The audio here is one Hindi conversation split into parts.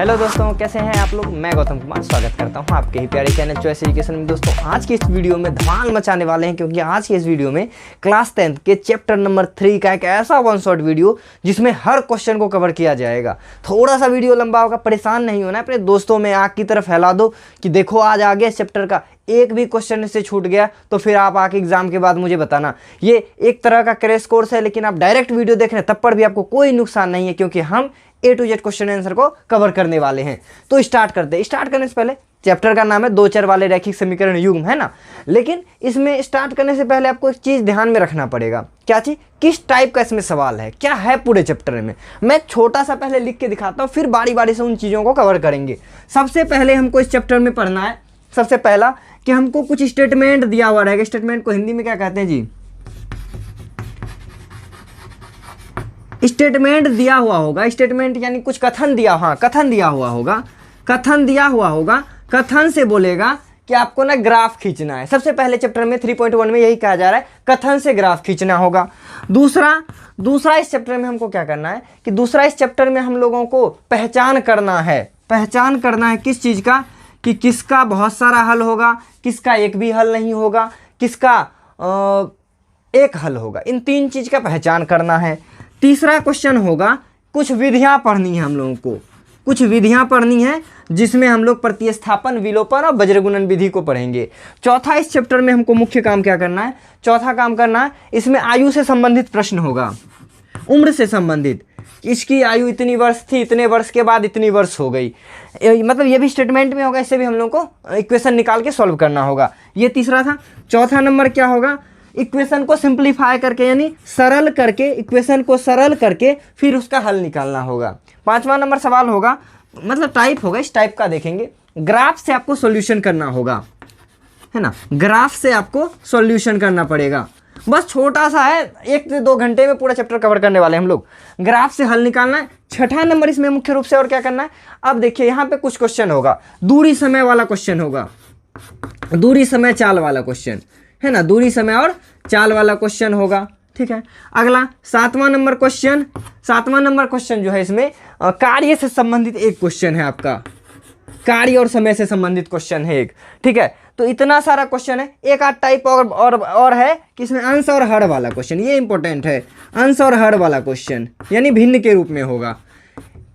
हेलो दोस्तों, कैसे हैं आप लोग। मैं गौतम कुमार स्वागत करता हूं आपके ही प्यारे चैनल चॉइस एजुकेशन में। दोस्तों आज की इस वीडियो में धमाल मचाने वाले हैं, क्योंकि आज की इस वीडियो में क्लास 10th के चैप्टर नंबर 3 का एक ऐसा वन शॉट वीडियो जिसमें हर क्वेश्चन को कवर किया जाएगा। थोड़ा सा वीडियो लंबा होगा, परेशान नहीं होना है, अपने दोस्तों में आग की तरफ फैला दो कि देखो आज आ गया इस चैप्टर का एक भी क्वेश्चन से छूट गया तो फिर आप आके एग्जाम के बाद मुझे बताना। ये एक तरह का क्रैश कोर्स है, लेकिन आप डायरेक्ट वीडियो देख रहे हैं तब पर भी आपको कोई नुकसान नहीं है, क्योंकि हम A to Z question answer को कवर करने वाले हैं। तो स्टार्ट करते हैं। स्टार्ट करने से पहले चैप्टर का नाम है दो चर वाले रैखिक समीकरण युग्म, है ना। लेकिन इसमें स्टार्ट करने से पहले आपको एक चीज़ ध्यान में रखना पड़ेगा। क्या चीज़? किस टाइप का इसमें सवाल है, क्या है पूरे चैप्टर में। मैं छोटा सा पहले लिख के दिखाता हूँ, फिर बारी बारी से उन चीज़ों को कवर करेंगे। सबसे पहले हमको इस चैप्टर में पढ़ना है, सबसे पहला कि हमको कुछ स्टेटमेंट दिया हुआ रहेगा। स्टेटमेंट को हिंदी में क्या कहते हैं जी? स्टेटमेंट दिया हुआ होगा। स्टेटमेंट यानी कुछ कथन दिया, हाँ कथन दिया हुआ होगा। कथन दिया हुआ होगा। कथन से बोलेगा कि आपको ना ग्राफ खींचना है। सबसे पहले चैप्टर में 3.1 में यही कहा जा रहा है, कथन से ग्राफ खींचना होगा। दूसरा इस चैप्टर में हमको क्या करना है कि दूसरा इस चैप्टर में हम लोगों को पहचान करना है। पहचान करना है किस चीज़ का? कि किसका बहुत सारा हल होगा, किसका एक भी हल नहीं होगा, किसका एक हल होगा। इन तीन चीज़ का पहचान करना है। तीसरा क्वेश्चन होगा कुछ विधियां पढ़नी है हम लोगों को। कुछ विधियां पढ़नी है जिसमें हम लोग प्रतिस्थापन, विलोपन और वज्रगुणन विधि को पढ़ेंगे। चौथा इस चैप्टर में हमको मुख्य काम क्या करना है? चौथा काम करना है, इसमें आयु से संबंधित प्रश्न होगा, उम्र से संबंधित। इसकी आयु इतनी वर्ष थी, इतने वर्ष के बाद इतनी वर्ष हो गई, मतलब ये भी स्टेटमेंट में होगा। इससे भी हम लोग को इक्वेशन निकाल के सॉल्व करना होगा। ये तीसरा था। चौथा नंबर क्या होगा? इक्वेशन को सिंप्लीफाई करके, यानी सरल करके, इक्वेशन को सरल करके फिर उसका हल निकालना होगा। पांचवा नंबर सवाल होगा, मतलब टाइप होगा, इस टाइप का देखेंगे। ग्राफ से आपको सॉल्यूशन करना होगा, है ना। ग्राफ से आपको सॉल्यूशन करना पड़ेगा। बस छोटा सा है, 1 से 2 घंटे में पूरा चैप्टर कवर करने वाले हम लोग। ग्राफ से हल निकालना है। छठा नंबर इसमें मुख्य रूप से और क्या करना है? अब देखिए यहाँ पे कुछ क्वेश्चन होगा, दूरी समय वाला क्वेश्चन होगा, दूरी समय चाल वाला क्वेश्चन, है ना। दूरी समय और चाल वाला क्वेश्चन होगा, ठीक है। अगला 7वां नंबर क्वेश्चन। 7वां नंबर क्वेश्चन जो है इसमें कार्य से संबंधित एक क्वेश्चन है आपका, कार्य और समय से संबंधित क्वेश्चन है एक, ठीक है। तो इतना सारा क्वेश्चन है। एक आध टाइप और है कि इसमें अंश और हर वाला क्वेश्चन, ये इंपॉर्टेंट है। अंश और हर वाला क्वेश्चन यानी भिन्न के रूप में होगा।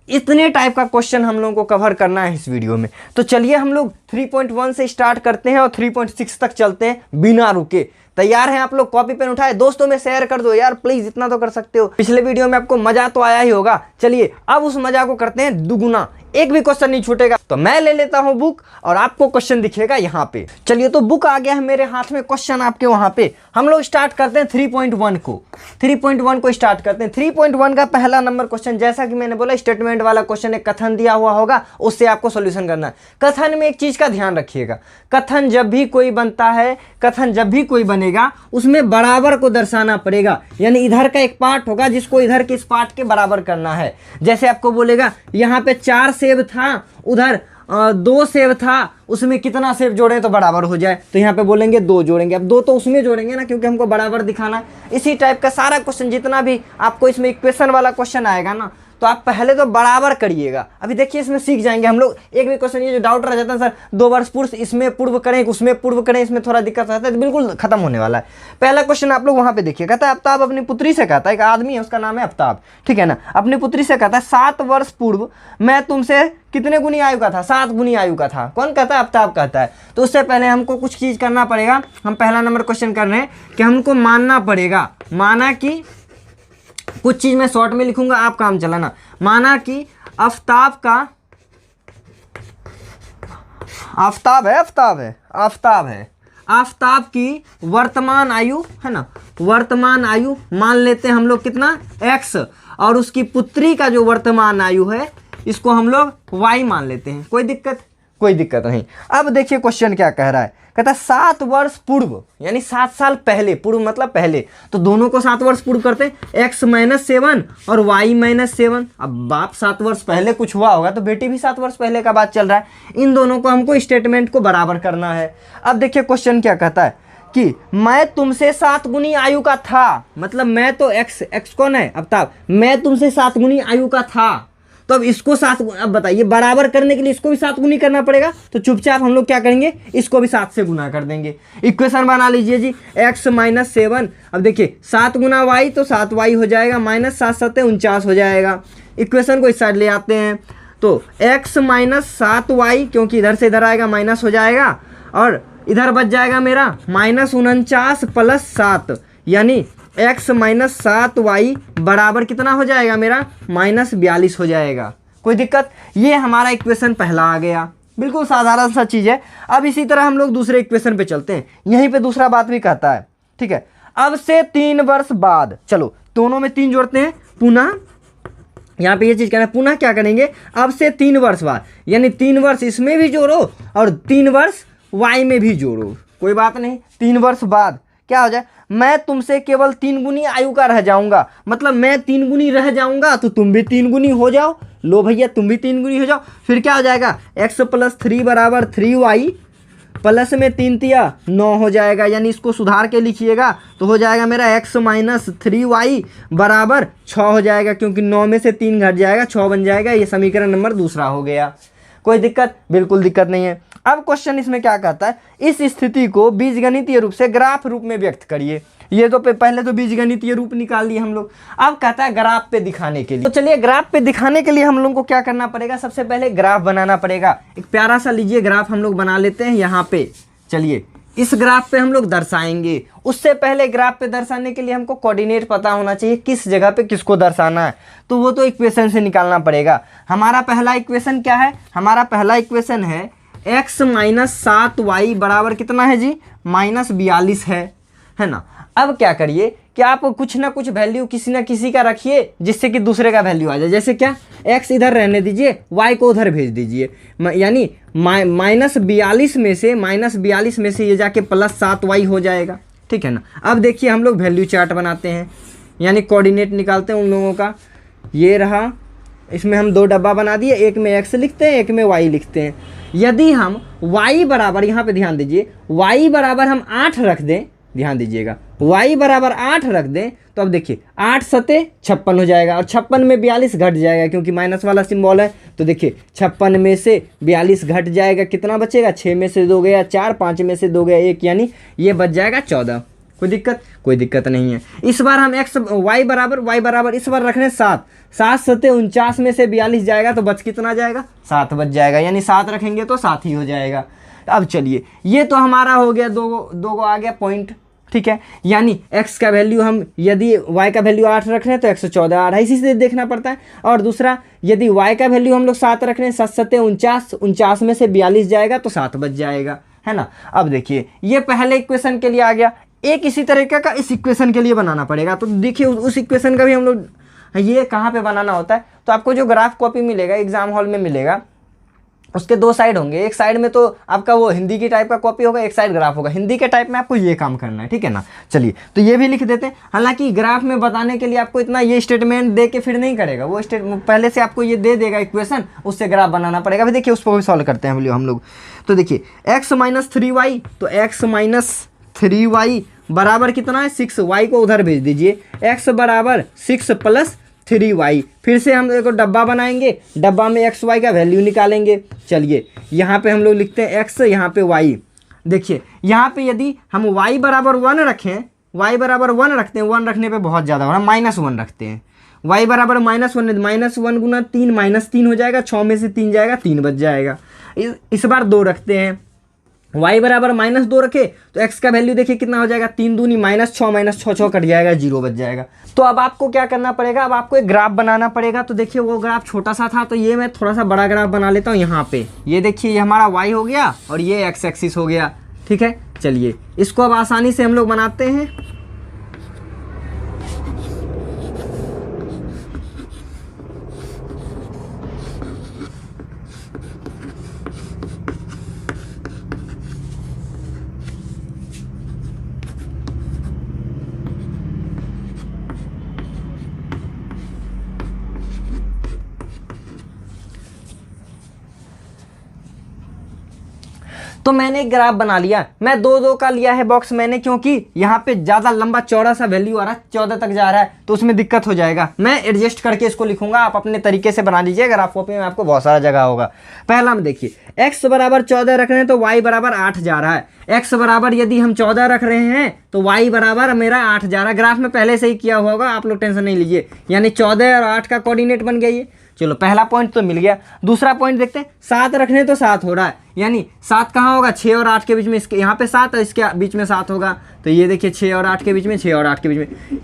इतने टाइप का क्वेश्चन हम लोगों को कवर करना है इस वीडियो में। तो चलिए हम लोग 3.1 से स्टार्ट करते हैं और 3.6 तक चलते हैं बिना रुके। तैयार हैं आप लोग? कॉपी पेन उठाए, दोस्तों में शेयर कर दो यार प्लीज, इतना तो कर सकते हो। पिछले वीडियो में आपको मजा तो आया ही होगा। चलिए अब उस मजा को करते हैं दुगुना, एक भी क्वेश्चन नहीं छूटेगा। तो मैं ले लेता हूं बुक और आपको क्वेश्चन दिखेगा यहाँ पे। चलिए तो बुक आ गया है मेरे हाथ में, क्वेश्चन आपके वहां पे। हम लोग स्टार्ट करते हैं 3.1 को। 3.1 को स्टार्ट करते हैं। 3.1 का पहला नंबर क्वेश्चन, जैसा कि मैंने बोला स्टेटमेंट वाला क्वेश्चन, एक कथन दिया हुआ होगा, उससे आपको सोल्यूशन करना है। कथन में एक चीज का ध्यान रखिएगा, कथन जब भी कोई बनता है, कथन जब भी कोई बनेगा उसमें बराबर को दर्शाना पड़ेगा। यानी इधर का एक पार्ट होगा जिसको इधर के इस पार्ट के बराबर करना है। जैसे आपको बोलेगा यहाँ पे 4 सेब था, उधर 2 सेब था, उसमें कितना सेब जोड़े तो बराबर हो जाए, तो यहाँ पे बोलेंगे 2 जोड़ेंगे। अब 2 तो उसमें जोड़ेंगे ना, क्योंकि हमको बराबर दिखाना है। इसी टाइप का सारा क्वेश्चन, जितना भी आपको इसमें इक्वेशन वाला क्वेश्चन आएगा ना, तो आप पहले तो बराबर करिएगा। अभी देखिए इसमें सीख जाएंगे हम लोग। एक भी क्वेश्चन ये जो डाउट रह जाता है, सर 2 वर्ष पूर्व इसमें पूर्व करें, उसमें पूर्व करें, इसमें थोड़ा दिक्कत रहता है, तो बिल्कुल खत्म होने वाला है। पहला क्वेश्चन आप लोग वहां पे देखिए, कहता है आफ्ताब अपनी पुत्री से कहता है, एक आदमी है उसका नाम है आफ्ताब, ठीक है ना। अपनी पुत्री से कहता है 7 वर्ष पूर्व मैं तुमसे कितने गुनी आयु का था? 7 गुनी आयु का था। कौन कहता है? आफ्ताब कहता है। तो उससे पहले हमको कुछ चीज करना पड़ेगा। हम पहला नंबर क्वेश्चन कर रहे हैं कि हमको मानना पड़ेगा, माना कि कुछ चीज मैं शॉर्ट में लिखूंगा, आप काम चलाना। माना कि आफ्ताब है, आफ्ताब की वर्तमान आयु, है ना, वर्तमान आयु मान लेते हैं हम लोग कितना? x, और उसकी पुत्री का जो वर्तमान आयु है इसको हम लोग y मान लेते हैं। कोई दिक्कत नहीं। अब देखिए क्वेश्चन क्या कह रहा है। कहता है 7 वर्ष पूर्व, यानी 7 साल पहले, पूर्व मतलब पहले, तो दोनों को 7 वर्ष पूर्व करते हैं, x - 7 और y - 7। अब बाप 7 वर्ष पहले कुछ हुआ होगा, तो बेटी भी 7 वर्ष पहले का बात चल रहा है। इन दोनों को हमको स्टेटमेंट को बराबर करना है। अब देखिए क्वेश्चन क्या कहता है कि मैं तुमसे 7 गुनी आयु का था, मतलब मैं तो x कौन है? आफ्ताब। मैं तुमसे 7 गुनी आयु का था, तो अब इसको 7, अब बताइए बराबर करने के लिए इसको भी 7 गुनी करना पड़ेगा, तो चुपचाप हम लोग क्या करेंगे, इसको भी 7 से गुना कर देंगे। इक्वेशन बना लीजिए जी, x माइनस 7, अब देखिए 7 गुना वाई तो 7y हो जाएगा, माइनस 7 7 49 हो जाएगा। इक्वेशन को इस साइड ले आते हैं, तो x माइनस 7y, क्योंकि इधर से इधर आएगा माइनस हो जाएगा, और इधर बच जाएगा मेरा माइनस 49 प्लस 7, यानी x माइनस 7y बराबर कितना हो जाएगा मेरा, माइनस 42 हो जाएगा। कोई दिक्कत? ये हमारा इक्वेशन पहला आ गया, बिल्कुल साधारण सा चीज़ है। अब इसी तरह हम लोग दूसरे इक्वेशन पे चलते हैं, यहीं पे दूसरा बात भी कहता है, ठीक है। अब से 3 वर्ष बाद, चलो दोनों में 3 जोड़ते हैं, पुनः यहाँ पे ये चीज़ कहना है, पुनः क्या करेंगे, अब से 3 वर्ष बाद, यानी 3 वर्ष इसमें भी जोड़ो और 3 वर्ष y में भी जोड़ो, कोई बात नहीं। 3 वर्ष बाद क्या हो जाए, मैं तुमसे केवल 3 गुनी आयु का रह जाऊंगा, मतलब मैं 3 गुनी रह जाऊंगा तो तुम भी 3 गुनी हो जाओ, लो भैया तुम भी 3 गुनी हो जाओ। फिर क्या हो जाएगा, x प्लस 3 बराबर 3y, प्लस में 3 तिया 9 हो जाएगा, यानी इसको सुधार के लिखिएगा तो हो जाएगा मेरा x माइनस 3y बराबर 6 हो जाएगा, क्योंकि 9 में से 3 घट जाएगा 6 बन जाएगा। ये समीकरण नंबर दूसरा हो गया। कोई दिक्कत? बिल्कुल दिक्कत नहीं है। अब क्वेश्चन इसमें क्या कहता है, इस स्थिति को बीजगणितीय रूप से ग्राफ रूप में व्यक्त करिए। ये तो पहले तो बीजगणितीय रूप निकाल लिए हम लोग, अब कहता है ग्राफ पे दिखाने के लिए। तो चलिए ग्राफ पे दिखाने के लिए हम लोग को क्या करना पड़ेगा, सबसे पहले ग्राफ बनाना पड़ेगा। एक प्यारा सा लीजिए ग्राफ हम लोग बना लेते हैं यहाँ पे। चलिए इस ग्राफ पे हम लोग दर्शाएंगे। उससे पहले ग्राफ पे दर्शाने के लिए हमको कोऑर्डिनेट पता होना चाहिए, किस जगह पे किसको दर्शाना है, तो वो तो इक्वेशन से निकालना पड़ेगा। हमारा पहला इक्वेशन क्या है, हमारा पहला इक्वेशन है x माइनस 7y बराबर कितना है जी, माइनस 42 है ना। अब क्या करिए कि आप कुछ ना कुछ वैल्यू किसी ना किसी का रखिए, जिससे कि दूसरे का वैल्यू आ जाए। जैसे क्या, x इधर रहने दीजिए, y को उधर भेज दीजिए, यानी माइनस 42 में से ये जाके प्लस 7y हो जाएगा, ठीक है ना। अब देखिए हम लोग वैल्यू चार्ट बनाते हैं, यानी कोऑर्डिनेट निकालते हैं उन लोगों का। ये रहा, इसमें हम 2 डब्बा बना दिए, एक में x लिखते हैं, एक में y लिखते हैं। यदि हम y बराबर, यहाँ पे ध्यान दीजिए, y बराबर हम 8 रख दें, ध्यान दीजिएगा, y बराबर 8 रख दें, तो अब देखिए 8 सते 56 हो जाएगा, और 56 में 42 घट जाएगा, क्योंकि माइनस वाला सिंबल है। तो देखिए 56 में से 42 घट जाएगा, कितना बचेगा, 6 में से 2 गया 4, 5 में से 2 गया 1, यानी ये बच जाएगा 14। कोई दिक्कत? कोई दिक्कत नहीं है। इस बार हम y बराबर इस बार रख रहे हैं 7 सते 49 में से 42 जाएगा तो बच कितना जाएगा, 7 बच जाएगा, यानी 7 रखेंगे तो 7 ही हो जाएगा। अब चलिए ये तो हमारा हो गया, दो आ गया पॉइंट, ठीक है। यानी x का वैल्यू हम, यदि y का वैल्यू 8 रख रहे हैं तो 114 8 है, इसी से देखना पड़ता है। और दूसरा, यदि y का वैल्यू हम लोग 7 रख रहे हैं, 7 सते 49 में से 42 जाएगा तो 7 बच जाएगा, है ना। अब देखिए ये पहले इक्वेशन के लिए आ गया। एक इसी तरीके का इस इक्वेशन के लिए बनाना पड़ेगा, तो देखिए उस इक्वेशन का भी हम लोग, ये कहाँ पे बनाना होता है, तो आपको जो ग्राफ कॉपी मिलेगा एग्जाम हॉल में मिलेगा, उसके 2 साइड होंगे। एक साइड में तो आपका वो हिंदी की टाइप का कॉपी होगा, एक साइड ग्राफ होगा। हिंदी के टाइप में आपको ये काम करना है, ठीक है ना। चलिए तो ये भी लिख देते हैं। हालांकि ग्राफ में बताने के लिए आपको इतना ये स्टेटमेंट दे के फिर नहीं करेगा, वो पहले से आपको ये दे देगा इक्वेशन, उससे ग्राफ बनाना पड़ेगा। अभी देखिए उसको भी सॉल्व करते हैं हम लोग। तो देखिए x माइनस 3y, तो x माइनस 3y बराबर कितना है 6, y को उधर भेज दीजिए, x बराबर 6 प्लस 3y। फिर से हम एक डब्बा बनाएंगे, डब्बा में x y का वैल्यू निकालेंगे। चलिए यहाँ पे हम लोग लिखते हैं x, यहाँ पे y। देखिए यहाँ पे यदि हम y बराबर 1 रखें, y बराबर 1 रखते हैं, 1 रखने पे बहुत ज़्यादा हो रहा है, -1 रखते हैं। y बराबर -1 गुना 3 -3 हो जाएगा, 6 में से 3 जाएगा 3 बच जाएगा। इस बार 2 रखते हैं, y बराबर -2 रखे तो x का वैल्यू देखिए कितना हो जाएगा, 3 दूनी -6 -6 कट जाएगा, 0 बच जाएगा। तो अब आपको क्या करना पड़ेगा, अब आपको एक ग्राफ बनाना पड़ेगा। तो देखिए वो ग्राफ छोटा सा था, तो ये मैं थोड़ा सा बड़ा ग्राफ बना लेता हूँ। यहाँ पे ये देखिए, ये हमारा y हो गया और ये x एक्सिस हो गया, ठीक है। चलिए इसको अब आसानी से हम लोग बनाते हैं। तो मैंने एक ग्राफ बना लिया, मैं 2 का लिया है बॉक्स मैंने, क्योंकि यहाँ पे ज़्यादा लंबा चौड़ा सा वैल्यू आ रहा है, 14 तक जा रहा है, तो उसमें दिक्कत हो जाएगा। मैं एडजस्ट करके इसको लिखूंगा, आप अपने तरीके से बना लीजिए, ग्राफ कॉपी में आपको बहुत सारा जगह होगा। पहला में देखिए x बराबर 14 रख रहे हैं तो y बराबर 8 जा रहा है। x बराबर यदि हम 14 रख रहे हैं तो y बराबर मेरा 8 जा रहा है। ग्राफ में पहले से ही किया हुआ होगा, आप लोग टेंशन नहीं लीजिए, यानी 14 और 8 का कोऑर्डिनेट बन गया ये। चलो पहला पॉइंट तो मिल गया। दूसरा पॉइंट देखते हैं, 7 रखने तो 7 हो रहा है, यानी 7 कहाँ होगा, 6 और 8 के बीच में, इसके यहाँ पे 7 है, इसके बीच में 7 होगा, तो ये देखिए 6 और 8 के बीच में, 6 और 8 के बीच में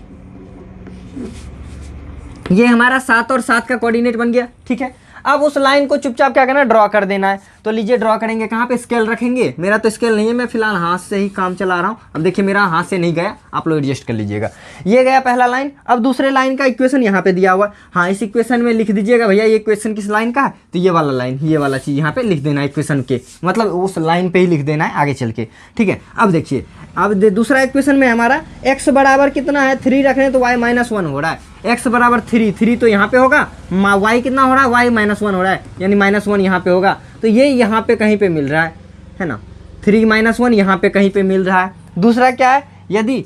ये हमारा 7 और 7 का कोऑर्डिनेट बन गया। ठीक है, अब उस लाइन को चुपचाप क्या करना है, ड्रॉ कर देना है। तो लीजिए ड्रॉ करेंगे, कहाँ पे स्केल रखेंगे, मेरा तो स्केल नहीं है, मैं फिलहाल हाथ से ही काम चला रहा हूँ। अब देखिए मेरा हाथ से नहीं गया, आप लोग एडजस्ट कर लीजिएगा। ये गया पहला लाइन। अब दूसरे लाइन का इक्वेशन यहाँ पे दिया हुआ है, हाँ इस इक्वेशन में लिख दीजिएगा भैया ये इक्वेशन किस लाइन का है, तो ये वाला लाइन, ये वाला चीज़ यहाँ पे लिख देना है इक्वेशन के, मतलब उस लाइन पे ही लिख देना है आगे चल के। ठीक है, अब देखिए, अब दूसरा इक्वेशन में हमारा x बराबर कितना है, 3 रख रहे हैं तो y -1 हो रहा है। x बराबर 3 तो यहाँ पे होगा, y कितना हो रहा है, y -1 हो रहा है, यानी -1 यहाँ पे होगा, तो ये यहाँ पे कहीं पे मिल रहा है ना, 3 -1 यहाँ पे कहीं पे मिल रहा है। दूसरा क्या है, यदि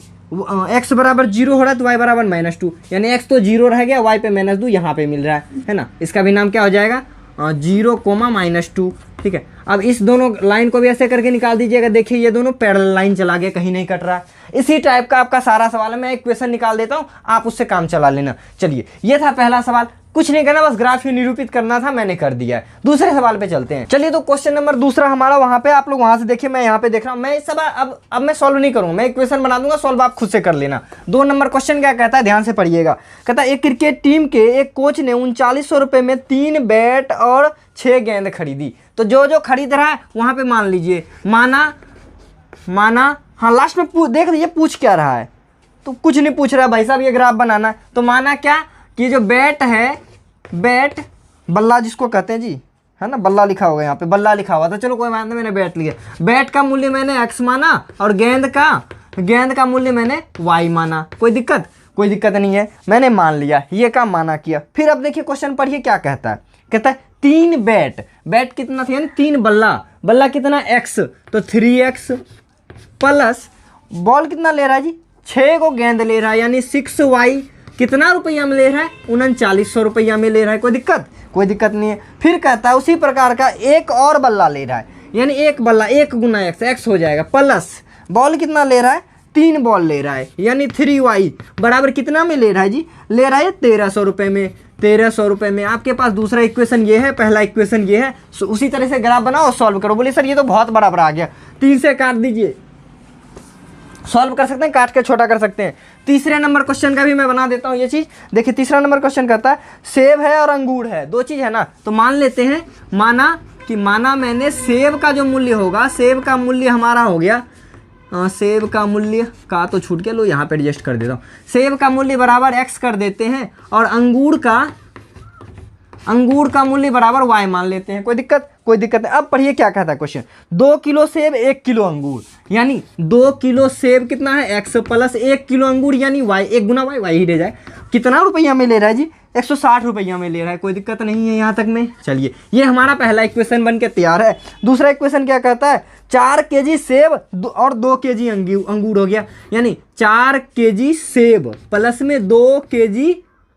x बराबर 0 हो रहा है तो y बराबर -2, यानी x तो 0 रह गया, y पे -2 यहाँ पे मिल रहा है ना, इसका भी नाम क्या हो जाएगा, 0, -2। ठीक है, अब इस दोनों लाइन को भी ऐसे करके निकाल दीजिएगा। देखिए ये दोनों पैरेलल लाइन चला गया, कहीं नहीं कट रहा है। इसी टाइप का आपका सारा सवाल है, मैं इक्वेशन निकाल देता हूँ, आप उससे काम चला लेना। चलिए ये था पहला सवाल, कुछ नहीं करना, बस ग्राफ ही निरूपित करना था, मैंने कर दिया है। दूसरे सवाल पे चलते हैं। चलिए तो क्वेश्चन नंबर दूसरा हमारा वहाँ पे, आप लोग वहाँ से देखिए, मैं यहाँ पे देख रहा हूँ। मैं सब अब मैं सॉल्व नहीं करूँगा, मैं इक्वेशन बना दूंगा, सॉल्व आप खुद से कर लेना। 2 नंबर क्वेश्चन क्या कहता है, ध्यान से पढ़िएगा। कहता है एक क्रिकेट टीम के एक कोच ने 3900 रुपये में 3 बैट और 6 गेंद खरीदी। तो जो जो खरीद रहा है वहाँ पे मान लीजिए, माना हाँ लास्ट में देख लीजिए पूछ क्या रहा है, तो कुछ नहीं पूछ रहा है भाई साहब, ये ग्राफ बनाना है। तो माना क्या कि जो बैट है, बैट बल्ला जिसको कहते हैं जी, है ना, बल्ला लिखा होगा यहाँ पे, बल्ला लिखा हुआ था, चलो कोई बात नहीं, मैंने बैट लिया। बैट का मूल्य मैंने x माना और गेंद का मूल्य मैंने y माना। कोई दिक्कत नहीं है, मैंने मान लिया, ये काम माना किया। फिर अब देखिए क्वेश्चन पढ़िए क्या कहता है। कहता है 3 बैट कितना था, यानी 3 बल्ला कितना x, तो 3x प्लस बॉल कितना ले रहा है जी, 6 को गेंद ले रहा है, यानी 6y कितना रुपया में ले रहा है, 3900 रुपया में ले रहा है। कोई दिक्कत नहीं है। फिर कहता है उसी प्रकार का एक और बल्ला ले रहा है, यानी एक बल्ला 1 गुना x हो जाएगा, प्लस बॉल कितना ले रहा है, 3 बॉल ले रहा है, यानी 3y बराबर कितना में ले रहा है जी, ले रहा है 1300 रुपये में। 1300 रुपये में आपके पास दूसरा इक्वेशन ये है, पहला इक्वेशन ये है। उसी तरह से ग्राफ बनाओ, सॉल्व करो। बोले सर ये तो बहुत बड़ा आ गया, 3 से काट दीजिए, सॉल्व कर सकते हैं, काट के छोटा कर सकते हैं। तीसरे नंबर क्वेश्चन का भी मैं बना देता हूँ ये चीज़। देखिए तीसरा नंबर क्वेश्चन कहता है सेब है और अंगूर है, 2 चीज़ है ना, तो मान लेते हैं, माना मैंने सेब का जो मूल्य होगा, सेब का मूल्य हमारा हो गया, सेब का मूल्य का तो छूट गया, लो यहाँ पे एडजस्ट कर देता हूँ। सेब का मूल्य बराबर x कर देते हैं और अंगूर का मूल्य बराबर y मान लेते हैं। कोई दिक्कत नहीं। अब पढ़िए क्या कहता है क्वेश्चन, 2 किलो सेब 1 किलो अंगूर, यानी 2 किलो सेब कितना है x प्लस 1 किलो अंगूर, यानी y, 1 गुना y ही रह जाए। कितना रुपया में ले रहा है जी, 160 रुपया में ले रहा है। कोई दिक्कत नहीं है यहाँ तक में। चलिए ये हमारा पहला इक्वेशन बन के तैयार है। दूसरा इक्वेशन क्या कहता है, 4 केजी सेब और 2 केजी अंगूर हो गया, यानी 4 केजी सेब प्लस में 2 केजी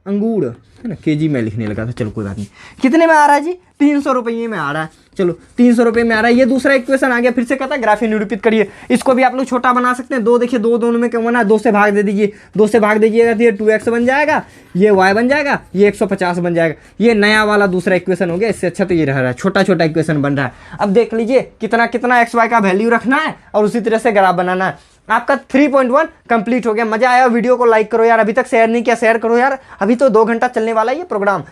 अंगूर, है ना, केजी में लिखने लगा था, चलो कोई बात नहीं। कितने में आ रहा है जी, 300 रुपये में आ रहा है। चलो 300 रुपये में आ रहा है, ये दूसरा इक्वेशन आ गया। फिर से कहता है ग्राफ निरूपित करिए। इसको भी आप लोग छोटा बना सकते हैं। 2 देखिए, 2 दोनों में क्या बना, 2 से भाग दे दीजिए, 2 से भाग दीजिएगा तो ये 2x बन जाएगा, ये y बन जाएगा, ये 150 बन जाएगा। ये नया वाला दूसरा इक्वेशन हो गया। इससे अच्छा तो ये रह रहा है, छोटा इक्वेशन बन रहा है। अब देख लीजिए कितना x y का वैल्यू रखना है और उसी तरह से ग्राफ बनाना है। आपका 3.1 कंप्लीट हो गया। मजा आया, वीडियो को लाइक करो यार, अभी तक शेयर नहीं किया शेयर करो यार, अभी तो 2 घंटा चलने वाला है ये प्रोग्राम।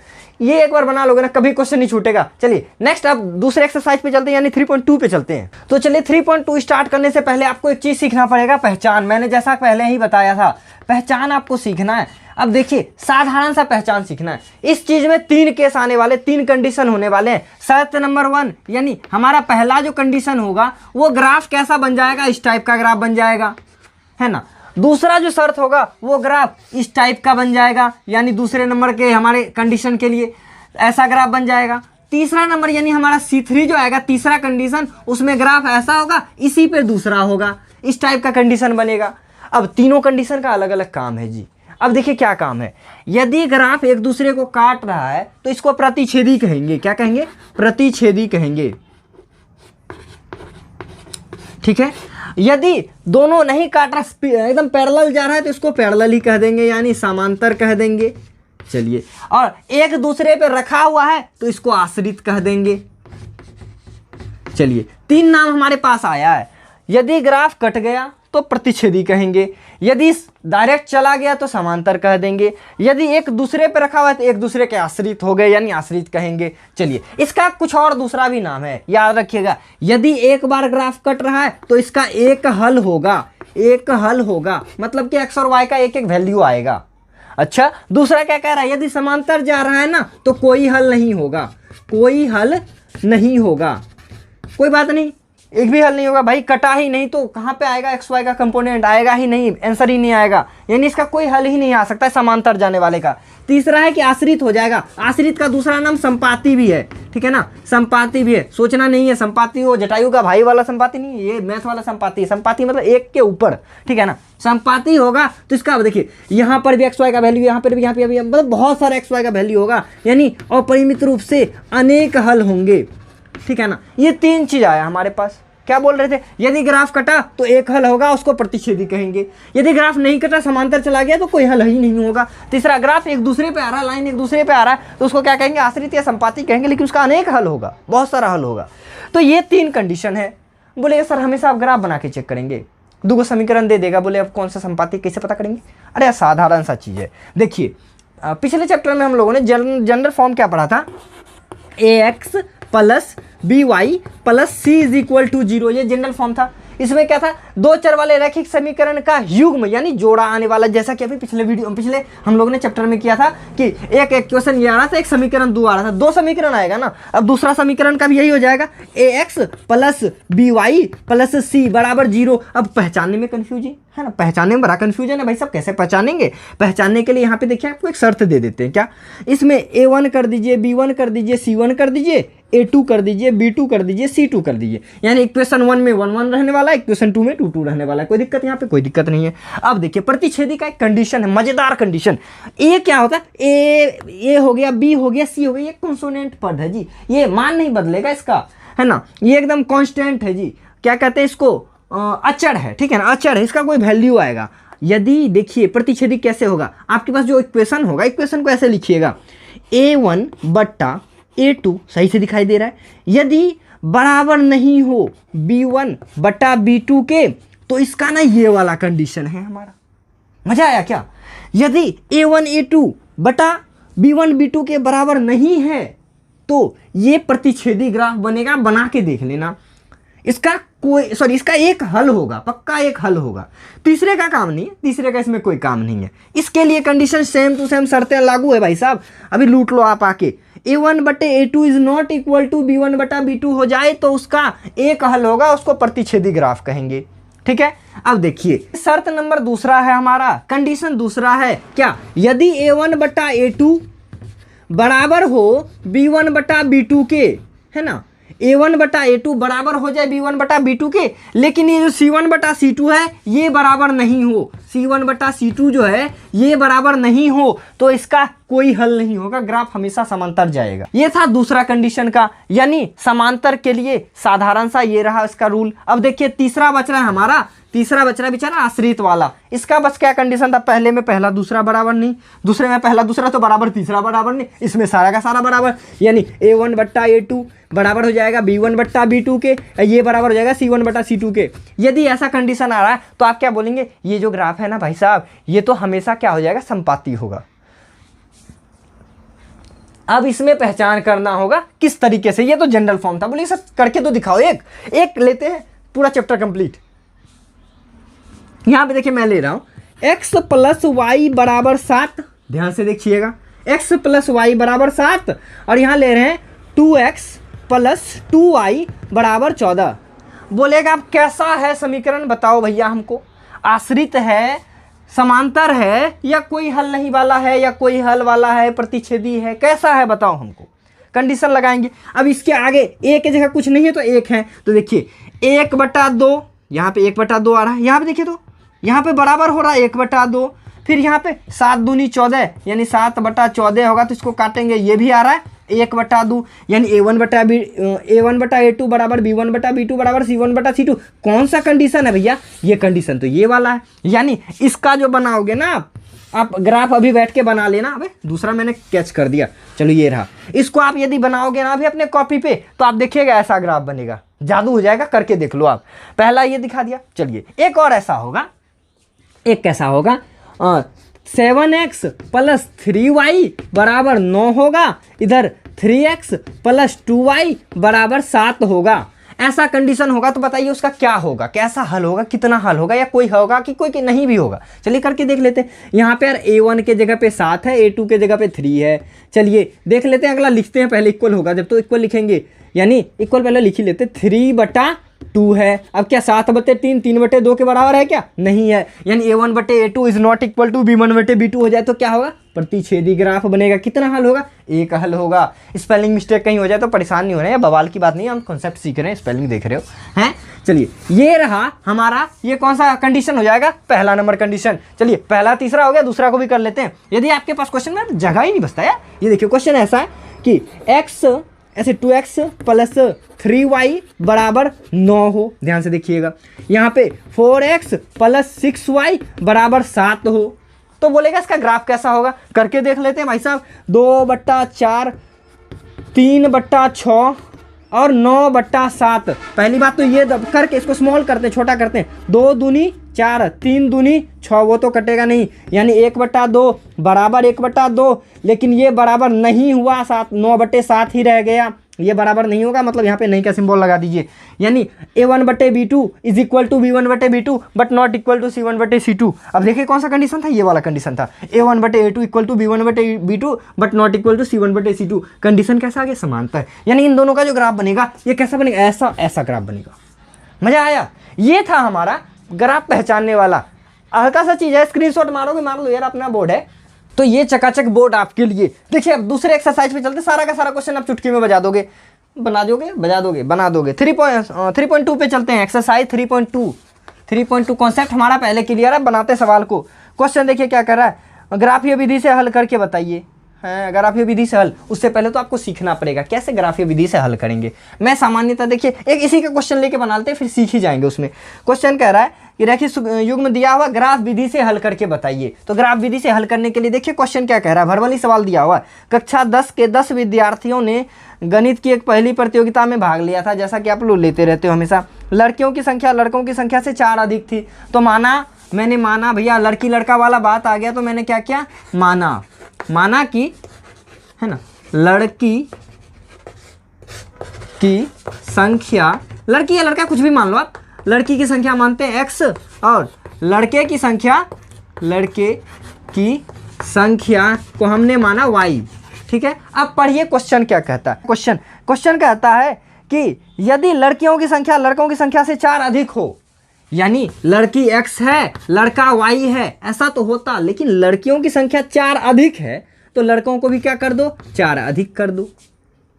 ये एक बार बना लोगे ना, कभी क्वेश्चन नहीं छूटेगा। चलिए नेक्स्ट अब दूसरे एक्सरसाइज पे चलते हैं, यानी 3.2 पे चलते हैं। तो चलिए 3.2 स्टार्ट करने से पहले आपको एक चीज सीखना पड़ेगा, पहचान। मैंने जैसा पहले ही बताया था, पहचान आपको सीखना है। अब देखिए साधारण सा पहचान सीखना है। इस चीज में 3 केस आने वाले, 3 कंडीशन होने वाले हैं। शर्त नंबर 1, यानी हमारा पहला जो कंडीशन होगा वो ग्राफ कैसा बन जाएगा, इस टाइप का ग्राफ बन जाएगा, है ना। दूसरा जो शर्त होगा वो ग्राफ इस टाइप का बन जाएगा, यानी दूसरे नंबर के हमारे कंडीशन के लिए ऐसा ग्राफ बन जाएगा। तीसरा नंबर यानी हमारा C3 जो आएगा, तीसरा कंडीशन, उसमें ग्राफ ऐसा होगा, इसी पे दूसरा होगा, इस टाइप का कंडीशन बनेगा। अब तीनों कंडीशन का अलग अलग काम है जी। अब देखिए क्या काम है, यदि ग्राफ एक दूसरे को काट रहा है तो इसको प्रतिच्छेदी कहेंगे। क्या कहेंगे? प्रतिच्छेदी कहेंगे, ठीक है। यदि दोनों नहीं काट रहा, एकदम पैरेलल जा रहा है, तो इसको पैरेलल ही कह देंगे, यानी समांतर कह देंगे। चलिए, और एक दूसरे पे रखा हुआ है तो इसको आश्रित कह देंगे। चलिए, 3 नाम हमारे पास आया है। यदि ग्राफ कट गया तो प्रतिच्छेदी कहेंगे, यदि डायरेक्ट चला गया तो समांतर कह देंगे, यदि एक दूसरे पे रखा हुआ है तो एक दूसरे के आश्रित हो गए, यानी आश्रित कहेंगे। चलिए, इसका कुछ और दूसरा भी नाम है, याद रखिएगा। यदि एक बार ग्राफ कट रहा है तो इसका एक हल होगा, एक हल होगा, मतलब कि एक्स और वाई का एक एक वैल्यू आएगा। अच्छा, दूसरा क्या कह रहा है, यदि समांतर जा रहा है ना तो कोई हल नहीं होगा, कोई हल नहीं होगा। कोई बात नहीं, एक भी हल नहीं होगा भाई, कटा ही नहीं तो कहाँ पे आएगा एक्स वाई का कंपोनेंट, आएगा ही नहीं, आंसर ही नहीं आएगा, यानी इसका कोई हल ही नहीं आ सकता है समांतर जाने वाले का। तीसरा है कि आश्रित हो जाएगा, आश्रित का दूसरा नाम संपाती भी है, ठीक है ना, संपाती भी है। सोचना नहीं है संपाती हो जटायु का भाई वाला संपाती नहीं है, ये मैथ वाला संपाती है। संपाती मतलब एक के ऊपर, ठीक है ना, संपाती होगा तो इसका देखिए यहाँ पर भी एक्स वाई का वैल्यू, यहाँ पर भी, यहाँ पे भी, मतलब बहुत सारा एक्स वाई का वैल्यू होगा, यानी अपरिमित रूप से अनेक हल होंगे, ठीक है ना। ये 3 चीज आया हमारे पास। क्या बोल रहे थे, यदि ग्राफ कटा तो एक हल होगा, उसको प्रतिच्छेदी कहेंगे। यदि ग्राफ नहीं कटा, समांतर चला गया तो कोई हल ही नहीं होगा। तीसरा, ग्राफ एक दूसरे पे आ रहा है, लाइन एक दूसरे पे आ रहा है तो उसको क्या कहेंगे, आश्रित या संपाती कहेंगे, लेकिन उसका अनेक हल होगा, बहुत सारा हल होगा। तो ये 3 कंडीशन है। बोले सर हमेशा आप ग्राफ बना के चेक करेंगे, 2 समीकरण दे देगा, बोले अब कौन सा संपाती कैसे पता करेंगे? अरे साधारण सा चीज़ है। देखिए, पिछले चैप्टर में हम लोगों ने जनरल फॉर्म क्या पढ़ा था, ax plus by plus c is equal to 0, ये जनरल फॉर्म था। इसमें क्या था, 2 चर वाले रैखिक समीकरण का युग्म यानी जोड़ा आने वाला, जैसा कि अभी पिछले हम लोगों ने चैप्टर में किया था कि एक इक्वेशन ये आ रहा था, एक समीकरण 2 आ रहा था, 2 समीकरण आएगा ना। अब दूसरा समीकरण का भी यही हो जाएगा, ax plus by plus c बराबर 0। अब पहचानने में कंफ्यूजन है ना, पहचानने में बड़ा कंफ्यूजन है भाई साहब, कैसे पहचानेंगे? पहचानने के लिए यहाँ पे देखिए आपको एक शर्त दे देते हैं। क्या, इसमें a1 कर दीजिए, b1 कर दीजिए, c1 कर दीजिए, a2 कर दीजिए, b2 कर दीजिए, c2 कर दीजिए, यानी इक्वेशन 1 में 1 1 रहने वाला है, इक्वेशन 2 में 2 2 रहने वाला है। कोई दिक्कत यहाँ पे? कोई दिक्कत नहीं है। अब देखिए, प्रतिच्छेदी का एक कंडीशन है, मजेदार कंडीशन। ए क्या होता है, ए हो गया, बी हो गया, सी हो गया, ये कंसोनेंट पद है जी, ये मान नहीं बदलेगा इसका, है ना, ये एकदम कांस्टेंट है जी। क्या कहते हैं इसको, अचर है, ठीक है ना, अचर है, इसका कोई वैल्यू आएगा। यदि देखिए प्रतिच्छेदी कैसे होगा, आपके पास जो इक्वेशन होगा, इक्वेशन को ऐसे लिखिएगा, a1 बट्टा a2 सही से दिखाई दे रहा है, यदि बराबर नहीं हो b1 बटा b2 के, तो इसका ना ये वाला कंडीशन है हमारा। मजा आया क्या? यदि a1 a2 बटा b1 b2 के बराबर नहीं है तो ये प्रतिच्छेदी ग्राफ बनेगा, बना के देख लेना। इसका एक हल होगा, पक्का एक हल होगा। तीसरे का काम नहीं है, तीसरे का इसमें कोई काम नहीं है। इसके लिए कंडीशन सेम टू सेम शर्तें लागू है भाई साहब, अभी लूट लो आप आके। a1 बटे a2 is not equal to b1 बटा b2 हो जाए तो उसका एक हल होगा, उसको प्रतिच्छेदी ग्राफ कहेंगे, ठीक है। अब देखिए, शर्त नंबर दूसरा है हमारा, कंडीशन दूसरा है क्या, यदि a1 बटा a2 बराबर हो b1 बटा b2 के, है ना, a1 बटा a2 बराबर हो जाए b1 बटा b2 के, लेकिन ये जो c1 बटा c2 है ये बराबर नहीं हो, c1 बटा c2 जो है ये बराबर नहीं हो, तो इसका कोई हल नहीं होगा, ग्राफ हमेशा समांतर जाएगा। ये था दूसरा कंडीशन का, यानी समांतर के लिए साधारण सा ये रहा इसका रूल। अब देखिए तीसरा बच रहा है हमारा, तीसरा बच रहा है बेचारा आश्रित वाला। इसका बस क्या कंडीशन था, पहले में पहला दूसरा बराबर नहीं, दूसरे में पहला दूसरा तो बराबर, तीसरा बराबर नहीं, इसमें सारा का सारा बराबर, यानी a1 बट्टा a2 बराबर हो जाएगा b1 बट्टा b2 के, ये बराबर हो जाएगा c1 बट्टा c2 के। यदि ऐसा कंडीशन आ रहा है तो आप क्या बोलेंगे, ये जो ग्राफ है ना भाई साहब, ये तो हमेशा क्या हो जाएगा, संपाती होगा। अब इसमें पहचान करना होगा किस तरीके से, ये तो जनरल फॉर्म था, बोलिए सर करके तो दिखाओ, एक लेते हैं पूरा चैप्टर कंप्लीट। यहां पे देखिए मैं ले रहा हूं x प्लस वाई बराबर 7, ध्यान से देखिएगा, x प्लस वाई बराबर 7, और यहां ले रहे हैं 2x प्लस 2y बराबर 14। बोलेगा अब कैसा है समीकरण बताओ भैया हमको, आश्रित है, समांतर है, या कोई हल नहीं वाला है, या कोई हल वाला है, प्रतिच्छेदी है, कैसा है बताओ हमको। कंडीशन लगाएंगे। अब इसके आगे ए की जगह कुछ नहीं है तो 1 है, तो देखिए 1/2, यहाँ पे 1/2 आ रहा है, यहाँ पे देखिए तो यहाँ पे बराबर हो रहा है 1/2, फिर यहाँ पे 7 दूनी 14 यानी 7/14 होगा, तो इसको काटेंगे, ये भी आ रहा है 1/2 यानी A1/A2 बराबर B1/B2 बराबर C1/C2। कौन सा कंडीशन है भैया? ये कंडीशन तो ये वाला है। यानी इसका जो बनाओगे ना आप ग्राफ अभी बैठ के बना लेना। अबे दूसरा मैंने कैच कर दिया, चलो ये रहा। इसको आप यदि बनाओगे ना अभी अपने कॉपी पे तो आप देखिएगा ऐसा ग्राफ बनेगा, जादू हो जाएगा, करके देख लो आप। पहला ये दिखा दिया, चलिए एक और ऐसा होगा, एक कैसा होगा 7x + 3y बराबर 9 होगा, इधर 3x + 2y बराबर 7 होगा। ऐसा कंडीशन होगा तो बताइए उसका क्या होगा, कैसा हल होगा, कितना हल होगा, या कोई होगा कि कोई नहीं भी होगा। चलिए करके देख लेते हैं। यहाँ पे यार A1 के जगह पे 7 है, A2 के जगह पे 3 है। चलिए देख लेते हैं, अगला लिखते हैं। पहले इक्वल होगा, जब तो इक्वल लिखेंगे, यानी इक्वल पहले लिख ही लेते। 3/2 है। अब क्या 7/3 3/2 के बराबर है क्या? नहीं है। यानी A1/A2 is not equal to B1/B2 हो जाए तो क्या होगा? प्रतिच्छेदी ग्राफ बनेगा। कितना हल होगा? एक हल होगा। स्पेलिंग मिस्टेक कहीं हो जाए तो परेशान नहीं हो रहे हैं, बवाल की बात नहीं है, हम कॉन्सेप्ट सीख रहे हैं, स्पेलिंग देख रहे हो हैं। चलिए ये रहा हमारा, ये कौन सा कंडीशन हो जाएगा? पहला नंबर कंडीशन। चलिए पहला तीसरा हो गया, दूसरा को भी कर लेते हैं। यदि आपके पास क्वेश्चन में जगह ही नहीं बचता है, ये देखिए क्वेश्चन ऐसा है कि x ऐसे 2x + 3y बराबर 9 हो, ध्यान से देखिएगा। यहाँ पे 4x + 6y बराबर 7 हो, तो बोलेगा इसका ग्राफ कैसा होगा? करके देख लेते हैं भाई साहब। 2/4 3/6 और 9/7। पहली बात तो ये करके इसको स्मॉल करते हैं, छोटा करते हैं। 2 दूनी 4 3 दूनी 6, वो तो कटेगा नहीं, यानी 1/2 बराबर 1/2, लेकिन ये बराबर नहीं हुआ, 9/7 ही रह गया, ये बराबर नहीं होगा, मतलब यहाँ पे नहीं का सिंबल लगा दीजिए। यानी A1/B2 is equal to B1/B2 but not equal to C1/C2। अब देखिए कौन सा कंडीशन था? ये वाला कंडीशन था, A1/A2 equal to B1/B2 but not equal to C1/C2। Condition कैसा आ गया? समांतर। यानी इन दोनों का जो ग्राफ बनेगा ये कैसा बनेगा? ऐसा ऐसा ग्राफ बनेगा। मजा आया? ये था हमारा ग्राफ पहचानने वाला। हल्का सा चीज़ है, स्क्रीनशॉट मारोगे, मार लो यार, अपना बोर्ड है तो ये चकाचक बोर्ड आपके लिए। देखिए अब दूसरे एक्सरसाइज पे चलते, सारा का सारा क्वेश्चन आप चुटकी में बजा दोगे, बना दोगे, बजा दोगे, बना दोगे। 3.2 पे चलते हैं, एक्सरसाइज 3.2 कॉन्सेप्ट हमारा पहले क्लियर है, बनाते सवाल को। क्वेश्चन देखिए क्या कर रहा है, ग्राफीय विधि से हल करके बताइए। है ग्राफीय विधि से हल, उससे पहले तो आपको सीखना पड़ेगा कैसे ग्राफीय विधि से हल करेंगे। मैं सामान्यतः देखिए एक इसी का क्वेश्चन लेके बनाते हैं, फिर सीख ही जाएंगे उसमें। क्वेश्चन कह रहा है कि रैखिक युग्म दिया हुआ, ग्राफ विधि से हल करके बताइए। तो ग्राफ विधि से हल करने के लिए देखिए क्वेश्चन क्या कह रहा है, वर्बली सवाल दिया हुआ है। कक्षा 10 के 10 विद्यार्थियों ने गणित की एक पहली प्रतियोगिता में भाग लिया था, जैसा कि आप लोग लेते रहते हो हमेशा। लड़कियों की संख्या लड़कों की संख्या से 4 अधिक थी। तो मैंने माना भैया, लड़की लड़का वाला बात आ गया, तो मैंने क्या किया? माना कि, है ना, लड़की की संख्या, लड़की या लड़का कुछ भी मान लो आप, लड़की की संख्या मानते हैं x और लड़के की संख्या को हमने माना y। ठीक है, अब पढ़िए क्वेश्चन क्या कहता है। क्वेश्चन कहता है कि यदि लड़कियों की संख्या लड़कों की संख्या से 4 अधिक हो, यानी लड़की x है लड़का y है, ऐसा तो होता, लेकिन लड़कियों की संख्या 4 अधिक है तो लड़कों को भी क्या कर दो? 4 अधिक कर दो।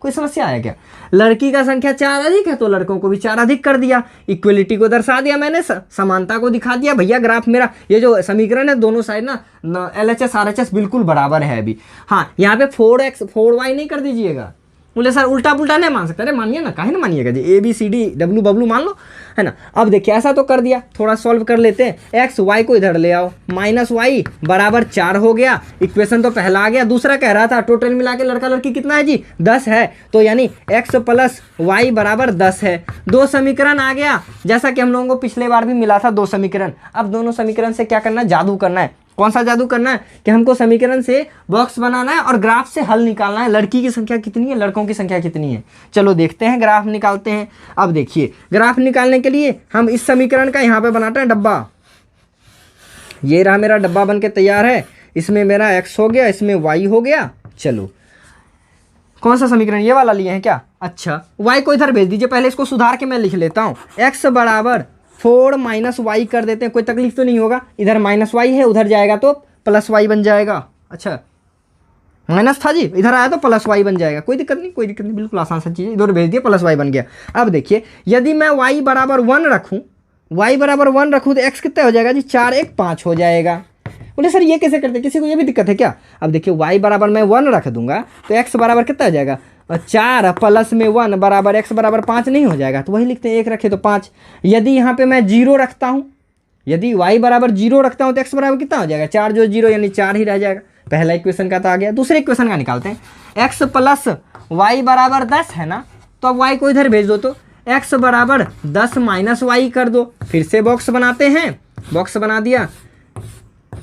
कोई समस्या है क्या? लड़की का संख्या 4 अधिक है तो लड़कों को भी 4 अधिक कर दिया। इक्वलिटी को दर्शा दिया मैंने, समानता को दिखा दिया। भैया ग्राफ मेरा ये जो समीकरण है दोनों साइड ना LHS RHS बिल्कुल बराबर है अभी। हाँ, यहाँ पे 4x 4y नहीं कर दीजिएगा। बोले सर उल्टा पुल्टा नहीं मान सकते। अरे मानिए ना, काहे ना मानिएगा जी, ABCD W बबलू मान लो, है ना। अब देखिए ऐसा तो कर दिया, थोड़ा सॉल्व कर लेते हैं। x y को इधर ले आओ, -y बराबर 4 हो गया। इक्वेशन तो पहला आ गया। दूसरा कह रहा था टोटल मिला के लड़का लड़की कितना है जी? 10 है, तो यानी x + y बराबर 10 है। 2 समीकरण आ गया, जैसा कि हम लोगों को पिछले बार भी मिला था 2 समीकरण। अब दोनों समीकरण से क्या करना है? जादू करना है। कौन सा जादू करना है? कि हमको समीकरण से बॉक्स बनाना है और ग्राफ से हल निकालना है। लड़की की संख्या कितनी है, लड़कों की संख्या कितनी है। चलो देखते हैं, ग्राफ निकालते हैं। अब देखिए ग्राफ निकालने के लिए हम इस समीकरण का यहाँ पे बनाते हैं डब्बा। ये रहा मेरा डब्बा बन के तैयार है। इसमें मेरा x हो गया, इसमें y हो गया। चलो कौन सा समीकरण, ये वाला लिए हैं क्या? अच्छा, y को इधर भेज दीजिए। पहले इसको सुधार के मैं लिख लेता हूँ। x बराबर 4 - y कर देते हैं, कोई तकलीफ तो नहीं होगा। इधर -y है, उधर जाएगा तो +y बन जाएगा। अच्छा, माइनस था जी, इधर आया तो प्लस वाई बन जाएगा, कोई दिक्कत नहीं, कोई दिक्कत नहीं, बिल्कुल आसान सा चीज़ है, इधर भेज दिया प्लस वाई बन गया। अब देखिए यदि मैं y बराबर 1 रखूँ, y बराबर 1 रखूँ तो x कितना हो जाएगा जी, 4 1 5 हो जाएगा। बोले सर ये कैसे करते, किसी को ये भी दिक्कत है क्या? अब देखिए y बराबर मैं 1 रख दूंगा तो x बराबर कितना हो जाएगा, 4 प्लस में 1 बराबर x बराबर 5 नहीं हो जाएगा, तो वही लिखते हैं, 1 रखे तो 5। यदि यहाँ पे मैं 0 रखता हूँ, यदि y बराबर 0 रखता हूँ तो x बराबर कितना हो जाएगा, 4 जो 0 यानी 4 ही रह जाएगा। पहला इक्वेशन का तो आ गया। दूसरे इक्वेशन का निकालते हैं, x प्लस वाई बराबर 10 है ना, तो अब y को इधर भेज दो तो x बराबर 10 माइनस वाई कर दो। फिर से बॉक्स बनाते हैं, बॉक्स बना दिया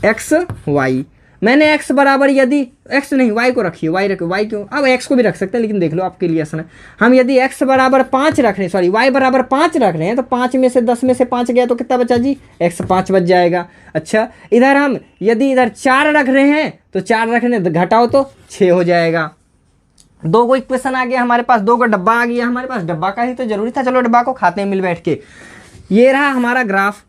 x y, मैंने x बराबर यदि x नहीं y को रखिए, y रखो, y क्यों, अब x को भी रख सकते हैं लेकिन देख लो आपके लिए आसान है। हम यदि x बराबर 5 रख रहे हैं, सॉरी y बराबर 5 रख रहे हैं, तो 5 में से 10 में से 5 गया तो कितना बचा जी, x 5 बच जाएगा। अच्छा इधर हम यदि इधर 4 रख रहे हैं तो 4 रखने घटाओ तो 6 हो जाएगा। 2 को इक्वेशन आ गया हमारे पास, 2 का डब्बा आ गया हमारे पास, डब्बा का ही तो जरूरी था, चलो डब्बा को खाते हैं मिल बैठ के। ये रहा हमारा ग्राफ,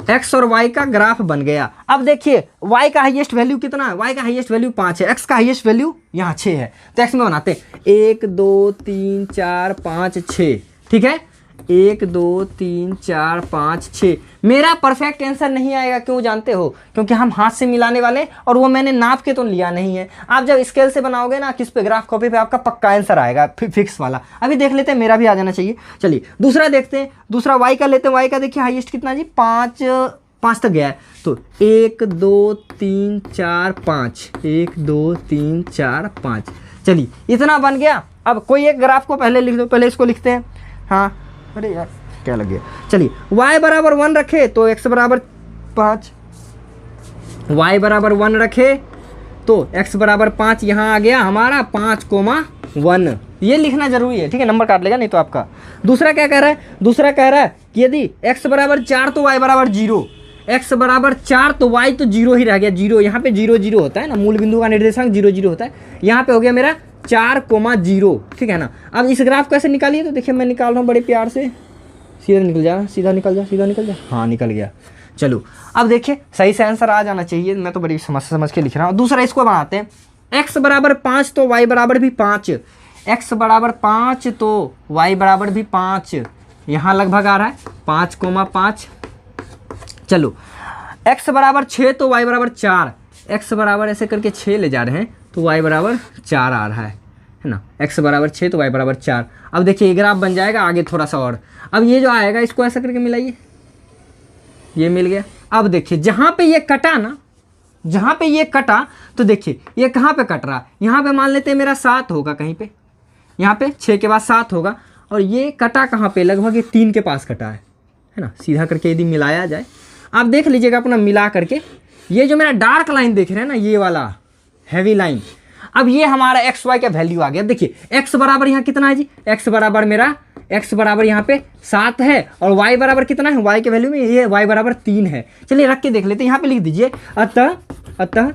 x और y का ग्राफ बन गया। अब देखिए y का हाईएस्ट वैल्यू कितना है, y का हाईएस्ट वैल्यू 5 है, x का हाईएस्ट वैल्यू यहाँ 6 है, तो x में बनाते हैं 1 2 3 4 5 6, ठीक है, 1 2 3 4 5 6। मेरा परफेक्ट आंसर नहीं आएगा, क्यों जानते हो, क्योंकि हम हाथ से मिलाने वाले और वो मैंने नाप के तो लिया नहीं है। आप जब स्केल से बनाओगे ना किस पे, ग्राफ कॉपी पे, आपका पक्का आंसर आएगा फिक्स वाला। अभी देख लेते हैं, मेरा भी आ जाना चाहिए। चलिए दूसरा देखते हैं, दूसरा y का लेते हैं। y का देखिए हाईएस्ट कितना जी, 5 तक गया है, तो 1 2 3 4 5, 1 2 3 4 5, चलिए इतना बन गया। अब कोई एक ग्राफ को पहले लिख दो, पहले इसको लिखते हैं। हाँ अरे यार क्या लग गया, चलिए y बराबर 1 रखे तो x बराबर 5, y बराबर 1 रखे तो x बराबर 5, यहाँ आ गया हमारा 5,1, ये लिखना जरूरी है, ठीक है, नंबर काट लेगा नहीं तो आपका। दूसरा क्या कह रहा है, दूसरा कह रहा है कि यदि x बराबर 4 तो y बराबर 0, x बराबर 4 तो y तो 0 ही रह गया, 0 यहाँ पे 0 0 होता है ना, मूल बिंदु का निर्देशांक 0 0 होता है, यहाँ पे हो गया मेरा 4,0, ठीक है ना। अब इस ग्राफ को कैसे निकालिए, तो देखिए मैं निकाल रहा हूँ बड़े प्यार से, सीधा निकल जा, सीधा निकल जा, सीधा निकल जा, हाँ निकल गया। चलो अब देखिए सही से आंसर आ जाना चाहिए, मैं तो बड़ी समझ के लिख रहा हूँ। दूसरा इसको बनाते हैं, x बराबर 5 तो y बराबर भी 5, x बराबर 5 तो y बराबर भी 5, यहाँ लगभग आ रहा है 5,5। चलो x बराबर 6 तो y बराबर 4, x बराबर ऐसे करके 6 ले जा रहे हैं तो y बराबर 4 आ रहा है ना, x बराबर 6 तो y बराबर 4। अब देखिए ये ग्राफ बन जाएगा आगे थोड़ा सा और। अब ये जो आएगा इसको ऐसा करके मिलाइए, ये मिल गया। अब देखिए जहाँ पे ये कटा ना, जहाँ पे ये कटा तो देखिए ये कहाँ पे कट रहा, यहाँ पे मान लेते हैं मेरा 7 होगा कहीं पे, यहाँ पे 6 के बाद 7 होगा, और ये कटा कहाँ पे, लगभग ये 3 के पास कटा है ना। सीधा करके यदि मिलाया जाए, आप देख लीजिएगा अपना मिला करके, ये जो मेरा डार्क लाइन देख रहे हैं ना, ये वाला हैवी लाइन, अब ये हमारा एक्स वाई का वैल्यू आ गया। देखिए एक्स बराबर यहाँ कितना है जी, एक्स बराबर मेरा एक्स बराबर यहाँ पे 7 है, और वाई बराबर कितना है, वाई के वैल्यू में ये वाई बराबर 3 है। चलिए रख के देख लेते हैं, यहाँ पे लिख दीजिए अतः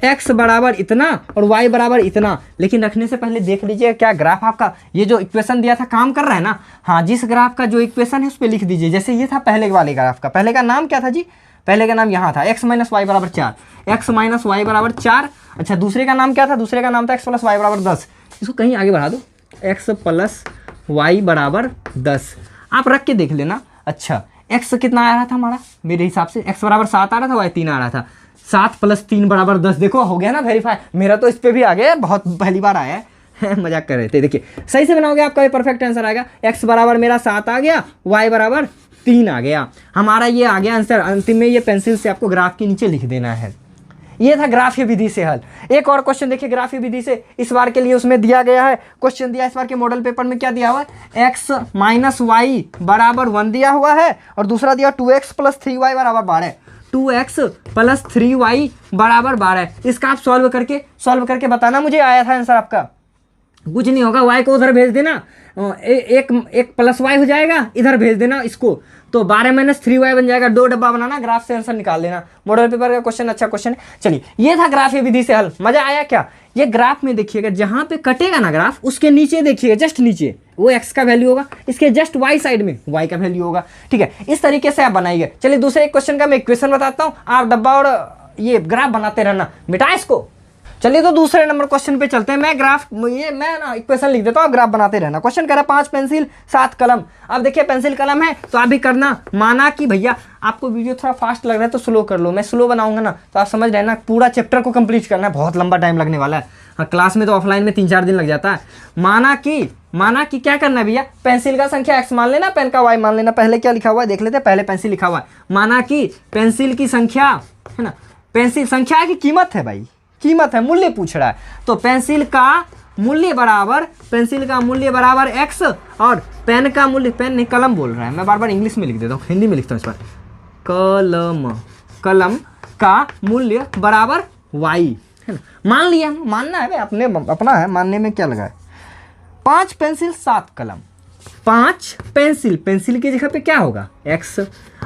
एक्स बराबर इतना और वाई बराबर इतना। लेकिन रखने से पहले देख लीजिए क्या ग्राफ आपका ये जो इक्वेशन दिया था काम कर रहा है ना। हाँ, जिस ग्राफ का जो इक्वेशन है उस पर लिख दीजिए। जैसे ये था पहले वाले ग्राफ का, पहले का नाम क्या था जी, पहले का नाम यहाँ था एक्स माइनस वाई बराबर 4, एक्स माइनस वाई बराबर 4। अच्छा दूसरे का नाम क्या था, दूसरे का नाम था एक्स प्लस वाई बराबर 10। इसको कहीं आगे बढ़ा दो, एक्स प्लस वाई बराबर 10। आप रख के देख लेना। अच्छा एक्स कितना आ रहा था हमारा, मेरे हिसाब से एक्स बराबर 7 आ रहा था, वाई 3 आ रहा था। 7 + 3 बराबर 10। देखो हो गया ना वेरीफाई, मेरा तो इस पर भी आ गया, बहुत पहली बार आया है मजाक कर रहे थे। देखिए सही से बनाओगे आपका ये परफेक्ट आंसर आएगा। एक्स बराबर मेरा 7 आ गया, वाई बराबर 3 आ गया, हमारा ये आ गया आंसर। अंतिम में ये पेंसिल से आपको ग्राफ के नीचे लिख देना है। ये था ग्राफीय विधि से हल। एक और क्वेश्चन देखिए ग्राफीय विधि से, इस बार के लिए उसमें दिया गया है क्वेश्चन दिया इस बार के मॉडल पेपर में क्या दिया हुआ है, x माइनस वाई बराबर 1 दिया हुआ है, और दूसरा दिया 2x प्लस 3y बराबर 12। 2x प्लस 3y बराबर 12। इसका आप सॉल्व करके बताना मुझे आया था आंसर आपका। कुछ नहीं होगा, y को उधर भेज देना, एक प्लस y हो जाएगा, इधर भेज देना इसको, तो 12 - 3y बन जाएगा। 2 डब्बा बनाना, ग्राफ से आंसर निकाल लेना। मॉडल पेपर का क्वेश्चन अच्छा क्वेश्चन है। चलिए ये था ग्राफीय विधि से हल। मजा आया क्या? ये ग्राफ में देखिएगा जहां पे कटेगा ना ग्राफ, उसके नीचे देखिएगा, जस्ट नीचे वो x का वैल्यू होगा, इसके जस्ट y साइड में y का वैल्यू होगा। ठीक है, इस तरीके से आप बनाइए। चलिए दूसरे क्वेश्चन का मैं इक्वेशन बताता हूँ, आप डब्बा और ये ग्राफ बनाते रहना, मिटा इसको। चलिए तो दूसरे नंबर क्वेश्चन पे चलते हैं। मैं ना इक्वेशन लिख देता हूँ, ग्राफ बनाते रहना। क्वेश्चन कह रहा है 5 पेंसिल 7 कलम। अब देखिए पेंसिल कलम है तो आप भी करना। माना कि भैया आपको वीडियो थोड़ा फास्ट लग रहा है तो स्लो कर लो, मैं स्लो बनाऊंगा ना तो आप समझ रहे हैं ना, पूरा चैप्टर को कंप्लीट करना है, बहुत लंबा टाइम लगने वाला है। हाँ, क्लास में तो ऑफलाइन में 3-4 दिन लग जाता है। माना कि क्या करना है भैया, पेंसिल का संख्या x मान लेना, पेन का y मान लेना। पहले क्या लिखा हुआ है देख लेते हैं, पहले पेंसिल लिखा हुआ है। माना कि पेंसिल की संख्या है ना, पेंसिल संख्या की कीमत है भाई, कीमत है, मूल्य पूछ रहा है। तो पेंसिल का मूल्य बराबर x और पेन का मूल्य, पेन नहीं कलम बोल रहा है, मैं बार बार इंग्लिश में लिख देता हूँ, हिंदी में लिखता हूँ इस बार। कलम का मूल्य बराबर y है ना। मान लिया, मानना है भाई, अपना है, मानने में क्या लगा है। 5 पेंसिल 7 कलम, 5 पेंसिल की जगह पे क्या होगा x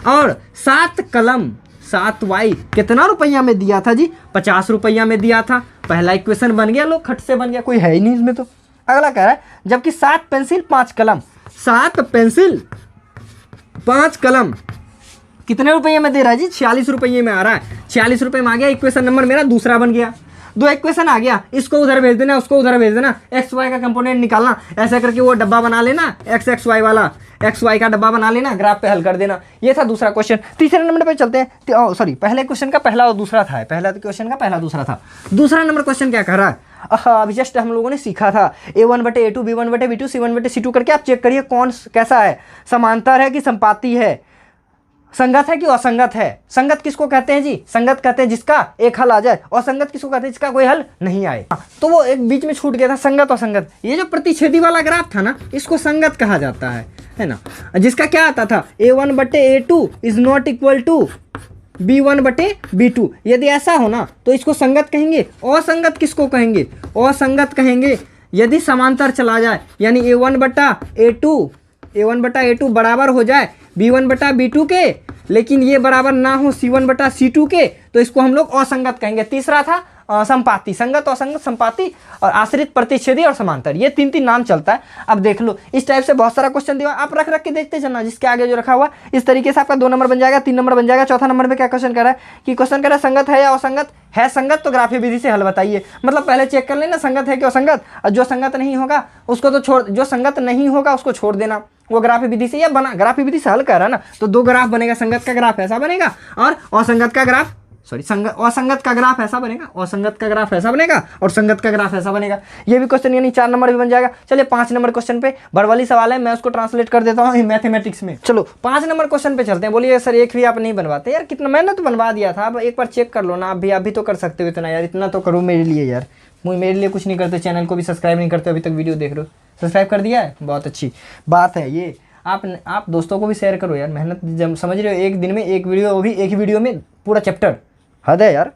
और 7 कलम 7y कितना रुपया में दिया था जी, 50 रुपया में दिया था। पहला इक्वेशन बन गया, लो खट से बन गया, कोई है ही नहीं इसमें। तो अगला कह रहा है जबकि 7 पेंसिल 5 कलम, 7 पेंसिल 5 कलम कितने रुपये में दे रहा है जी, 46 रुपये में आ रहा है। 46 रुपये में आ गया, इक्वेशन नंबर मेरा दूसरा बन गया। 2 इक्वेशन आ गया, इसको उधर भेज देना, उसको उधर भेज देना, एक्स वाई का कंपोनेंट निकालना, ऐसा करके वो डब्बा बना लेना, एक्स वाई वाला, एक्स वाई का डब्बा बना लेना, ग्राफ पे हल कर देना। ये था दूसरा क्वेश्चन। तीसरे नंबर पे चलते हैं। सॉरी, पहले क्वेश्चन का पहला और दूसरा था, पहला क्वेश्चन का पहला दूसरा था। दूसरा नंबर क्वेश्चन क्या कह रहा है, अभी जस्ट हम लोगों ने सीखा था A1/A2 B1/B2 C1/C2 करके आप चेक करिए कौन कैसा है, समांतर है कि संपाती है, संगत है कि असंगत है। संगत किसको कहते हैं जी, संगत कहते हैं जिसका एक हल आ जाए, और संगत किसको कहते हैं जिसका कोई हल नहीं आए। तो वो एक बीच में छूट गया था, संगत और संगत। ये जो प्रतिच्छेदी वाला ग्राफ था ना, इसको संगत कहा जाता है ना, जिसका क्या आता था A1/A2 is not equal to B1/B2। यदि ऐसा हो ना तो इसको संगत कहेंगे। असंगत किसको कहेंगे, असंगत कहेंगे यदि समांतर चला जाए, यानी A1/A2 बराबर हो जाए B1/B2 के, लेकिन ये बराबर ना हो C1/C2 के, तो इसको हम लोग असंगत कहेंगे। तीसरा था संपाती, संगत, असंगत, संपाती और आश्रित, प्रतिच्छेदी और समांतर। ये 3 नाम चलता है। अब देख लो, इस टाइप से बहुत सारा क्वेश्चन दिया, आप रख के देखते चलना, जिसके आगे जो रखा हुआ इस तरीके से आपका 2 नंबर बन जाएगा, 3 नंबर बन जाएगा। चौथा नंबर पे क्या क्वेश्चन कर रहा है कि क्वेश्चन कर रहा है संगत है या असंगत है। संगत तो ग्राफीय विधि से हल बताइए, मतलब पहले चेक कर लेना संगत है कि असंगत, और जो संगत नहीं होगा उसको तो छोड़, जो संगत नहीं होगा उसको छोड़ देना। वो ग्राफीय विधि से, या बना ग्राफीय विधि से हल कर रहा है ना, तो 2 ग्राफ बनेगा, संगत का ग्राफ ऐसा बनेगा और असंगत का ग्राफ, असंगत का ग्राफ ऐसा बनेगा, असंगत का ग्राफ ऐसा बनेगा और संगत का ग्राफ ऐसा बनेगा। ये भी क्वेश्चन यानी 4 नंबर भी बन जाएगा। चलिए 5 नंबर क्वेश्चन पे बड़वाली सवाल है, मैं उसको ट्रांसलेट कर देता हूँ मैथमेटिक्स में। चलो 5 नंबर क्वेश्चन पे चलते हैं। बोलिए सर एक भी आप नहीं बनवाते यार, कितना मैंने तो बनवा दिया था, अब एक बार चेक कर लो ना, आप भी तो कर सकते हो इतना यार, इतना तो करो मेरे लिए यार। मेरे लिए कुछ नहीं करते, चैनल को भी सब्सक्राइब नहीं करते, अभी तक वीडियो देख रहे हो, सब्सक्राइब कर दिया है, बहुत अच्छी बात है ये। आप दोस्तों को भी शेयर करो यार, मेहनत जब समझ रहे हो, एक दिन में एक वीडियो, वो भी एक ही वीडियो में पूरा चैप्टर, हद है यार।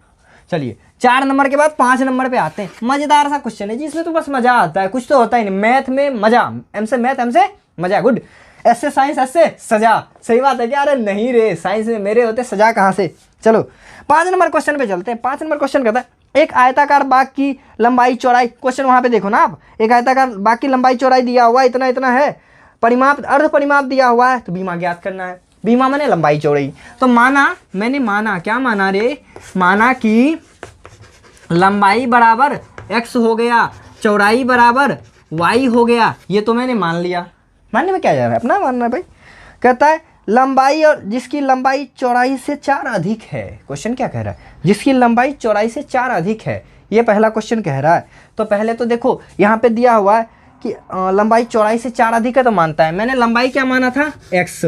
चलिए 4 नंबर के बाद 5 नंबर पे आते हैं। मजेदार सा क्वेश्चन है जी, इसमें तो बस मजा आता है, कुछ तो होता ही नहीं। मैथ में मजा, एम से मैथ, एम से मजा, गुड। एस से साइंस, एस से सजा, सही बात है क्या, अरे नहीं रे, साइंस में मेरे होते, सजा कहाँ से। चलो 5 नंबर क्वेश्चन पे चलते हैं। 5 नंबर क्वेश्चन कहता है एक आयताकार बाग की लंबाई चौड़ाई, क्वेश्चन वहां पे देखो ना आप, एक आयताकार बाग की लंबाई चौड़ाई दिया हुआ इतना इतना है, परिमाप अर्ध परिमाप दिया हुआ है, तो बीमा ज्ञात करना है। बीमा माने लंबाई चौड़ाई। तो मैंने माना क्या माना रे, माना कि लंबाई बराबर x हो गया, चौड़ाई बराबर y हो गया, ये तो मैंने मान लिया। मानने में क्या जा रहा है, अपना मानना है भाई। कहता है लंबाई और जिसकी लंबाई चौड़ाई से 4 अधिक है। क्वेश्चन क्या कह रहा है, जिसकी लंबाई चौड़ाई से 4 अधिक है, ये पहला क्वेश्चन कह रहा है। तो पहले तो देखो यहाँ पे दिया हुआ है कि लंबाई चौड़ाई से 4 अधिक है, तो मानता है। मैंने लंबाई क्या माना था x,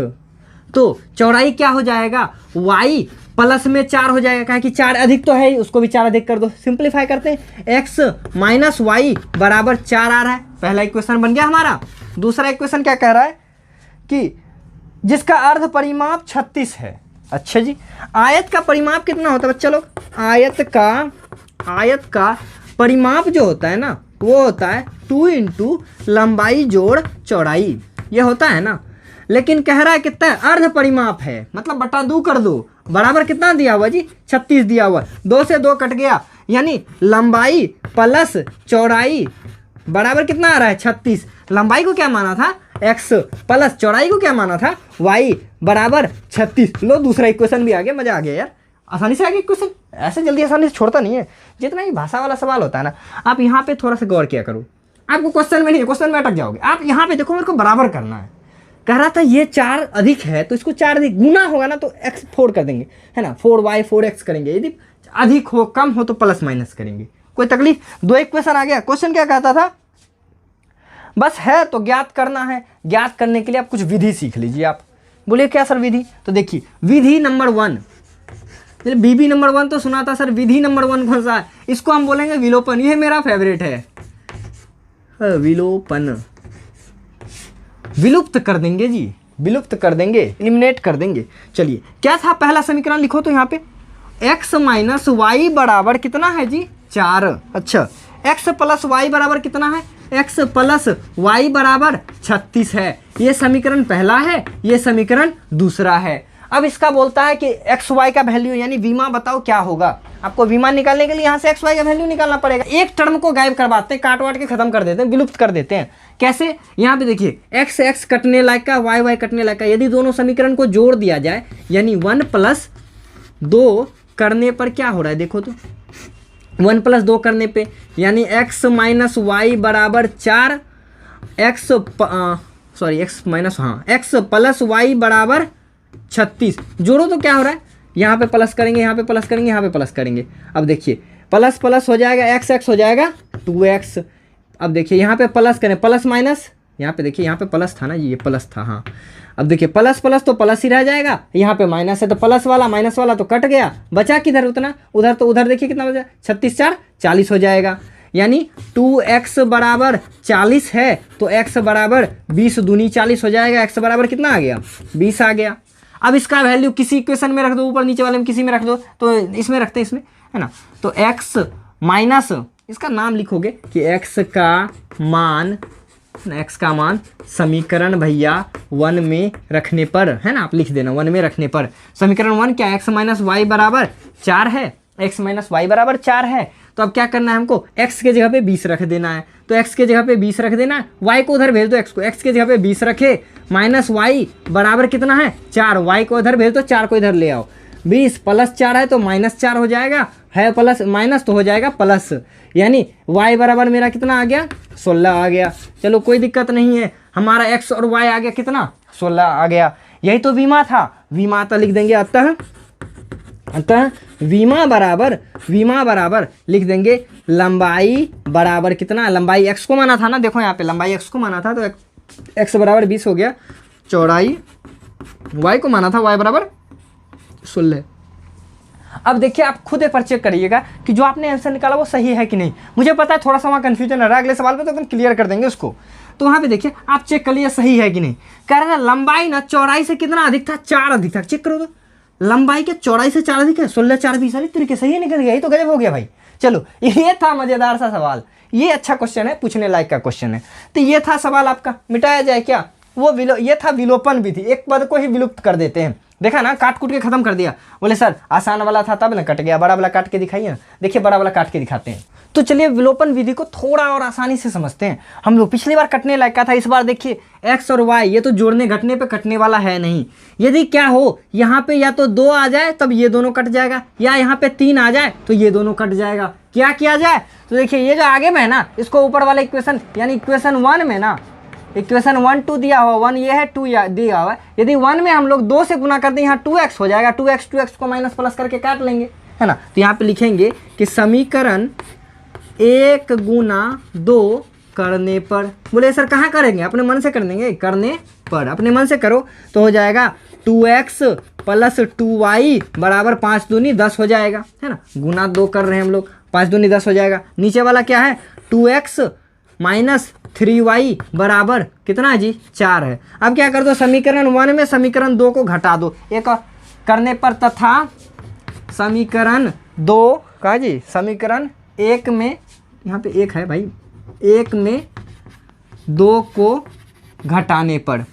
तो चौड़ाई क्या हो जाएगा y प्लस में 4 हो जाएगा, कहा कि 4 अधिक तो है ही, उसको भी 4 अधिक कर दो। सिंप्लीफाई करते हैं, x माइनस वाई बराबर 4 आ रहा है, पहला इक्वेशन बन गया हमारा। दूसरा इक्वेशन क्या कह रहा है कि जिसका अर्ध परिमाप 36 है। अच्छा जी, आयत का परिमाप कितना होता है बच्चा लोग, आयत का परिमाप जो होता है ना, वो होता है 2 इंटू लंबाई जोड़ चौड़ाई, ये होता है ना। लेकिन कह रहा है कितना है, अर्ध परिमाप है, मतलब बटा 2 कर दो, बराबर कितना दिया हुआ जी, 36 दिया हुआ, 2 से 2 कट गया, यानी लंबाई प्लस चौड़ाई बराबर कितना आ रहा है, 36। लंबाई को क्या माना था x प्लस चौड़ाई को क्या माना था y बराबर 36। लो दूसरा इक्वेशन भी आ गया, मजा आ गया यार। आसानी से आगे क्वेश्चन, ऐसे जल्दी आसानी से छोड़ता नहीं है। जितना ही भाषा वाला सवाल होता है ना, आप यहाँ पे थोड़ा सा गौर किया करो, आपको क्वेश्चन में नहीं, क्वेश्चन में अटक जाओगे। आप यहाँ पे देखो, मेरे को बराबर करना है, कह रहा था ये 4 अधिक है तो इसको 4 अधिक गुना होगा ना तो x 4 कर देंगे, है ना, 4y 4x करेंगे। यदि अधिक हो कम हो तो प्लस माइनस करेंगे, कोई तकलीफ। 2 इक्वेशन आ गया। क्वेश्चन क्या कहता था, बस है तो ज्ञात करना है। ज्ञात करने के लिए आप कुछ विधि सीख लीजिए। आप बोलिए क्या सर विधि, तो देखिए विधि नंबर 1, बीबी नंबर 1 तो सुना था सर, विधि नंबर 1 कौन सा है, इसको हम बोलेंगे विलोपन। ये मेरा फेवरेट है, विलोपन। विलुप्त कर देंगे जी, विलुप्त कर देंगे, एलिमिनेट कर देंगे। चलिए क्या था पहला समीकरण, लिखो तो यहाँ पे x माइनस वाई बराबर कितना है जी 4। अच्छा x प्लस वाई बराबर कितना है, x प्लस वाई बराबर 36 है। ये समीकरण पहला है, ये समीकरण दूसरा है। अब इसका बोलता है कि एक्स वाई का वैल्यू यानी वीमा बताओ क्या होगा। आपको वीमा निकालने के लिए यहाँ से एक्स वाई का वैल्यू निकालना पड़ेगा। एक टर्म को गायब करवाते हैं, काट वाट के खत्म कर देते हैं, विलुप्त कर देते हैं। कैसे, यहाँ पे देखिए एक्स एक्स कटने लायक का, वाई वाई कटने लायक का। यदि दोनों समीकरण को जोड़ दिया जाए यानी 1 + 2 करने पर क्या हो रहा है, देखो तो 1 + 2 करने पे यानी x माइनस वाई बराबर 4, x प्लस वाई बराबर 36। जोड़ो तो क्या हो रहा है, यहाँ पे प्लस करेंगे, यहाँ पे प्लस करेंगे, यहाँ पे प्लस करेंगे। अब देखिए प्लस प्लस हो जाएगा, x x हो जाएगा 2x। अब देखिए यहाँ पे प्लस करें, प्लस माइनस, यहाँ पे देखिए यहाँ पे प्लस था ना जी, ये प्लस था, हाँ। अब देखिए प्लस प्लस तो प्लस ही रह जाएगा, यहाँ पे माइनस है तो प्लस वाला माइनस वाला तो कट गया, बचा किधर उतना, उधर तो उधर देखिए कितना बचा, 36 4 40 हो जाएगा। यानी 2x बराबर 40 है तो x बराबर 20 दूनी 40 हो जाएगा। x बराबर कितना आ गया, 20 आ गया। अब इसका वैल्यू किसी इक्वेशन में रख दो, ऊपर नीचे वाले में किसी में रख दो, तो इसमें रखते हैं, इसमें है ना। तो x माइनस, इसका नाम लिखोगे कि x का मान समीकरण भैया 1 में रखने पर, है ना, आप लिख देना 1 में रखने पर। समीकरण 1 क्या है, x माइनस वाई बराबर 4 है, x माइनस वाई बराबर 4 है। तो अब क्या करना है हमको, x के जगह पे 20 रख देना है। तो x के जगह पे 20 रख देना है, y को उधर भेज दो, x को, x के जगह पे 20 रखे, माइनस वाई बराबर कितना है 4, y को उधर भेज दो, 4 को इधर ले आओ। 20 + 4 है तो -4 हो जाएगा, है प्लस माइनस तो हो जाएगा प्लस, यानी y बराबर मेरा कितना आ गया 16 आ गया। चलो कोई दिक्कत नहीं है, हमारा x और y आ गया कितना 16 आ गया। यही तो वीमा था, वीमा तो लिख देंगे अतः वीमा बराबर लिख देंगे लंबाई बराबर कितना, लंबाई x को माना था ना, देखो यहाँ पे लंबाई x को माना था तो x बराबर 20 हो गया, चौड़ाई y को माना था y बराबर 16। अब देखिए आप खुद एक बार चेक करिएगा कि जो आपने आंसर निकाला वो सही है कि नहीं। मुझे पता है थोड़ा सा वहाँ कन्फ्यूजन है, अगले सवाल पे तो एकदम क्लियर कर देंगे उसको। तो वहाँ पे देखिए आप चेक कर लीजिए सही है कि नहीं। कह रहे ना लंबाई ना चौड़ाई से कितना अधिक था, 4 अधिक था। चेक करो तो लंबाई के चौड़ाई से 4 अधिक है, 16 4 20 तरीके सही निकल गया, ये तो गजब हो गया भाई। चलो ये था मजेदार सा सवाल, ये अच्छा क्वेश्चन है, पूछने लायक का क्वेश्चन है। तो ये था सवाल आपका, मिटाया जाए क्या, वो ये था विलोपन विधि, एक पद को ही विलुप्त कर देते हैं। देखा ना, काट कूट के खत्म कर दिया। बोले सर आसान वाला था तब ना कट गया, बड़ा वाला काट के दिखाइए ना। देखिए बड़ा वाला काट के दिखाते हैं। तो चलिए विलोपन विधि को थोड़ा और आसानी से समझते हैं हम लोग। पिछली बार कटने लायक का था, इस बार देखिए x और y ये तो जोड़ने घटने पे कटने वाला है नहीं। यदि क्या हो यहाँ पे या तो 2 आ जाए तब ये दोनों कट जाएगा, या यहाँ पे 3 आ जाए तो ये दोनों कट जाएगा। क्या किया जाए, तो देखिए ये जो आगे में है ना, इसको ऊपर वाला इक्वेशन यानी इक्वेशन 1 में ना, इक्वेशन 1 2 दिया हुआ, 1 ये है, 2 दिया हुआ है। यदि 1 में हम लोग 2 से गुना करते हैं, यहाँ 2x हो जाएगा, 2x को माइनस प्लस करके काट लेंगे, है ना। तो यहाँ पे लिखेंगे कि समीकरण 1 × 2 करने पर। बोले सर कहाँ करेंगे, अपने मन से कर देंगे, करने पर अपने मन से करो तो हो जाएगा 2x + 2y बराबर 5 दूनी 10 हो जाएगा, है ना। गुना 2 कर रहे हैं हम लोग, 5 दूनी 10 हो जाएगा। नीचे वाला क्या है, 2x - 3y बराबर कितना है जी 4 है। अब क्या कर दो, समीकरण 1 में समीकरण 2 को घटा दो, एक करने पर, तथा समीकरण 2 का जी समीकरण 1 में, यहाँ पे 1 है भाई, 1 में 2 को घटाने पर,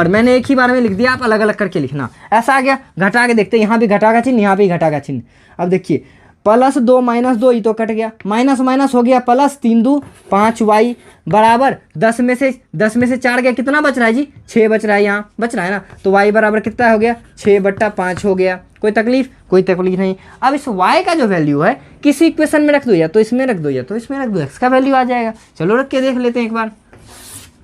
मैंने एक ही बार में लिख दिया, आप अलग अलग करके लिखना। ऐसा आ गया, घटा के देखते हैं, यहाँ भी घटा का चिन्ह, यहाँ भी घटा का चिन्ह। अब देखिए +2 - 2 ये तो कट गया, माइनस माइनस हो गया प्लस, 3 2 5y बराबर 10 में से 4 गया, कितना बच रहा है जी 6 बच रहा है, यहाँ बच रहा है ना। तो y बराबर कितना हो गया 6/5 हो गया। कोई तकलीफ नहीं। अब इस y का जो वैल्यू है किसी इक्वेशन में रख दो, या तो इसमें रख दो या तो इसमें रख दो, x का वैल्यू आ जाएगा। चलो रख के देख लेते हैं एक बार,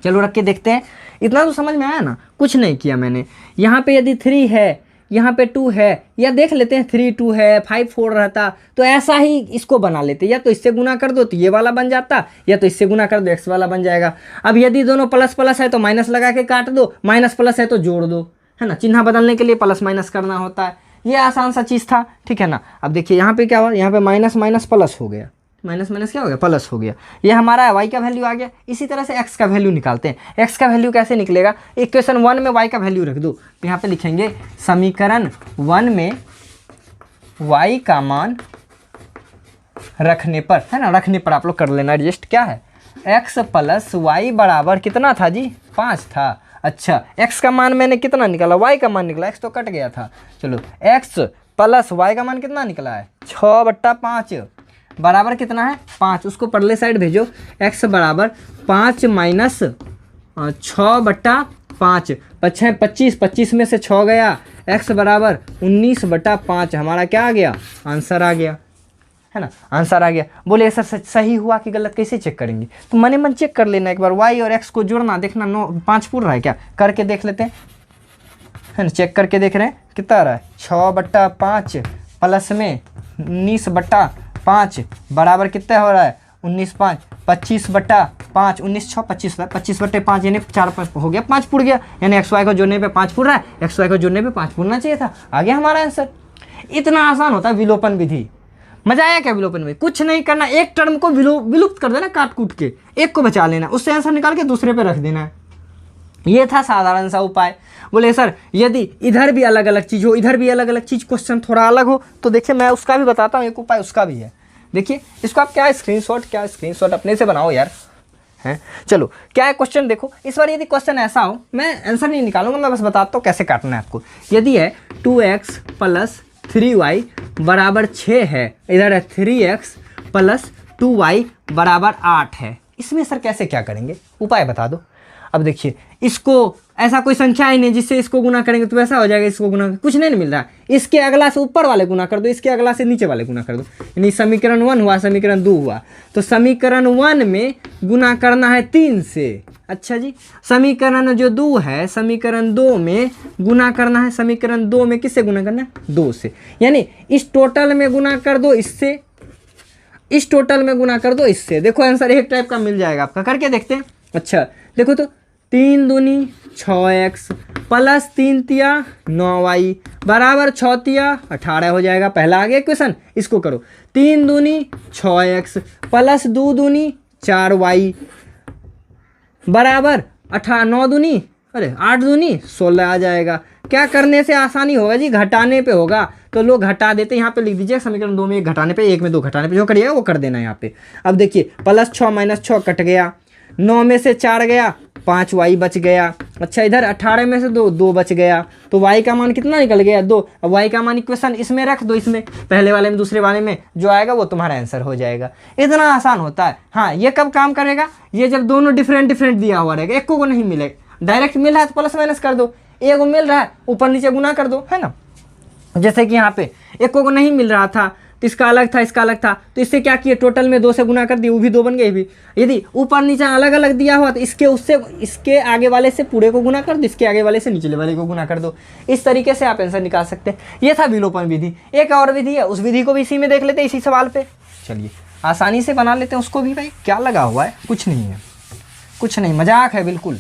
चलो रख के देखते हैं। इतना तो समझ में आया ना, कुछ नहीं किया मैंने। यहाँ पे यदि 3 है, यहाँ पे 2 है, या देख लेते हैं 3 2 है, 5 4 रहता तो ऐसा ही इसको बना लेते, या तो इससे गुना कर दो तो ये वाला बन जाता, या तो इससे गुना कर दो x वाला बन जाएगा। अब यदि दोनों प्लस प्लस है तो माइनस लगा के काट दो, माइनस प्लस है तो जोड़ दो, है ना। चिन्ह बदलने के लिए प्लस माइनस करना होता है, ये आसान सा चीज़ था, ठीक है ना। अब देखिए यहाँ पे क्या हुआ, यहाँ पे माइनस माइनस प्लस हो गया, माइनस माइनस क्या हो गया, प्लस हो गया। ये हमारा y का वैल्यू आ गया। इसी तरह से x का वैल्यू निकालते हैं। x का वैल्यू कैसे निकलेगा, इक्वेशन 1 में y का वैल्यू रख दो, तो यहाँ पे लिखेंगे समीकरण 1 में y का मान रखने पर, है ना, रखने पर आप लोग कर लेना एडजस्ट। क्या है, x प्लस y बराबर कितना था जी, 5 था। अच्छा, x का मान मैंने कितना निकाला, y का मान निकला, x तो कट गया था। चलो x प्लस y का मान कितना निकला है, 6/5 बराबर कितना है, 5। उसको परले साइड भेजो, x बराबर 5 माइनस 6/5, 25, 25 में से 6 गया, x बराबर 19/5। हमारा क्या आ गया, आंसर आ गया, है ना, आंसर आ गया। बोले सर सही हुआ कि गलत, कैसे चेक करेंगे, तो मन मन चेक कर लेना एक बार, y और x को जोड़ना, देखना 5 पूरा है क्या, करके देख लेते हैं, है ना। चेक करके देख रहे हैं कितना आ रहा है, 6/5 प्लस में 19/5 बराबर कितना हो रहा है, 19/5, 25/5, 19 6 25 25/5 यानी 4 हो गया, 5 पुर गया, यानी एक्स वाई को जोड़ने पे 5 पुर रहा है, एक्स वाई को जोड़ने पे 5 पुरना चाहिए था। आ गया हमारा आंसर। इतना आसान होता है विलोपन विधि। मजा आया क्या विलोपन में, कुछ नहीं करना, एक टर्म को विलुप्त कर देना, काट कूट के एक को बचा लेना, उससे आंसर निकाल के दूसरे पे रख देना है। ये था साधारण सा उपाय। बोले सर यदि इधर भी अलग अलग चीज़ हो, इधर भी अलग अलग चीज़, क्वेश्चन थोड़ा अलग हो, तो देखिए मैं उसका भी बताता हूँ, एक उपाय उसका भी है। देखिए इसको आप क्या स्क्रीनशॉट अपने से बनाओ यार, हैं। चलो क्या है क्वेश्चन देखो। इस बार यदि क्वेश्चन ऐसा हो, मैं आंसर नहीं निकालूंगा, मैं बस बताता हूँ कैसे काटना है आपको। यदि है 2x प्लस 3y बराबर 6 है, इधर है 3x प्लस 2y बराबर 8 है, इसमें सर कैसे क्या करेंगे, उपाय बता दो। अब देखिए इसको ऐसा कोई संख्या ही नहीं जिससे इसको गुना करेंगे तो वैसा हो जाएगा, इसको गुना कुछ नहीं मिल रहा है, इसके अगला से ऊपर वाले गुना कर दो, इसके अगला से नीचे वाले गुना कर दो, यानी समीकरण 1 हुआ, समीकरण 2 हुआ। तो समीकरण 1 में गुना करना है 3 से। अच्छा जी, समीकरण जो 2 है, समीकरण 2 में गुना करना है, समीकरण 2 में किससे गुना करना है, 2 से, यानी इस टोटल में गुना कर दो इससे, इस टोटल में गुना कर दो इससे। देखो आंसर एक टाइप का मिल जाएगा आपका, करके देखते हैं। अच्छा देखो तो 3 दूनी 6x प्लस 3 तिया 9y बराबर 6 तिया 18 हो जाएगा। पहला आ गया क्वेश्चन, इसको करो। 3 दूनी 6x प्लस 2 दूनी 4y बराबर 9 दूनी 8 दूनी 16 आ जाएगा। क्या करने से आसानी होगा जी, घटाने पे होगा, तो लोग घटा देते, यहाँ पे लिख दीजिए समीकरण 2 में 1 घटाने पे, 1 में 2 घटाने पे, जो करिएगा वो कर देना यहाँ पे। अब देखिए प्लस 6 माइनस 6 कट गया, 9 में से 4 गया, 5y बच गया। अच्छा इधर 18 में से 2 बच गया, तो y का मान कितना निकल गया, 2। अब y का मान इक्वेशन इसमें रख दो, इसमें पहले वाले में दूसरे वाले में जो आएगा वो तुम्हारा आंसर हो जाएगा। इतना आसान होता है। हाँ ये कब काम करेगा, ये जब दोनों डिफरेंट दिया हुआ रहेगा, एक को नहीं मिलेगा, डायरेक्ट मिल रहा है तो प्लस माइनस कर दो, एक को मिल रहा है ऊपर नीचे गुना कर दो, है ना। जैसे कि यहाँ पे एक को नहीं मिल रहा था तो इसका अलग था, इसका अलग था, तो इससे क्या किए, टोटल में 2 से गुना कर दिए, वो भी 2 बन गए भी। यदि ऊपर नीचे अलग अलग दिया हुआ तो इसके उससे इसके आगे वाले से पूरे को गुना कर दो, इसके आगे वाले से निचले वाले को गुना कर दो। इस तरीके से आप आंसर निकाल सकते हैं। ये था विलोपन विधि। एक और विधि है, उस विधि को भी इसी में देख लेते हैं, इसी सवाल पे। चलिए आसानी से बना लेते हैं उसको भी। भाई क्या लगा हुआ है, कुछ नहीं है, कुछ नहीं, मजाक है बिल्कुल।